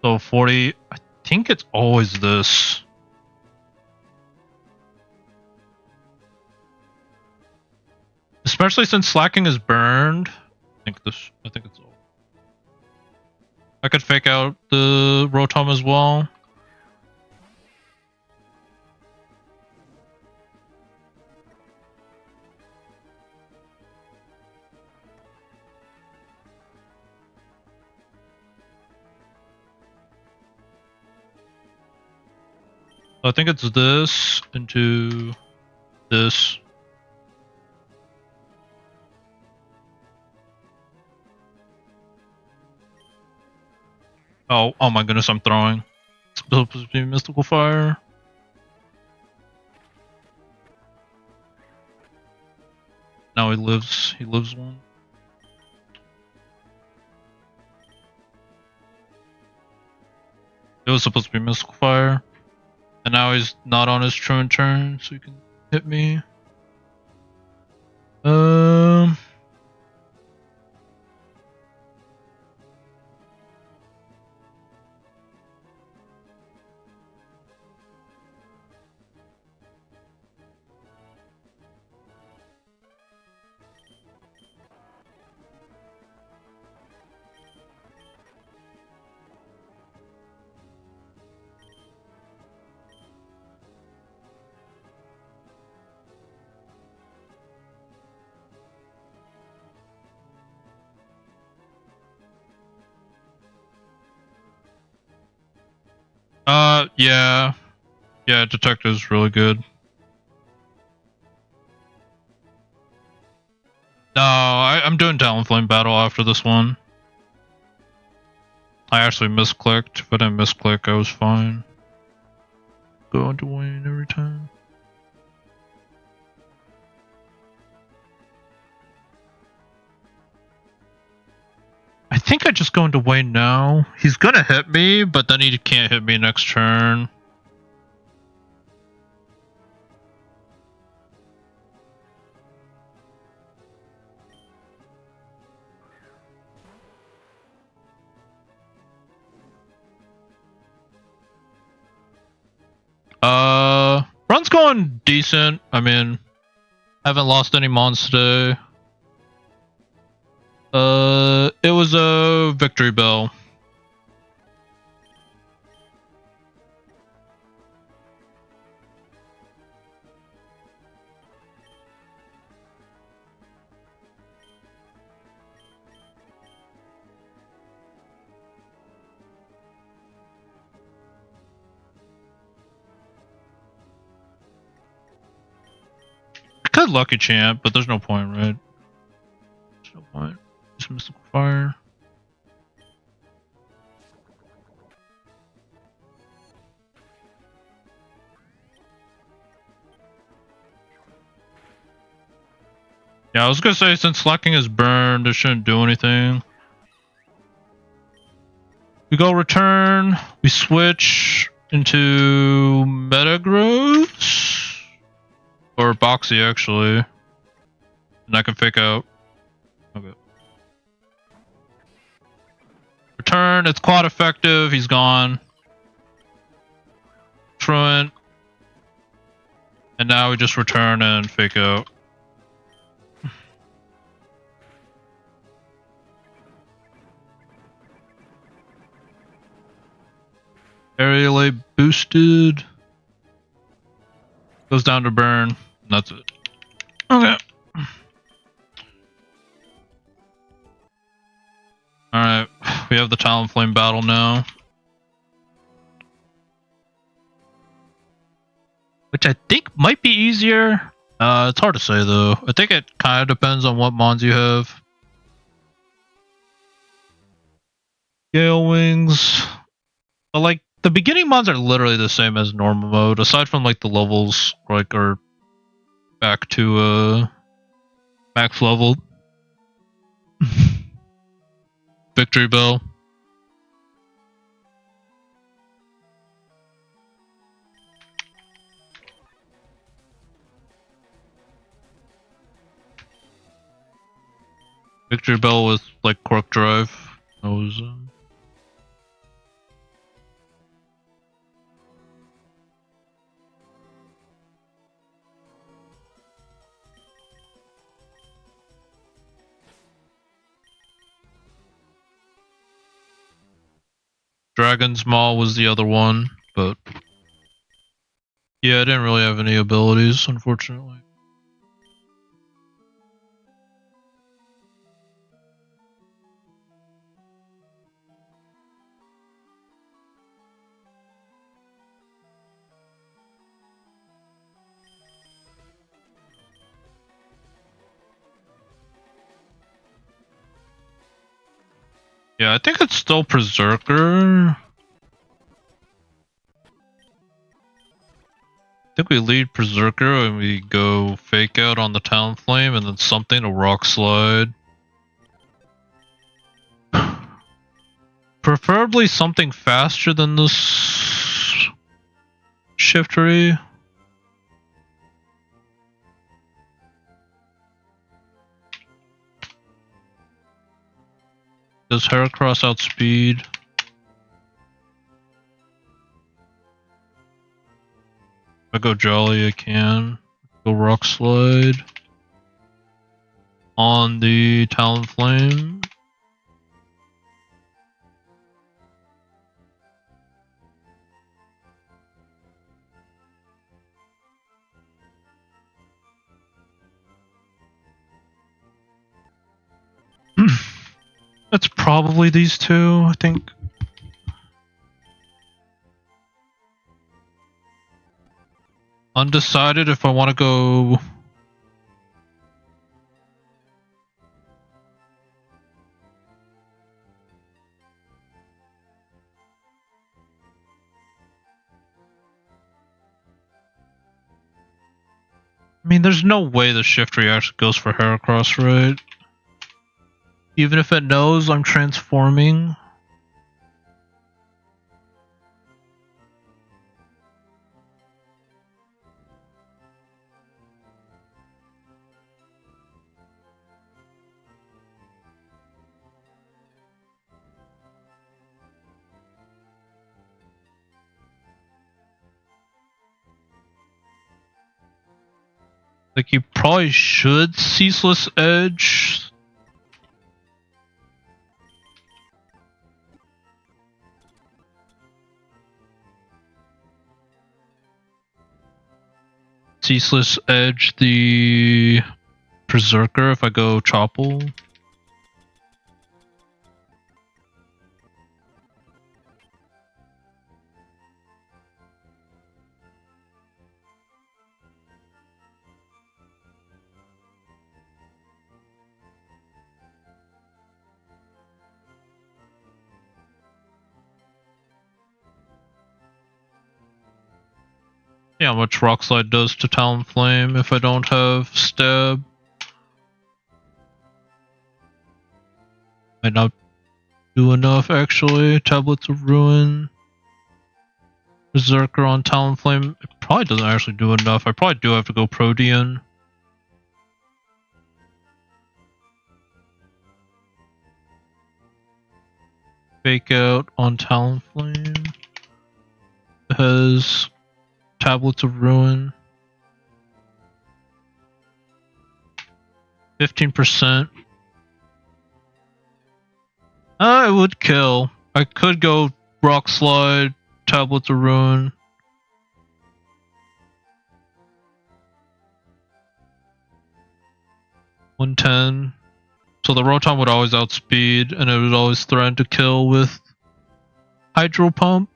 So 40... I think it's always this. Especially since Slacking is burned. I think it's all. I could fake out the Rotom as well. I think it's this into this. Oh my goodness, I'm throwing. It's supposed to be Mystical Fire. Now he lives one. It was supposed to be Mystical Fire. And now he's not on his turn, so he can hit me. Yeah. Yeah, Detective's really good. No, I'm doing Talonflame battle after this one. I actually misclicked, but I misclick, I was fine. Go into Wayne every time. I think I just go into Wayne now. He's gonna hit me, but then he can't hit me next turn. Run's going decent. I mean, haven't lost any mons today. It was a victory bell. Could lucky champ, but there's no point, right? There's no point. Just mystical fire. Yeah, I was gonna say since slacking is burned, it shouldn't do anything. We go return. We switch into Metagross or Boxy actually, and I can fake out. Okay. Return. It's quad effective. He's gone. Truant. And now we just return and fake out. Aerially boosted. Goes down to burn. And that's it. Okay. Alright. We have the Talonflame battle now. Which I think might be easier. It's hard to say though. I think it kind of depends on what mons you have. Gale Wings. But like, the beginning mons are literally the same as normal mode, aside from like the levels, like, are back to max level. Victory Bell. Victory Bell with like Quark Drive. That was Dragon's Maw was the other one, but yeah, I didn't really have any abilities, unfortunately. Yeah, I think it's still Berserker. I think we lead Berserker and we go fake out on the Talonflame and then something to Rock Slide. Preferably something faster than this Shiftry. Does Heracross outspeed? If I go Jolly, I can. Go Rock Slide. On the Talonflame. That's probably these two, I think. Undecided if I want to go. I mean, there's no way the shift reaction goes for Heracross, right? Even if it knows I'm transforming. Like, you probably should Ceaseless Edge. Ceaseless Edge the Berserker if I go Choppel. Yeah, how much Rock Slide does to Talonflame if I don't have Stab. Might not do enough actually. Tablets of Ruin. Berserker on Talonflame. It probably doesn't actually do enough. I probably do have to go Protean. Fake Out on Talonflame. It has Tablets of Ruin. 15%. It would kill. I could go Rock Slide, Tablets of Ruin. $110. So the Rotom would always outspeed, and it would always threaten to kill with Hydro Pump.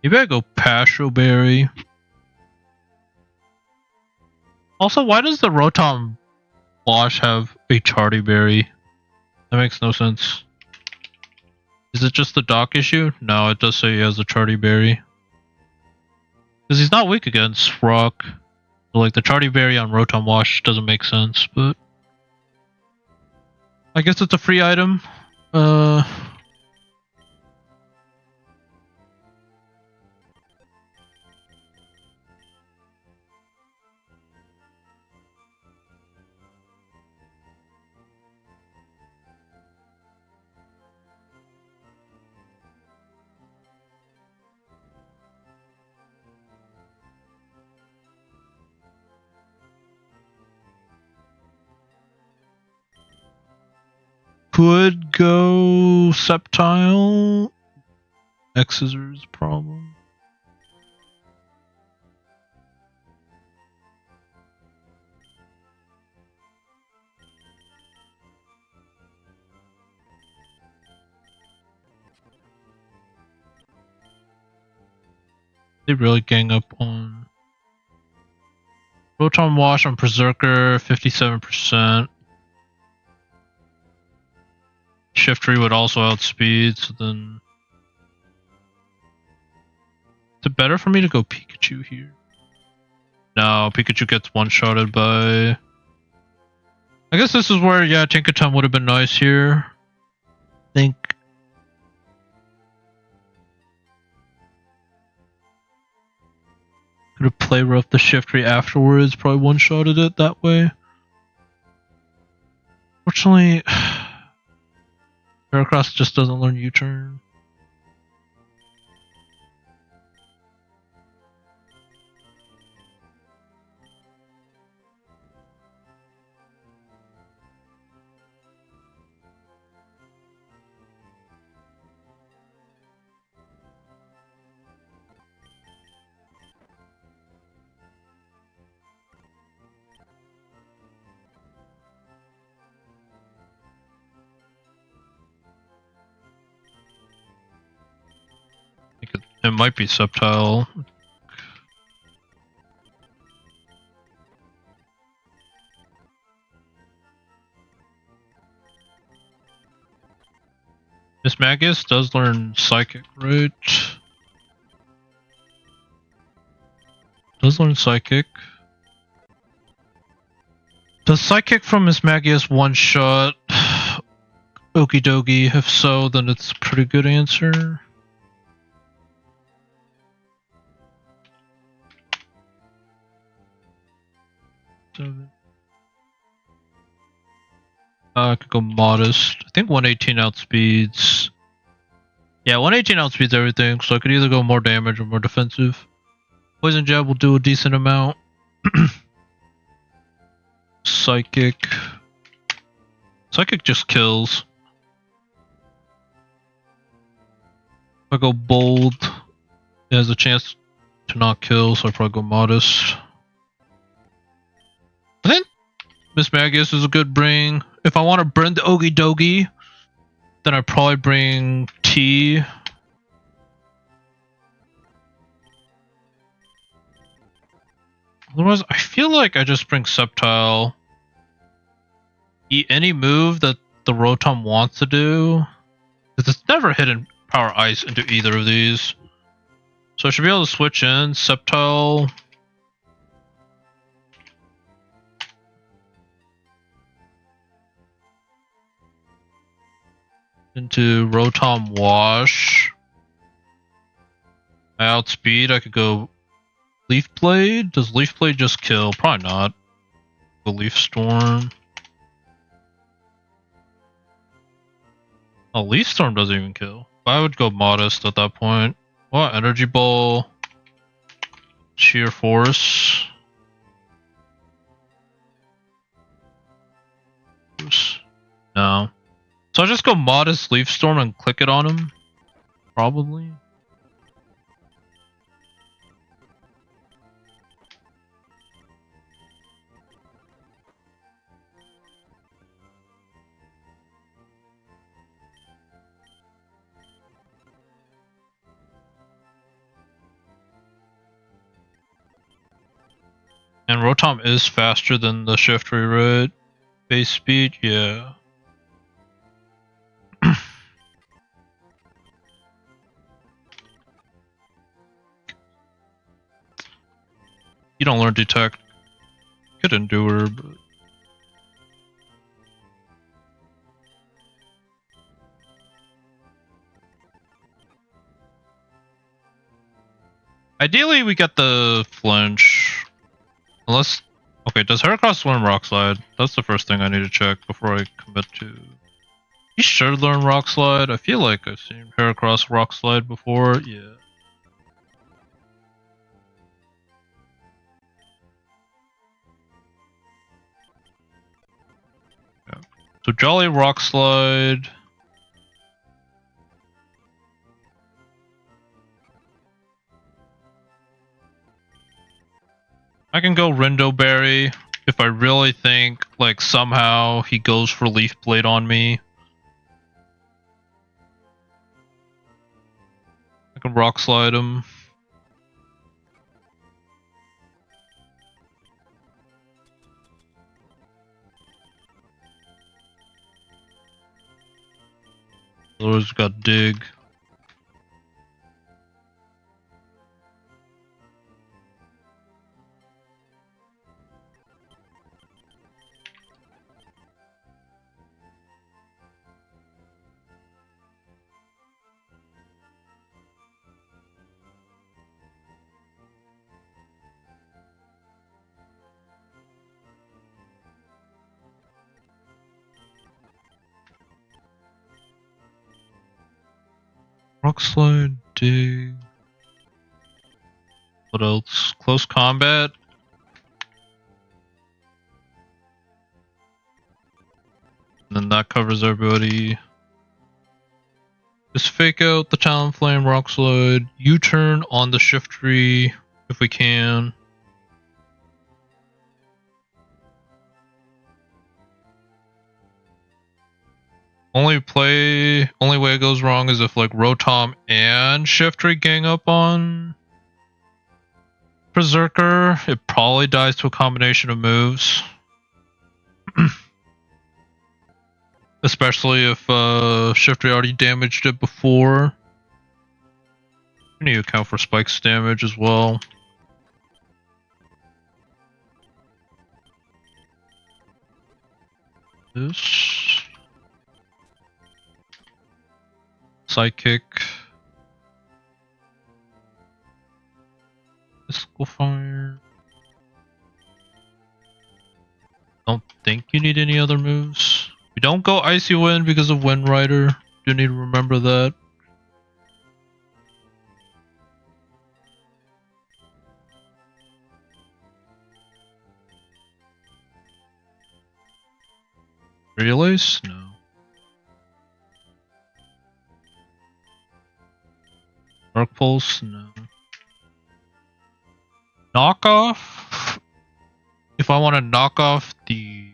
Maybe I go Pasho Berry. Also, why does the Rotom Wash have a Chardy Berry? That makes no sense. Is it just the dock issue? No, it does say he has a Chardy Berry. Because he's not weak against Rock. So, like, the Chardy Berry on Rotom Wash doesn't make sense, but I guess it's a free item. Could go Sceptile. X-Scissors problem. They really gang up on Rotom Wash on Berserker, 57%. Shiftry would also outspeed, so then is it better for me to go Pikachu here? No, Pikachu gets one-shotted by... I guess this is where, yeah, Tinkaton would have been nice here. I think... Could have play rough the Shiftry afterwards, probably one-shotted it that way. Fortunately, Heracross just doesn't learn U-turn. It might be Sceptile. Miss Magus does learn Psychic, right? Does learn Psychic. Does Psychic from Miss Magius one shot? Okie dokie. If so, then it's a pretty good answer. I could go Modest. I think 118 outspeeds. Yeah, 118 outspeeds everything, so I could either go more damage or more defensive. Poison Jab will do a decent amount. Psychic. Psychic just kills. If I go Bold, it has a chance to not kill, so I probably go Modest. I think Miss Magius is a good bring. If I want to bring the Okie Dokie, then I'd probably bring T. Otherwise, I feel like I just bring Sceptile. Eat any move that the Rotom wants to do. Because it's never hidden Power Ice into either of these. So I should be able to switch in Sceptile. Into Rotom Wash. I outspeed, I could go Leaf Blade. Does Leaf Blade just kill? Probably not. Go Leaf Storm. Oh, Leaf Storm doesn't even kill. I would go Modest at that point. What? Energy Ball. Sheer Force. No. So I'll just go Modest Leaf Storm and click it on him. Probably. And Rotom is faster than the Shiftry, right? Base speed, yeah. You don't learn Detect. Could Endure, but... Ideally, we get the Flinch. Unless... Okay, does Heracross learn Rock Slide? That's the first thing I need to check before I commit to... He should learn Rock Slide. I feel like I've seen Heracross Rock Slide before. Yeah. So Jolly Rock Slide. I can go Rindo Berry if I really think like somehow he goes for Leaf Blade on me. I can Rock Slide him. Otherwise, got Dig. Rock Slide, Dig. What else? Close Combat. And then that covers everybody. Just fake out the Talonflame, Rock Slide, U-turn on the Shiftry if we can. Only way it goes wrong is if like Rotom and Shiftry gang up on Berserker. It probably dies to a combination of moves. Especially if Shiftry already damaged it before. We need to account for Spike's damage as well. this. Psychic. Physical fire. Don't think you need any other moves. We don't go Icy Wind because of Wind Rider. Do need to remember that. Relays? No. Dark Pulse? No. Knockoff? If I want to knock off the...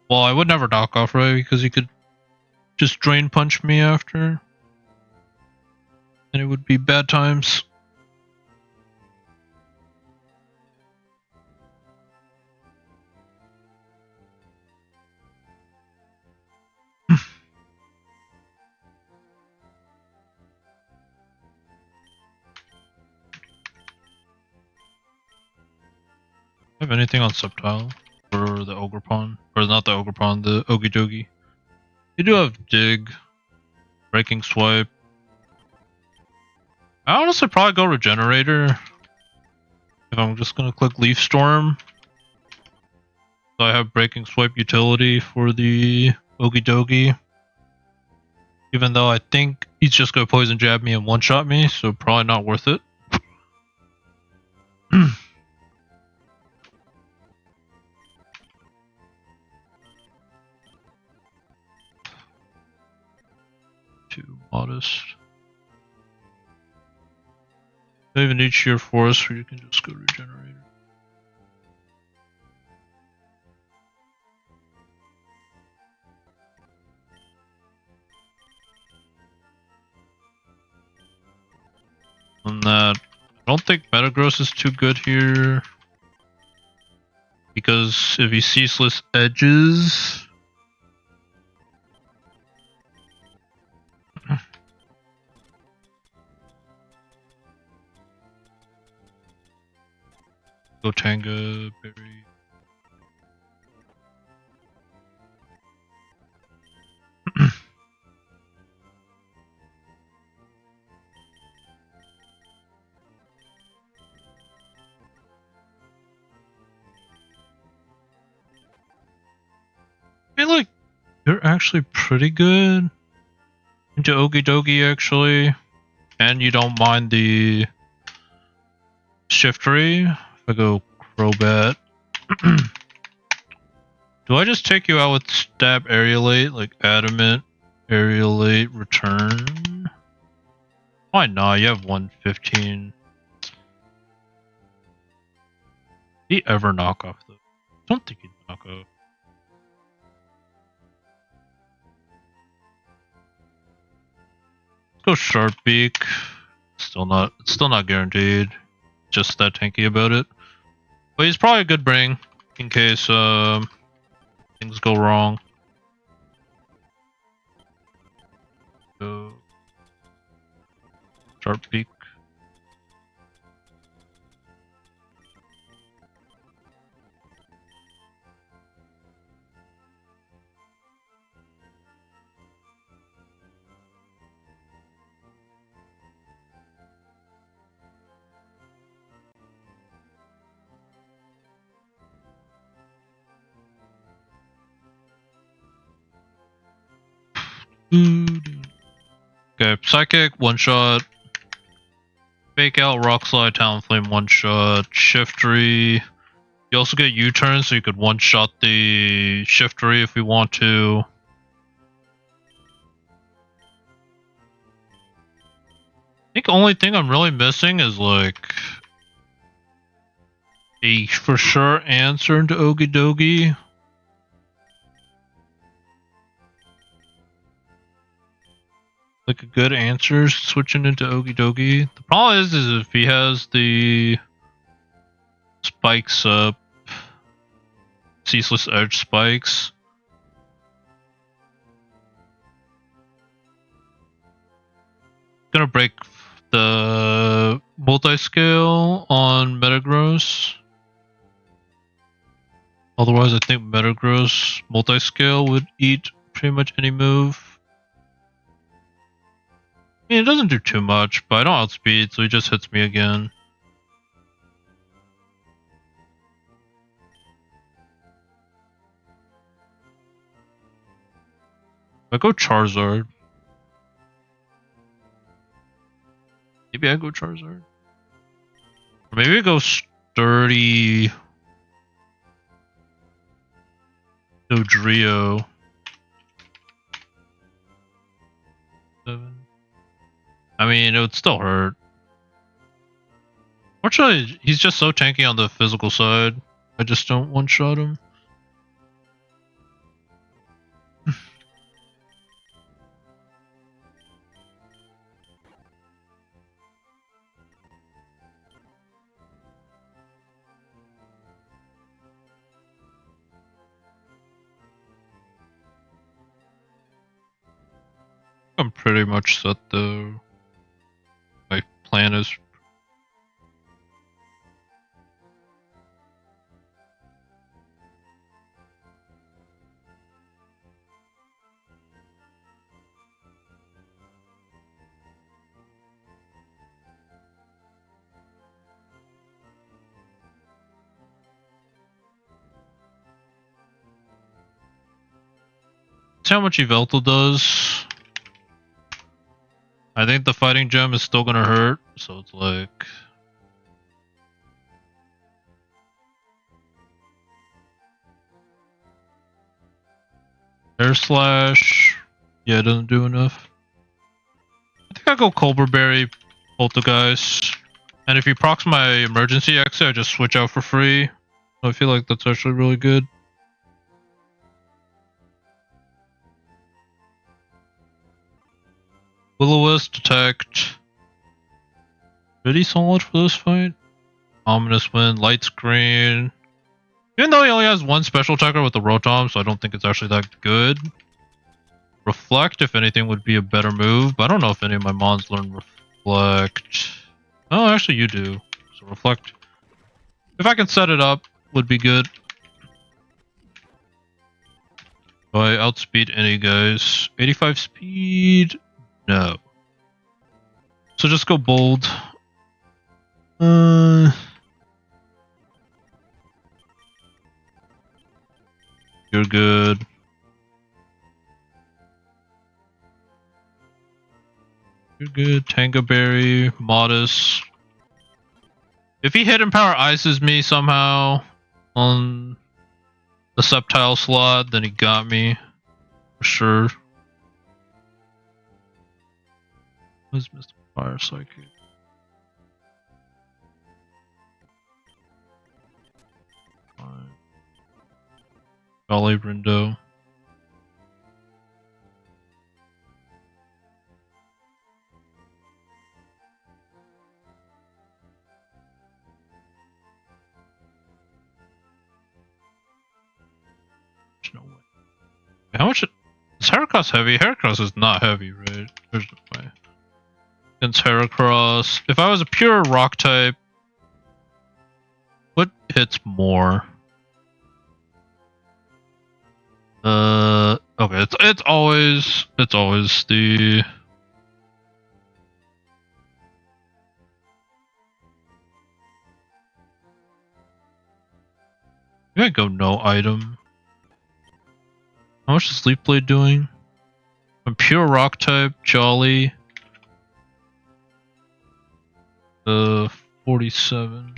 Well, I would never knock off, right? Because he could just Drain Punch me after. And it would be bad times. Have anything on Subtile for the Ogre Pawn? Or not the Ogre Pawn, the Ogie Dogie. You do have Dig, Breaking Swipe. I honestly probably go Regenerator. If I'm just gonna click Leaf Storm. So I have Breaking Swipe utility for the Ogie Dogie. Even though I think he's just gonna Poison Jab me and one-shot me, so probably not worth it. Too modest. Don't even need Sheer Force, or you can just go Regenerator. On that, I don't think Metagross is too good here. Because if he Ceaseless Edges... Gotanga, Berry. I feel like you're actually pretty good into Ogie Dogie, actually. And you don't mind the Shiftry. If I go Crobat. Do I just take you out with Stab Aerialate, like Adamant, Aerialate, Return? Why not? You have 115. Did he ever knock off though? I don't think he'd knock off. Let's go Sharp Beak. Still not guaranteed. Just that tanky about it. But he's probably a good bring in case things go wrong. So Sharp Beak. Okay, Psychic, one shot. Fake Out, Rock Slide, Talonflame, one shot. Shiftry. You also get U-turn, so you could one shot the Shiftry if we want to. I think the only thing I'm really missing is like a for sure answer into Ogie Dogie. Like a good answer switching into Ogie Dogie. The problem is if he has the spikes up, Ceaseless Edge spikes. Gonna break the multi-scale on Metagross. Otherwise, I think Metagross multi-scale would eat pretty much any move. I mean, it doesn't do too much, but I don't outspeed, so he just hits me again. I go Charizard. Maybe I go Charizard. Or maybe I go Sturdy. Dodrio. 7. I mean, it would still hurt. Fortunately, he's just so tanky on the physical side. I just don't one-shot him. I'm pretty much set though. My plan is. See how much Yveltal does. I think the fighting gem is still gonna hurt, so it's like. Air Slash. Yeah, it doesn't do enough. I think I'll go Cobra Berry, Poltergeist. And if he procs my emergency exit, I just switch out for free. I feel like that's actually really good. Will-O-Wisp, Detect. Pretty solid for this fight. Ominous Wind, Light Screen. Even though he only has one special attacker with the Rotom, so I don't think it's actually that good. Reflect, if anything, would be a better move, but I don't know if any of my mons learn Reflect. Oh, actually you do. So Reflect. If I can set it up, would be good. Do I outspeed any guys? 85 speed? No. So just go bold. You're good. You're good. Tanga Berry, Modest. If he hidden power ices me somehow on the Sceptile slot, then he got me. For sure. Who's Mr. Fire Psychic? Fine. Golly Rindo. There's no way. How much is Heracross heavy? Heracross is not heavy, right? There's no way. Against Heracross. If I was a pure rock type, what hits more? Okay, it's always the I go no item. How much is Sleep Blade doing? I'm pure rock type, Jolly. 47.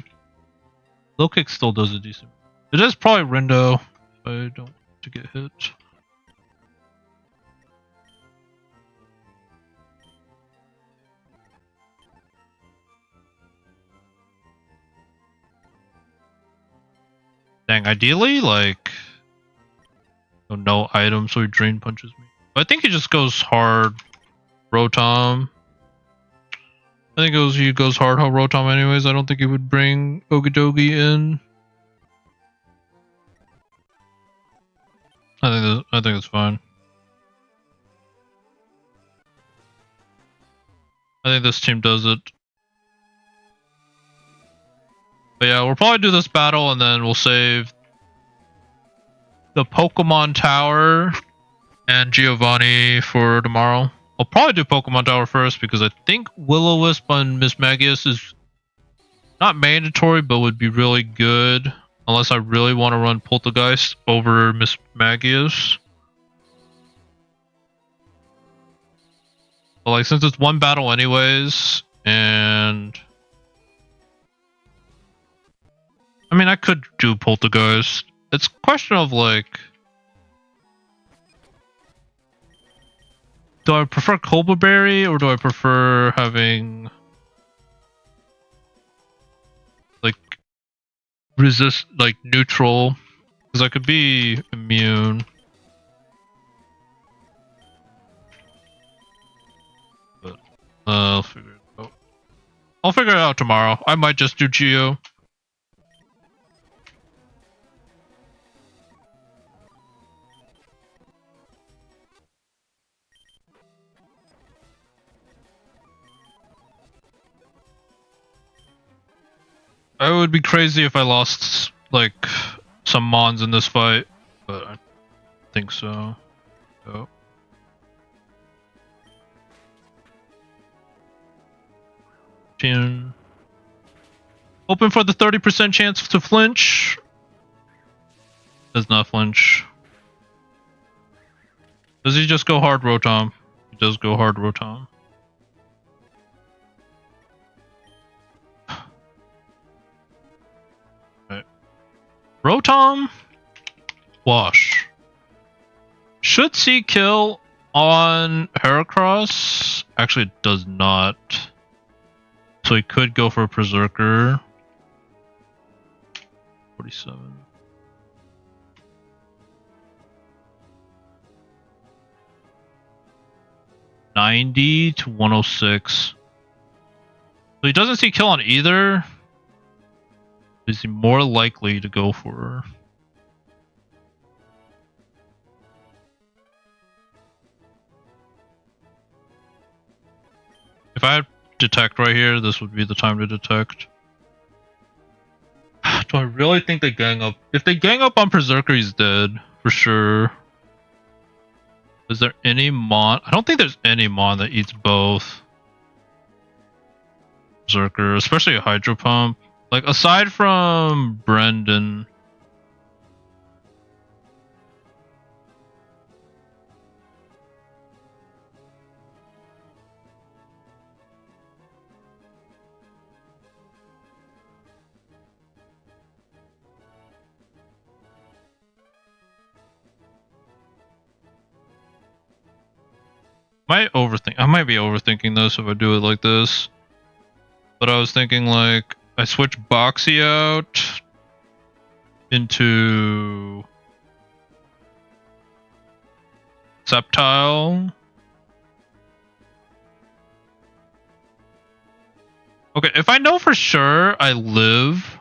Low kick still does a decent. It is probably Rindo if I don't want to get hit. Dang, ideally, like, no item, so he drain punches me. But I think he just goes hard Rotom. I think he goes hard Rotom anyways. I don't think he would bring Okidogi in. I think it's fine. I think this team does it. But yeah, we'll probably do this battle and then we'll save the Pokemon Tower and Giovanni for tomorrow. I'll probably do Pokemon Tower first because I think Will-O-Wisp on Miss Magius is not mandatory, but would be really good. Unless I really want to run Poltergeist over Miss Magius. But like, since it's one battle anyways, and I mean, I could do Poltergeist. It's a question of like, do I prefer Cobra Berry or do I prefer having like resist, like neutral? Because I could be immune. But I'll figure it out. I'll figure it out tomorrow. I might just do Geo. I would be crazy if I lost like some Mons in this fight, but I think so. Oh. Open for the 30% chance to flinch. Does not flinch. Does he just go hard Rotom? He does go hard Rotom. Right. Rotom. Wash. Should see kill on Heracross. Actually, it does not. So he could go for a Berserker. 47. $90 to 106. So he doesn't see kill on either. Is he more likely to go for? If I had detect right here, this would be the time to detect. Do I really think they gang up? If they gang up on Berserker, he's dead for sure. Is there any Mon? I don't think there's any Mon that eats both. Berserker, especially a Hydro Pump. Like, aside from Brendan. I might be overthinking this if I do it like this. But I was thinking like I switch Boxy out into Sceptile. Okay, if I know for sure I live,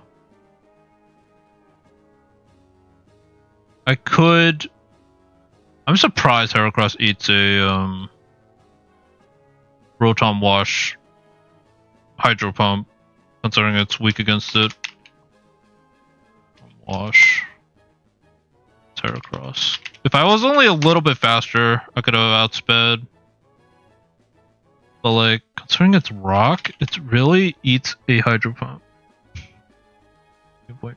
I could. I'm surprised Heracross eats a Rotom Wash Hydro Pump, considering it's weak against it. Wash Heracross. If I was only a little bit faster, I could have outsped. But like, considering it's rock, it really eats a Hydro Pump. Wait.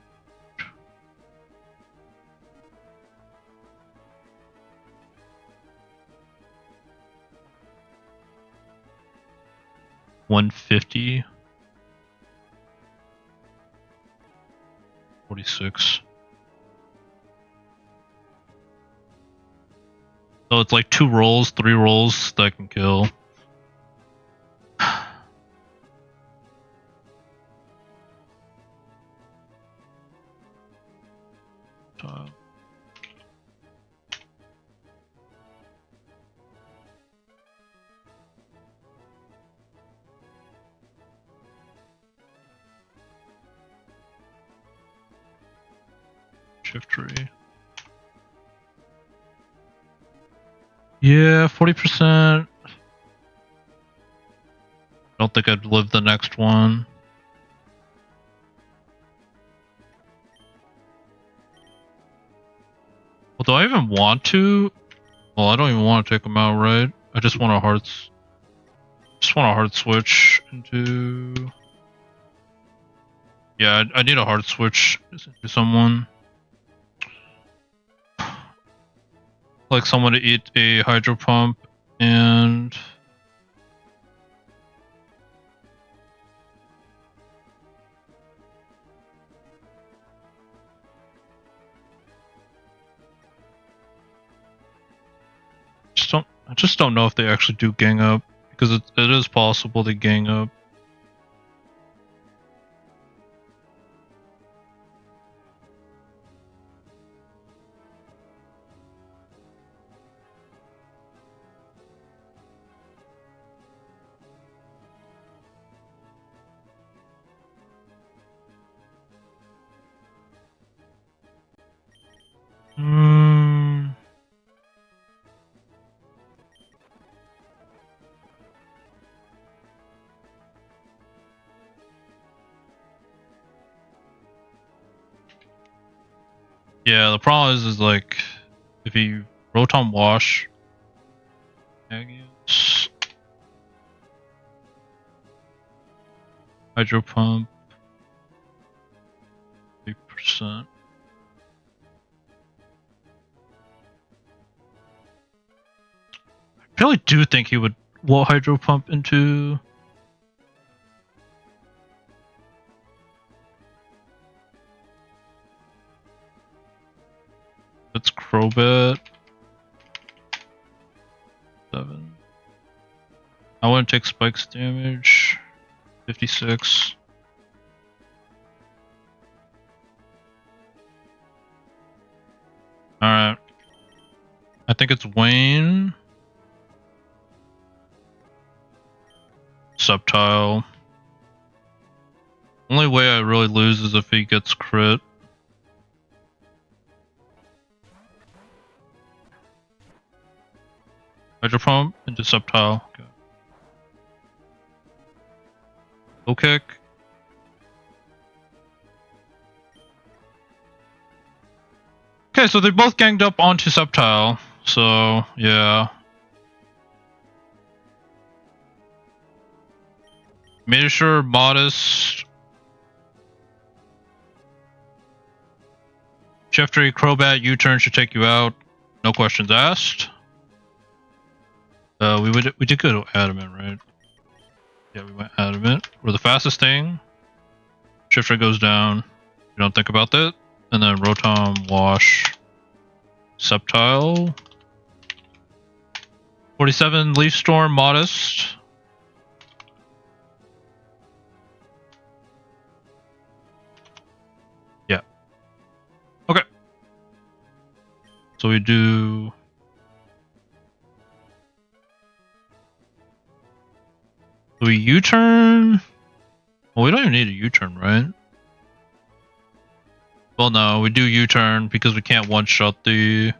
$150. 46. So it's like 2 rolls, 3 rolls that I can kill. Tree. Yeah, 40%. I don't think I'd live the next one. Do I even want to? Well, I don't even want to take them out, right? I just want a hearts. Just want a hard switch into. Yeah, I need a hard switch into someone. Like someone to eat a hydro pump and. I just don't know if they actually do gang up, because it is possible they gang up. Yeah, the problem is like, if you Rotom Wash, Hydro Pump, 3%. I really do think he would wall Hydro Pump into. It's Crobat. 7. I want to take Spike's damage. 56. Alright. I think it's Wayne. Subtile. Only way I really lose is if he gets crit. Hydro Pump into Subtile. Okay. Low kick. Okay, so they both ganged up onto Subtile. So, yeah. Made sure Modest. Shiftry, Crobat, U-turn should take you out. No questions asked. We did go to Adamant, right? Yeah, we went Adamant. We're the fastest thing. Shifter goes down. You don't think about that. And then Rotom, Wash, Subtile. 47, Leaf Storm, Modest. Yeah. Okay. So we do... Do we U-turn? Well, we don't even need a U-turn, right? Well, no, we do U-turn because we can't one-shot the...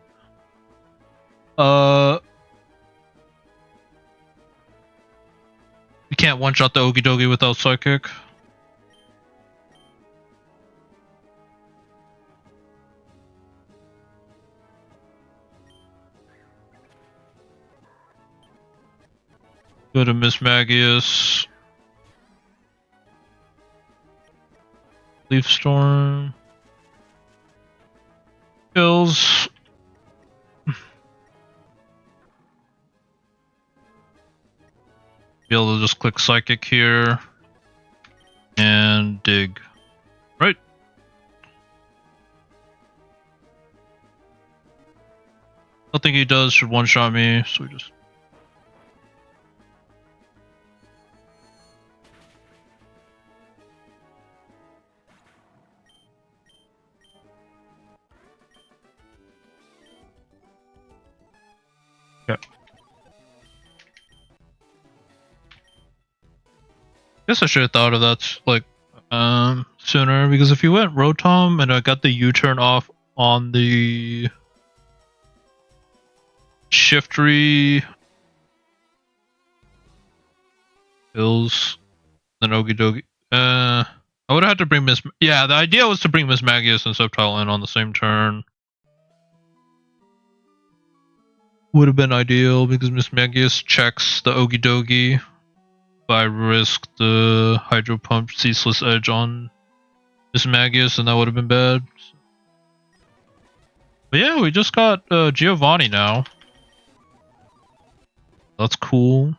We can't one-shot the Okidogi without Psychic. Go to Miss Magius. Leaf Storm. Kills. Be able to just click Psychic here. And dig. Right. Nothing he does should one-shot me, so we just... Okay. Guess I should have thought of that like sooner, because if you went Rotom and I got the U-turn off on the Shiftry Hills, then Okidogi. I would have had to bring Miss. Yeah, the idea was to bring Miss Magius and Subtile in on the same turn. would have been ideal because Miss Magius checks the Okie Dokie. If I risk the Hydro Pump Ceaseless Edge on Miss Magius, and that would have been bad. But yeah, we just got Giovanni now. That's cool.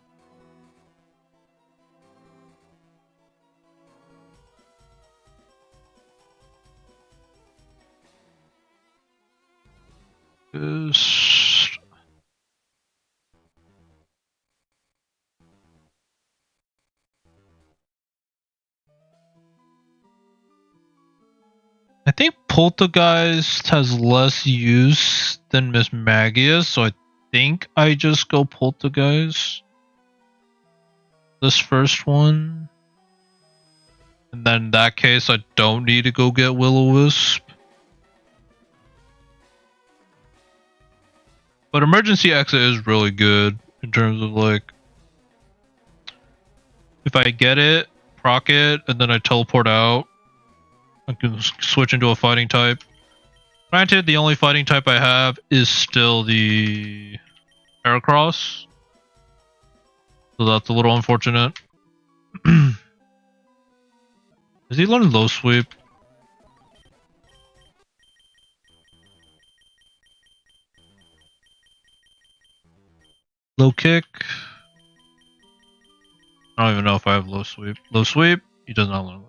I think Poltergeist has less use than Miss Magius, so I think I just go Poltergeist. This first one. And then in that case, I don't need to go get Will-O-Wisp. But Emergency Exit is really good in terms of like, if I get it, proc it, and then I teleport out, I can switch into a fighting type. Granted, the only fighting type I have is still the Heracross. So that's a little unfortunate. Does he learn low sweep? Low kick? I don't even know if I have low sweep. Low sweep? He does not learn low sweep.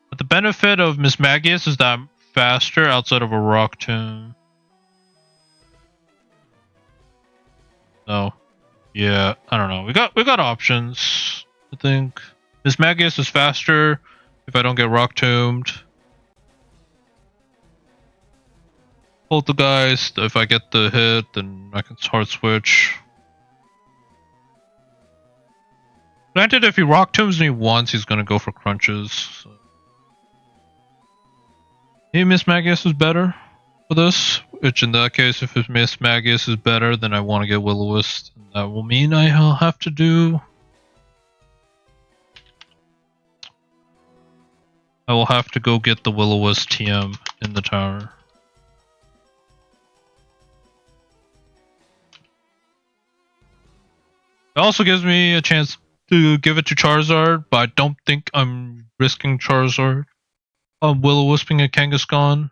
But the benefit of Miss Magius is that I'm faster outside of a Rock Tomb. So, yeah, I don't know. We got options, I think. Miss Magius is faster if I don't get Rock Tombed. Poltergeist, if I get the hit, then I can hard switch. Granted, if he Rock Tombs me once, he's gonna go for crunches. So. Maybe Miss Magius is better for this. Which in that case, if Miss Magius is better, then I want to get Will-O-Wisp. That will mean I'll have to do. I will have to go get the Will-O-Wisp TM in the tower. It also gives me a chance to give it to Charizard, but I don't think I'm risking Charizard. Will-O-Wisping a Kangaskhan.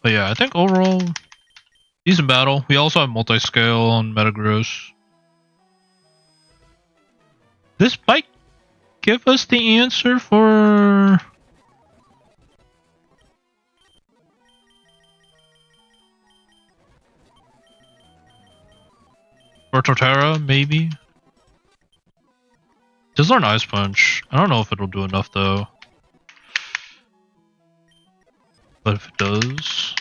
But yeah, I think overall, decent battle. We also have multi-scale on Metagross. This might give us the answer for... For Torterra, maybe? Does learn Ice Punch. I don't know if it'll do enough though. But if it does...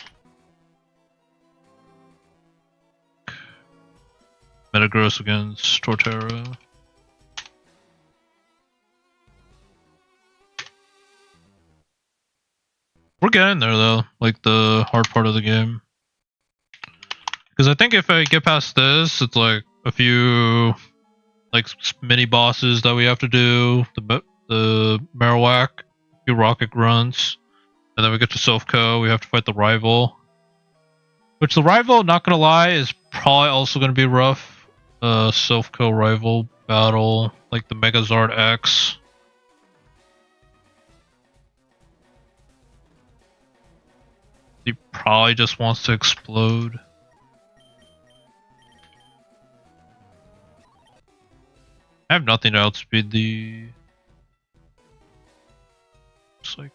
Metagross against Torterra. We're getting there though, like the hard part of the game. Because I think if I get past this, it's like a few like mini bosses that we have to do. The Marowak, a few Rocket Grunts, and then we get to Silphco. We have to fight the rival. Which the rival, not gonna lie, is probably also gonna be rough. Silphco rival battle, like the Megazord X. He probably just wants to explode. I have nothing to outspeed the Psychic.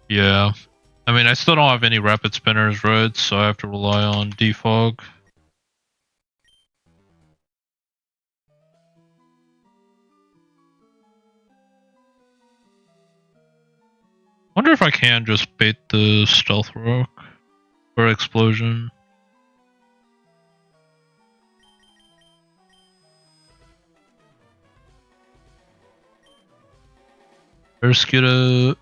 Yeah. I mean, I still don't have any rapid spinners, right? So I have to rely on Defog. Wonder if I can just bait the Stealth Rock. or explosion. Berskita,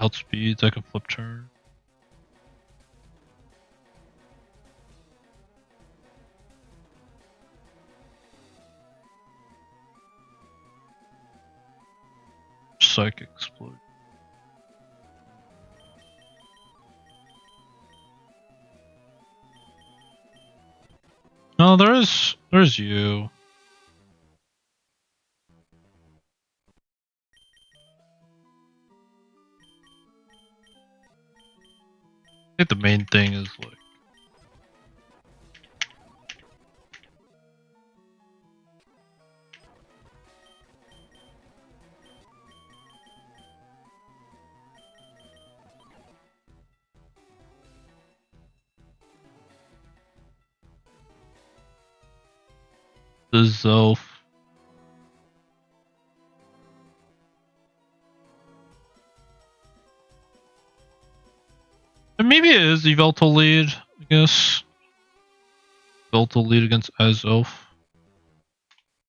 outspeeds, I can flip turn. Psychic explosion. No, there's you. I think the main thing is like the Zelf. And maybe it is Yveltal lead, I guess. Yveltal lead against Azelf.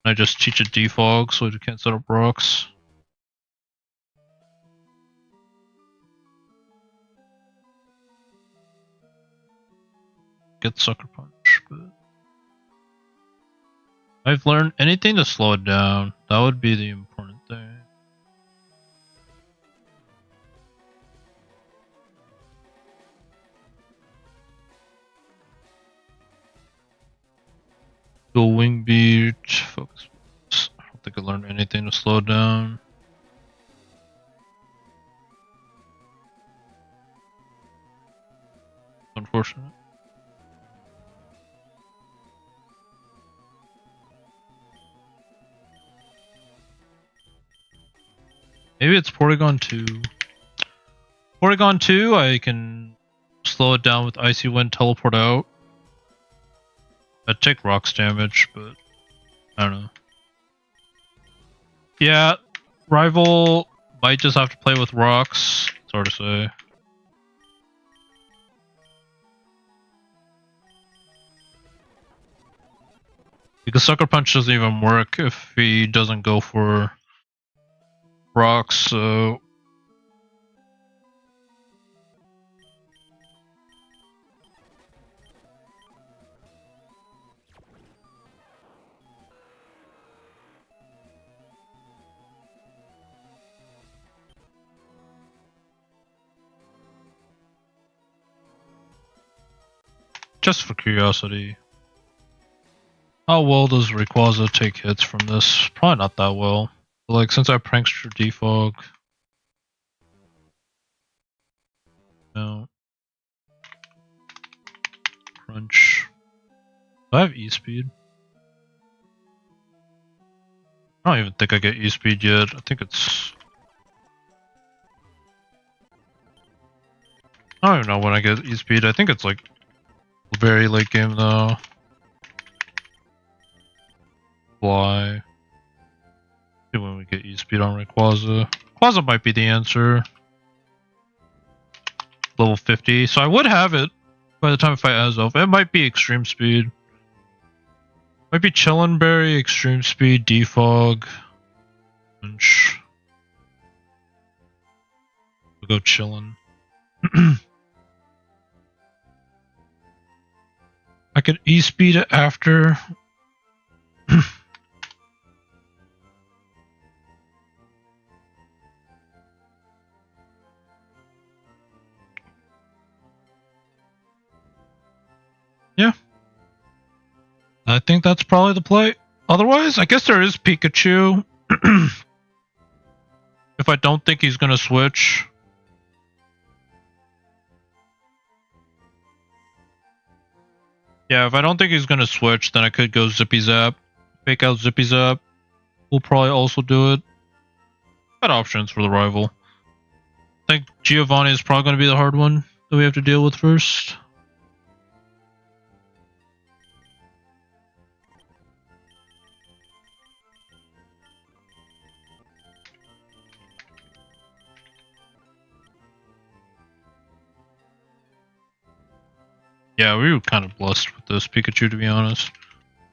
I just teach a defog so you can't set up rocks. Get Sucker Punch, but I've learned anything to slow it down. That would be the important thing. Go Wing Beat, focus. I don't think I learned anything to slow it down. Unfortunate. Maybe it's Porygon 2. Porygon 2, I can slow it down with Icy Wind, teleport out. I'd take rocks damage, but I don't know. Yeah, rival might just have to play with rocks. It's hard to say. Because Sucker Punch doesn't even work if he doesn't go for rocks, so just for curiosity. How well does Rayquaza take hits from this? Probably not that well. But like, since I prankster defog. No. Crunch. Do I have E-Speed? I don't even think I get E-Speed yet. I think it's... I don't even know when I get E-Speed. I think it's like very late game though. Fly. See when we get E-Speed on Rayquaza. Rayquaza might be the answer. Level 50. So I would have it by the time I fight Azelf. It might be Extreme Speed. Might be Chillin' Berry, Extreme Speed, Defog. We'll go Chillin'. I could E-Speed it after. Yeah. I think that's probably the play. Otherwise, I guess there is Pikachu. If I don't think he's gonna switch. Yeah, if I don't think he's gonna switch, then I could go Zippy Zap. Fake out Zippy Zap. We'll probably also do it. Got options for the rival. I think Giovanni is probably gonna be the hard one that we have to deal with first. Yeah, we were kind of blessed with this Pikachu, to be honest.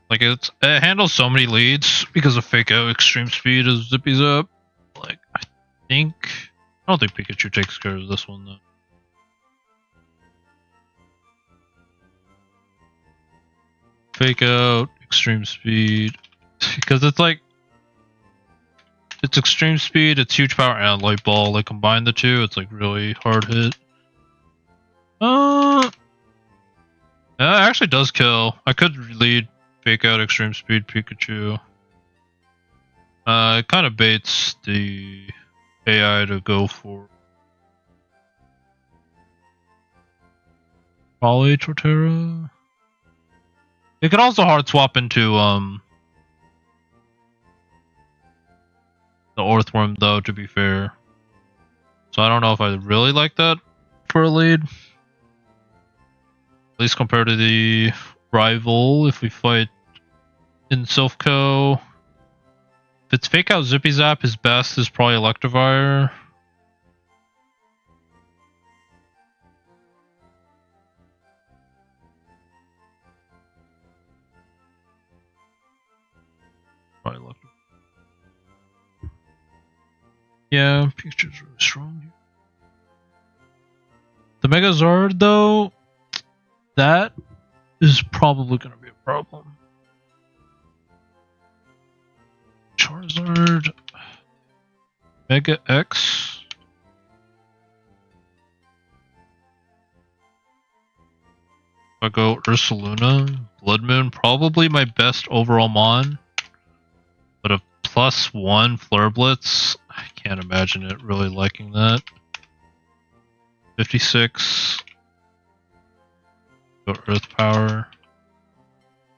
Like, it handles so many leads because of fake out extreme speed as Zippy Zap. Like, I don't think Pikachu takes care of this one, though. Fake out, extreme speed. Because it's like, it's extreme speed, it's huge power, and light ball. Like, combine the two, it's like really hard hit. It actually does kill. I could lead fake out extreme speed Pikachu. It kind of baits the AI to go for Poly Torterra. It could also hard swap into the Earthworm, though, to be fair. So I don't know if I really like that for a lead. At least compared to the rival, if we fight in Silphco. If it's fake out Zippy Zap, his best is probably Electivire. Probably Electivire. Yeah, Pikachu's really strong here. The Megazord, though, that is probably going to be a problem. Charizard, Mega X. I go Ursaluna, Blood Moon, probably my best overall mon. But a +1 Flare Blitz, I can't imagine it really liking that. 56. Go Earth Power.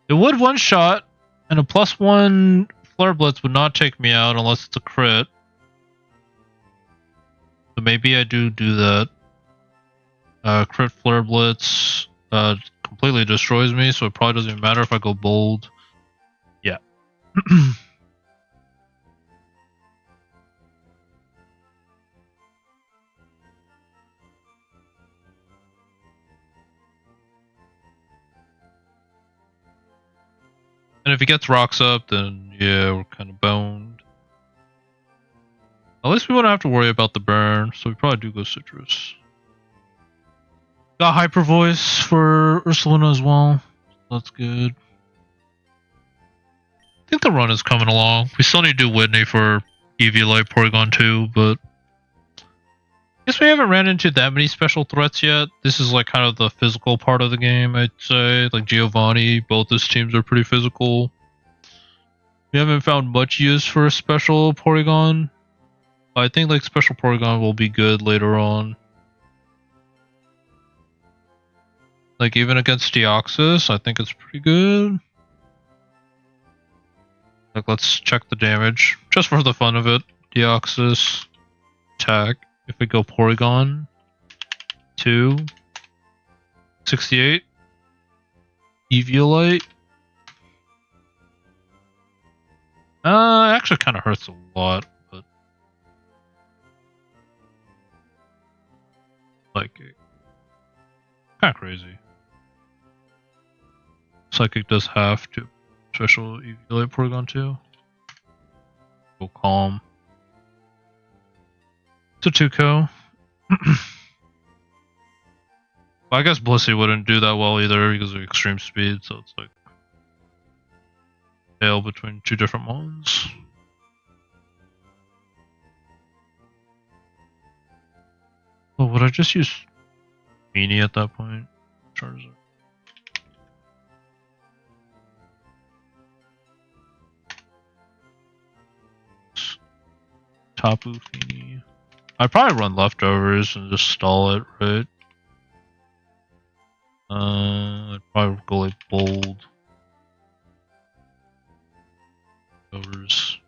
It would one shot, and a +1 Flare Blitz would not take me out unless it's a crit. So maybe I do that. Crit Flare Blitz completely destroys me, so it probably doesn't even matter if I go bold. Yeah. And if he gets rocks up, then yeah, we're kind of boned. At least we wouldn't have to worry about the burn, so we probably do go citrus. Got Hyper Voice for Ursaluna as well. That's good. I think the run is coming along. We still need to do Whitney for Eviolite Porygon 2, but I guess we haven't ran into that many special threats yet. This is like kind of the physical part of the game, I'd say. Like Giovanni, both his teams are pretty physical. We haven't found much use for a special Porygon. I think like special Porygon will be good later on. Like even against Deoxys, I think it's pretty good. Like let's check the damage, just for the fun of it. Deoxys, attack. If we go Porygon, 2, 68, Eviolite. It actually kind of hurts a lot, but like kind of crazy. Psychic does have to special Eviolite Porygon 2. Go Calm. It's a 2-ko. I guess Blissey wouldn't do that well either because of extreme speed, so it's like fail between two different mons. Oh, would I just use Meanie at that point? Charizard. Tapu Fini. I'd probably run leftovers and just stall it, right? I'd probably go like bold. Leftovers.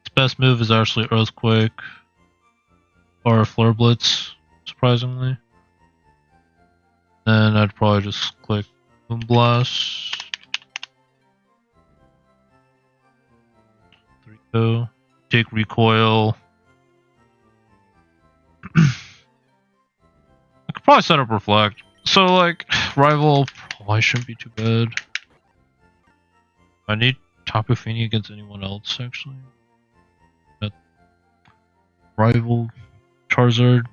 Its best move is actually Earthquake or Flare Blitz, surprisingly. Then I'd probably just click Moonblast. 3-ko. Take Recoil. I could probably set up Reflect. So like, rival probably shouldn't be too bad. I need Tapu Fini against anyone else, actually. That rival Charizard.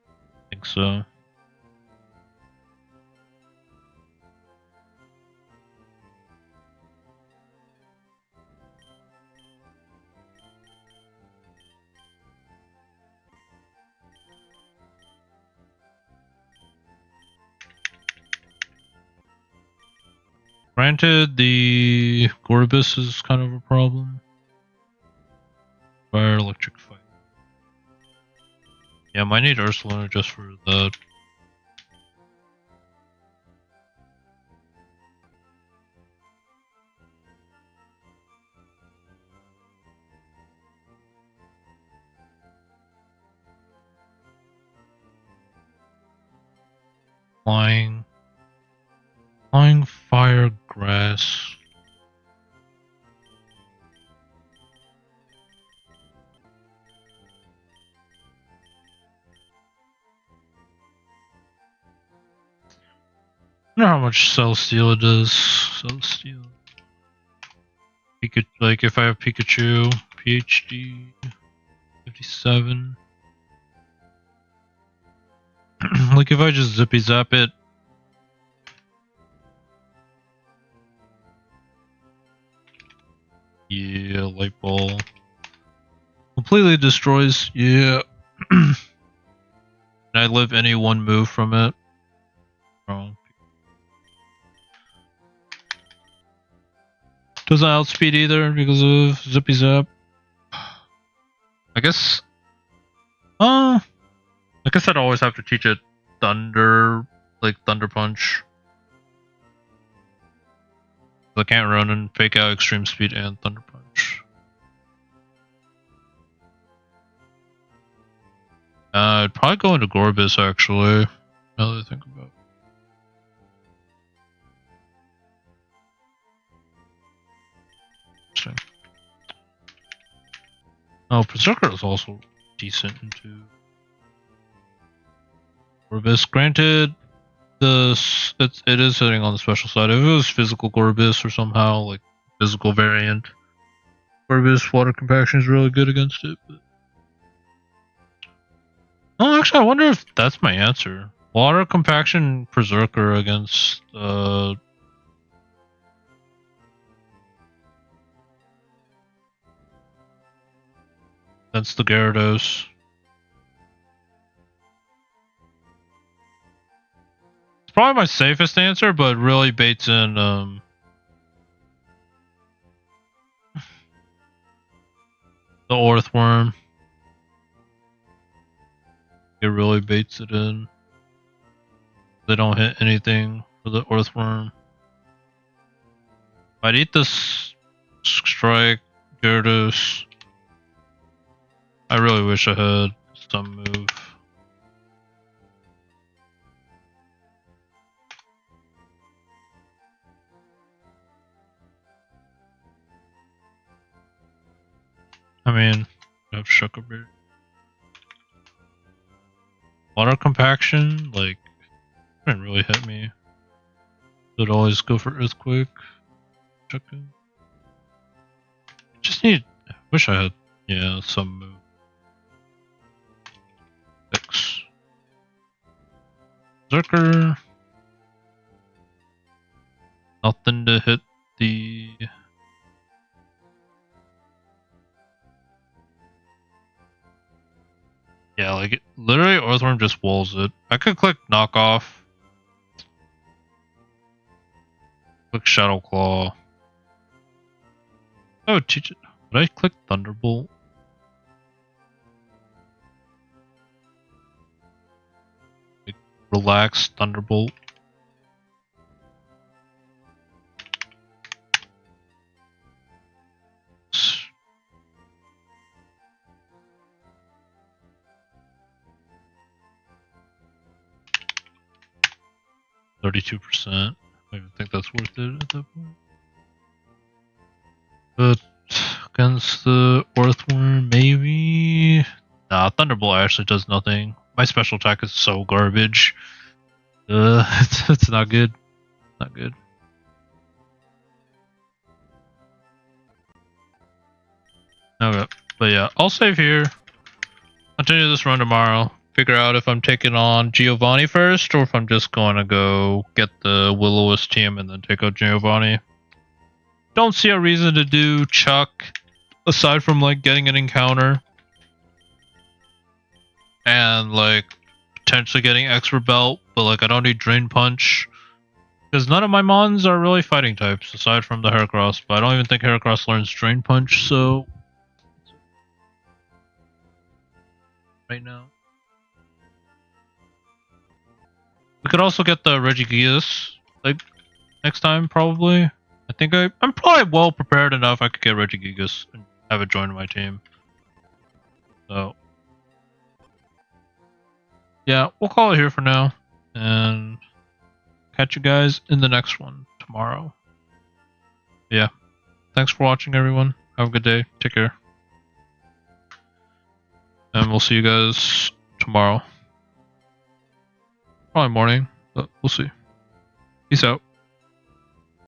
I think so. Granted, the Gorbis is kind of a problem. Fire, electric fight. Yeah, might need Ursuluna just for that. Flying fire, grass. I wonder how much Cell Steel it does. Cell Steel. Like if I have Pikachu, PhD 57. Like if I just zippy zap it. Yeah, light ball. Completely destroys, yeah. And I live any one move from it. Oh. Doesn't outspeed either because of zippy zap. I guess I'd always have to teach it Thunder, like Thunder Punch. I can't run and fake out Extreme Speed and Thunder Punch. I'd probably go into Gorbis actually, now that I think about it. Interesting. Oh, Berserker is also decent into Gorbis. Granted, it is sitting on the special side. If it was physical Gorbis or somehow like physical variant, Gorbis water compaction is really good against it. But... oh, actually, I wonder if that's my answer. Water compaction Berserker against that's the Gyarados. It's probably my safest answer, but really baits in the Orthworm. It really baits it in. They don't hit anything for the Orthworm. I'd eat this Strike, Gyarados. I really wish I had some move. I mean, I have Shuckle Berry. Water compaction, like, didn't really hit me. Would always go for Earthquake. Shuckle. Just need. Wish I had, yeah, some move. X. Berserker. Nothing to hit the. Yeah, like, literally Orthworm just walls it. I could click Knockoff. Click Shadow Claw. I would teach it. Would I click Thunderbolt? Like, relax, Thunderbolt. %. I don't even think that's worth it at that point. But against the Orthworm, maybe. Nah, Thunderbolt actually does nothing. My special attack is so garbage. It's not good. Not good. Okay, but yeah, I'll save here. Continue this run tomorrow. Figure out if I'm taking on Giovanni first, or if I'm just going to go get the Will-O-Wisp team and then take out Giovanni. Don't see a reason to do Chuck, aside from like getting an encounter and like potentially getting extra belt, but like I don't need Drain Punch. Because none of my Mons are really fighting types, aside from the Heracross, but I don't even think Heracross learns Drain Punch, so... Right now. We could also get the Regigigas, like, next time, probably. I think I'm probably well prepared enough I could get Regigigas and have it join my team. So... Yeah, we'll call it here for now, and... catch you guys in the next one tomorrow. Yeah. Thanks for watching, everyone. Have a good day. Take care. And we'll see you guys tomorrow. Probably morning, but we'll see. Peace out.